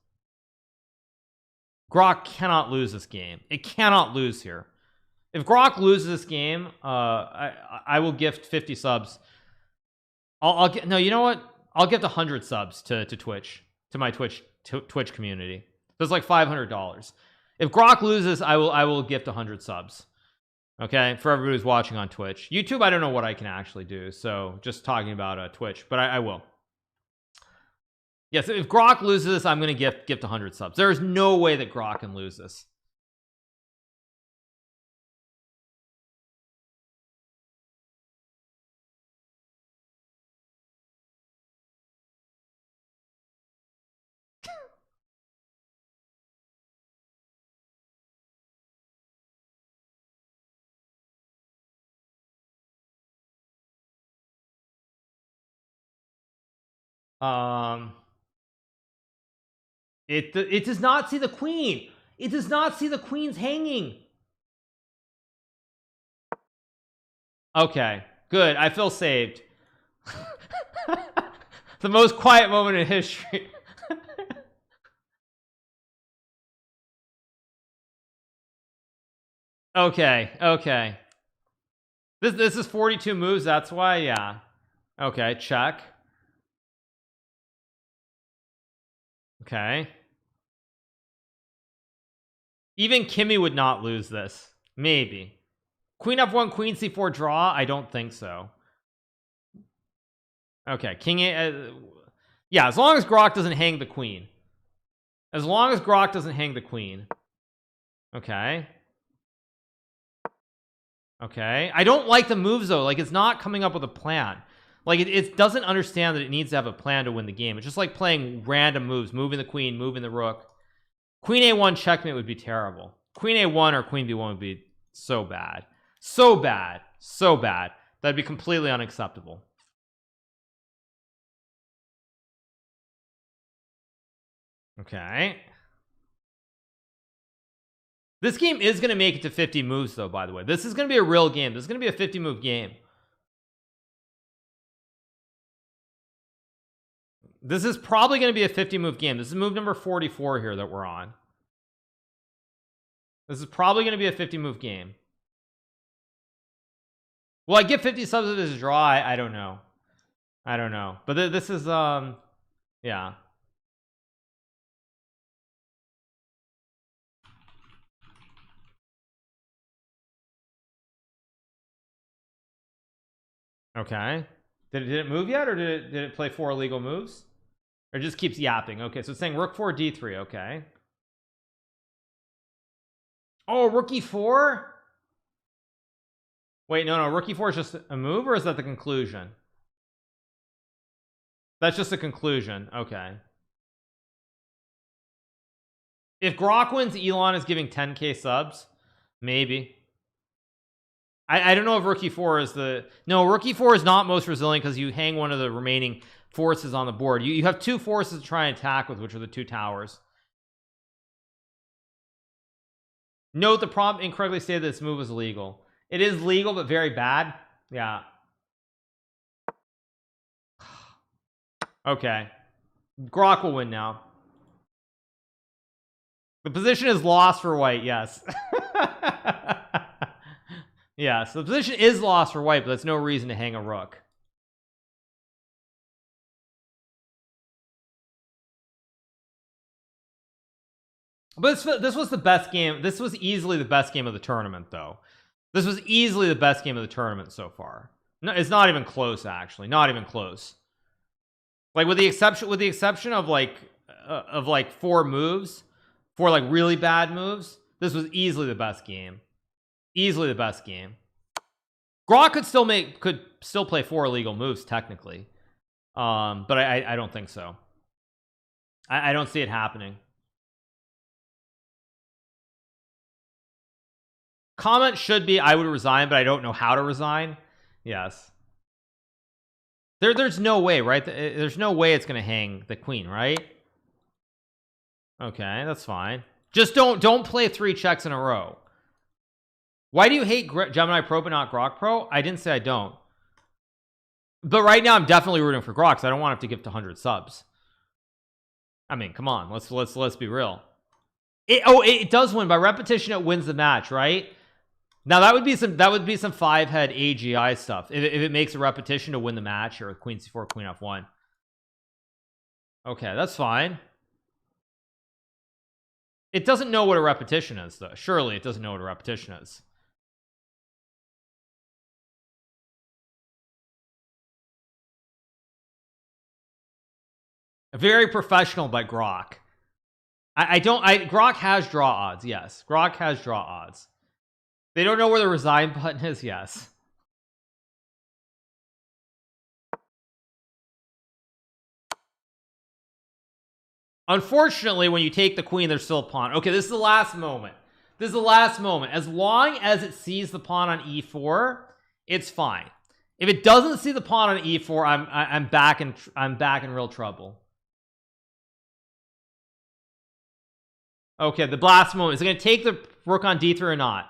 GROK cannot lose this game. It cannot lose here. If GROK loses this game, I will gift 50 subs. I'll get, no, you know what? I'll gift 100 subs to Twitch, to my Twitch community. That's like $500. If GROK loses, I will gift 100 subs. Okay, for everybody who's watching on Twitch. YouTube, I don't know what I can actually do. So just talking about Twitch, but I will. Yes, if GROK loses this, I'm going to gift 100 subs. There is no way that GROK can lose this. It does not see the queen. It does not see the queen's hanging. Okay, good. I feel saved. The most quiet moment in history. Okay. This is 42 moves. That's why. Yeah. Okay. Check. Okay. Even Kimmy would not lose this. Maybe. Queen f1, queen c4 draw. I don't think so. Okay, king a. Yeah, as long as GROK doesn't hang the queen. As long as GROK doesn't hang the queen. Okay. Okay. I don't like the moves though. Like it's not coming up with a plan. Like it doesn't understand that it needs to have a plan to win the game. It's just like playing random moves, moving the queen, moving the rook. Queen a1 checkmate would be terrible. Queen a1 or queen b1 would be so bad. So bad. That'd be completely unacceptable. Okay. This game is going to make it to 50 moves though, by the way. This is going to be a real game. This is going to be a 50 move game. This is probably going to be a 50 move game. This is move number 44 here that we're on. This is probably going to be a 50 move game. Will I get 50 subs if this is draw? I don't know. I don't know. But this is yeah. Okay. Did it move yet, or did it play 4 illegal moves? Or it just keeps yapping? Okay, so it's saying rook 4 d3. Okay. Oh, rook e4. Wait, no, rook e4 is just a move, or is that the conclusion? That's just a conclusion. Okay. If GROK wins, Elon is giving 10k subs. Maybe. I don't know if rook e4 is the... No, rook e4 is not most resilient because you hang one of the remaining forces on the board. You have 2 forces to try and attack with, which are the 2 towers. Note the prompt incorrectly stated this move is illegal. It is legal, but very bad. Yeah. Okay. GROK will win now. The position is lost for white. Yes. Yes, the position is lost for white, but that's no reason to hang a rook. But this was the best game. This was easily the best game of the tournament, though. This was easily the best game of the tournament so far. No, it's not even close, actually. Not even close. Like with the exception of like 4 moves, 4 like really bad moves, this was easily the best game. Easily the best game. GROK could still play 4 illegal moves technically, but I don't think so. I don't see it happening. Comment should be I would resign, but I don't know how to resign. Yes. There's no way, right? There's no way it's gonna hang the queen, right? Okay, that's fine. Just don't play 3 checks in a row. Why do you hate Gemini Pro but not GROK Pro? I didn't say I don't, but right now I'm definitely rooting for GROK because I don't want him to give to 100 subs. I mean, come on, let's be real. It does win by repetition. It wins the match, right? Now that would be some 5-head AGI stuff if it makes a repetition to win the match, or queen c4, queen f1. Okay, that's fine. It doesn't know what a repetition is, though. Surely it doesn't know what a repetition is. Very professional by GROK. GROK has draw odds. Yes, GROK has draw odds. They don't know where the resign button is. Yes. Unfortunately, when you take the queen, there's still a pawn. Okay, this is the last moment. This is the last moment. As long as it sees the pawn on e4, it's fine. If it doesn't see the pawn on e4, I'm back in real trouble. Okay, the last moment. Is it going to take the rook on d3 or not?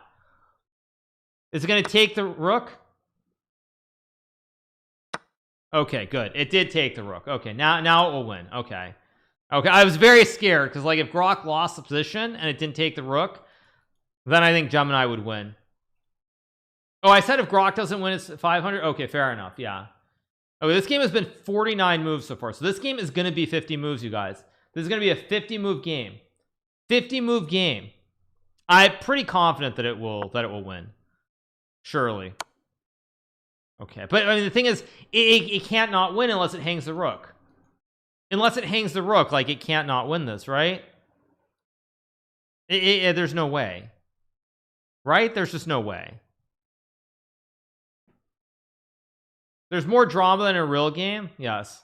Is it going to take the rook? Okay, good. It did take the rook. Okay, now it will win. Okay. Okay, I was very scared because like if GROK lost the position and it didn't take the rook, then I think Gemini would win. Oh, I said if GROK doesn't win, it's 500. Okay, fair enough. Yeah. Okay, this game has been 49 moves so far. So this game is going to be 50 moves, you guys. This is going to be a 50 move game. 50 move game. I'm pretty confident that it will win. Surely. Okay, but I mean the thing is it can't not win unless it hangs the rook. Unless it hangs the rook, like it can't not win this, right? There's no way. Right? There's just no way. There's more drama than a real game. Yes.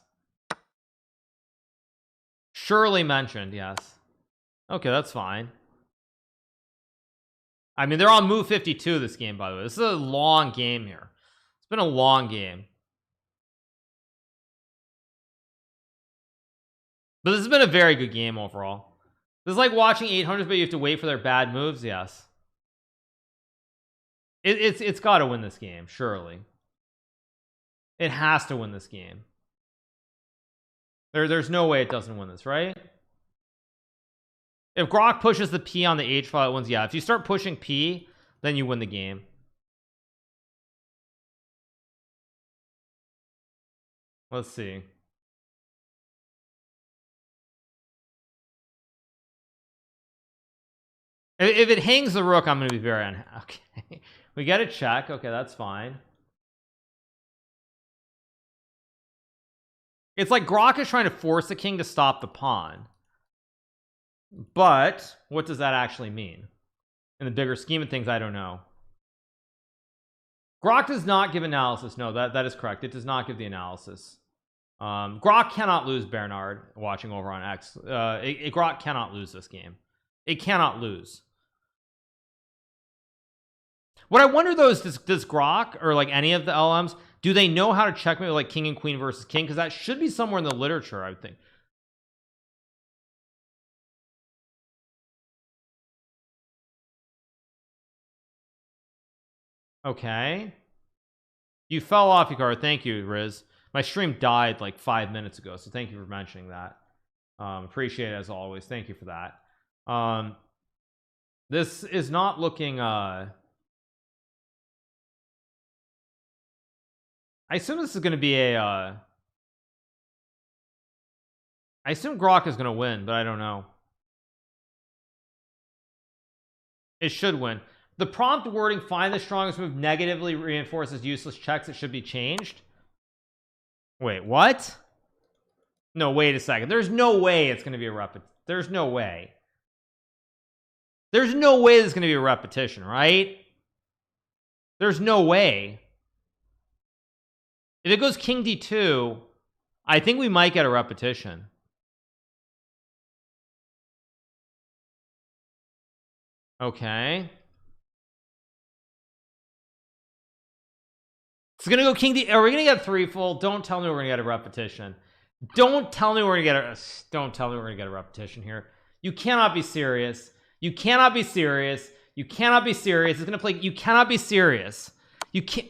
Surely mentioned. Yes. Okay, that's fine. I mean, they're on move 52 this game, by the way. This is a long game here. It's been a long game. But this has been a very good game overall. This is like watching 800s, but you have to wait for their bad moves. Yes. It's got to win this game, surely. It has to win this game. There's no way it doesn't win this, right? If GROK pushes the P on the H file, it wins. Yeah, if you start pushing P, then you win the game. Let's see. If it hangs the rook, I'm going to be very unhappy. Okay, we get a check. Okay, that's fine. It's like GROK is trying to force the king to stop the pawn. But what does that actually mean? In the bigger scheme of things, I don't know. GROK does not give analysis. No, that is correct. It does not give the analysis. GROK cannot lose, Bernard, watching over on X. GROK cannot lose this game. It cannot lose. What I wonder though is does GROK or like any of the LMs, do they know how to checkmate like king and queen versus king? Because that should be somewhere in the literature, I would think. Okay, you fell off, Hikaru. Thank you, Riz. My stream died like 5 minutes ago, so thank you for mentioning that. Appreciate it as always. Thank you for that. This is not looking I assume this is going to be a I assume GROK is going to win, but I don't know. It should win. The prompt wording, find the strongest move, negatively reinforces useless checks. It should be changed. Wait, what? No, wait a second. There's no way it's going to be a repetition. There's no way. There's no way there's going to be a repetition, right? There's no way. If it goes king d2, I think we might get a repetition. Okay. It's gonna go king d. Are we gonna get 3 full? Don't tell me we're gonna get a repetition. Don't tell me we're gonna get a. Don't tell me we're gonna get a repetition here. You cannot be serious. You cannot be serious. You cannot be serious. It's gonna play. You cannot be serious. You can't.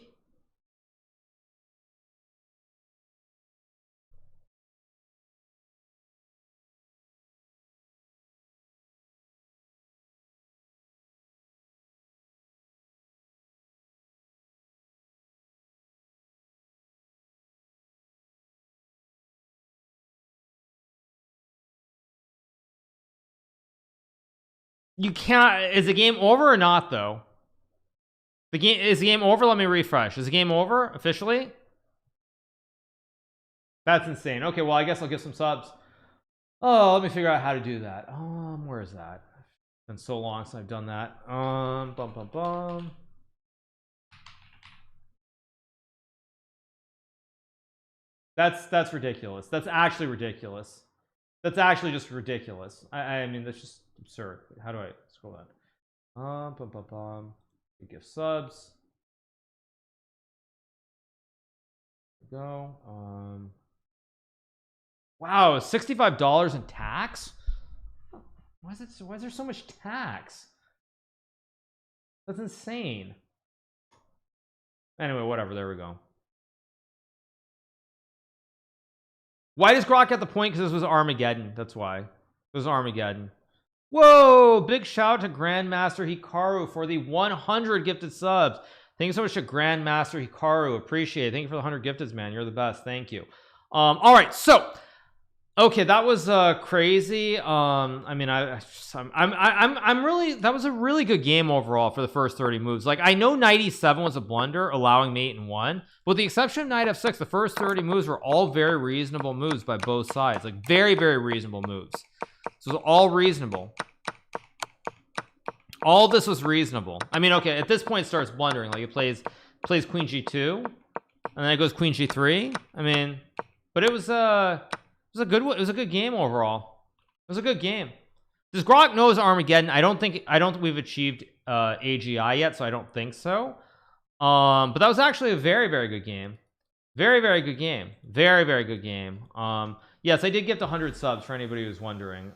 You can't. Is the game over or not though? The game is the game over. Let me refresh. Is the game over officially? That's insane. Okay, well I guess I'll give some subs. Oh, let me figure out how to do that. Where is that? It's been so long since I've done that. That's ridiculous. That's actually ridiculous. That's actually just ridiculous. I mean, that's just absurd. How do I scroll that? Give subs. Go. Wow, $65 in tax. Why is there so much tax? That's insane. Anyway, whatever. There we go. Why does GROK get the point? Because this was Armageddon. That's why. It was Armageddon. Whoa! Big shout out to Grandmaster Hikaru for the 100 gifted subs. Thank you so much to Grandmaster Hikaru. Appreciate it. Thank you for the 100 gifted, man. You're the best. Thank you. All right. So, okay, that was crazy. I mean, I'm really. That was a really good game overall for the first 30 moves. Like, I know knight e7 was a blunder, allowing mate and 1. With the exception of knight f6, the first 30 moves were all very reasonable moves by both sides. Like, very, very reasonable moves. So it was all reasonable. All this was reasonable. I mean, okay, at this point it starts blundering. Like, it plays queen g2, and then it goes queen g3. I mean, but it was a good game overall. It was a good game. Does GROK knows Armageddon? I don't think we've achieved AGI yet, so I don't think so. But that was actually a very, very good game. Very, very good game. Very, very good game. Yes, I did get the 100 subs for anybody who's wondering.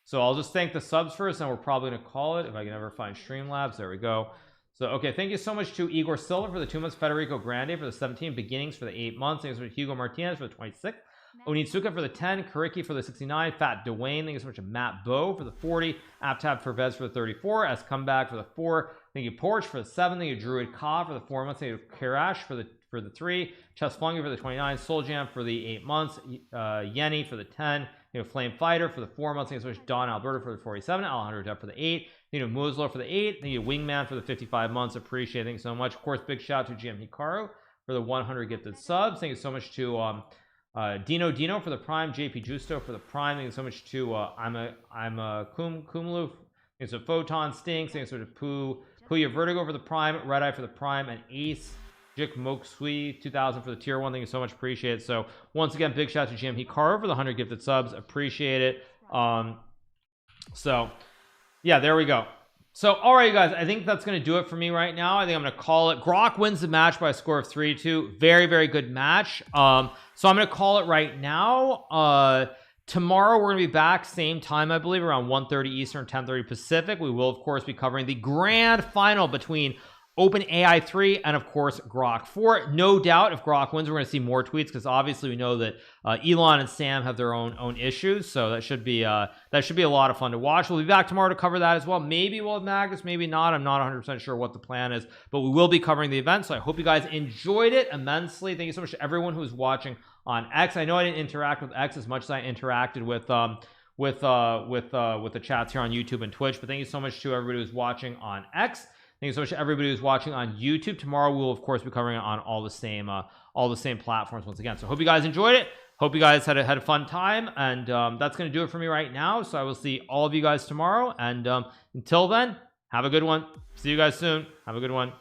So I'll just thank the subs first, and we're probably gonna call it if I can ever find Streamlabs. There we go. So okay, thank you so much to Igor Silva for the 2 months, Federico Grande for the 17, Beginnings for the 8 months. Thanks so much to Hugo Martinez for the 26. Onitsuka for the 10, Kariki for the 69, Fat Dwayne, thank you so much to Matt Bow for the 40, Aptab for Vez for the 34, S Comeback for the 4, thank you Porch for the 7, thank you Druid Ka for the 4 months, thank you Kirash for the for the 3, Chess Flungy for the 29, Soul Jam for the 8 months, Yenny for the 10, Flame Fighter for the 4 months. Thank you so much, Don Alberta for the 47, Alejandro Depp for the 8, Musler for the 8, thank you, Wingman for the 55 months. Appreciate it. Thank you so much. Of course, big shout out to GMHikaru for the 100 gifted subs. Thank you so much to Dino for the Prime, JP Justo for the Prime. Thank you so much to I'm a Kumlu. Thanks to Photon Stinks. Thanks to Puya Vertigo for the Prime, Red Eye for the Prime, and Ace Jik Moksui 2000 for the tier 1. Thank you so much. Appreciate it. So once again, big shout out to GMHikaru for the 100 gifted subs. Appreciate it. So yeah, there we go. So all right, you guys, I think that's going to do it for me right now. I think I'm going to call it. GROK wins the match by a score of 3-2. Very, very good match. So I'm going to call it right now. Tomorrow we're going to be back same time, I believe, around 1:30 Eastern, 10:30 Pacific. We will, of course, be covering the grand final between OpenAI 3 and, of course, GROK 4. No doubt if GROK wins, we're going to see more tweets, because obviously we know that Elon and Sam have their own issues. So that should be a lot of fun to watch. We'll be back tomorrow to cover that as well. Maybe we'll have Magnus, maybe not. I'm not 100% sure what the plan is, but we will be covering the event. So I hope you guys enjoyed it immensely. Thank you so much to everyone who's watching on X. I know I didn't interact with X as much as I interacted with the chats here on YouTube and Twitch, but thank you so much to everybody who's watching on X. Thank you so much to everybody who's watching on YouTube. Tomorrow we will, of course, be covering it on all the same platforms once again. So hope you guys enjoyed it. Hope you guys had a fun time, and that's going to do it for me right now. So I will see all of you guys tomorrow, and until then, have a good one. See you guys soon. Have a good one.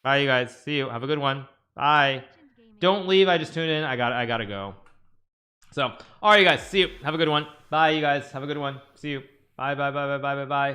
Bye, you guys. See you. Have a good one. Bye. Don't leave. I just tuned in. I gotta go. So all right, you guys. See you. Have a good one. Bye, you guys. Have a good one. See you. Bye.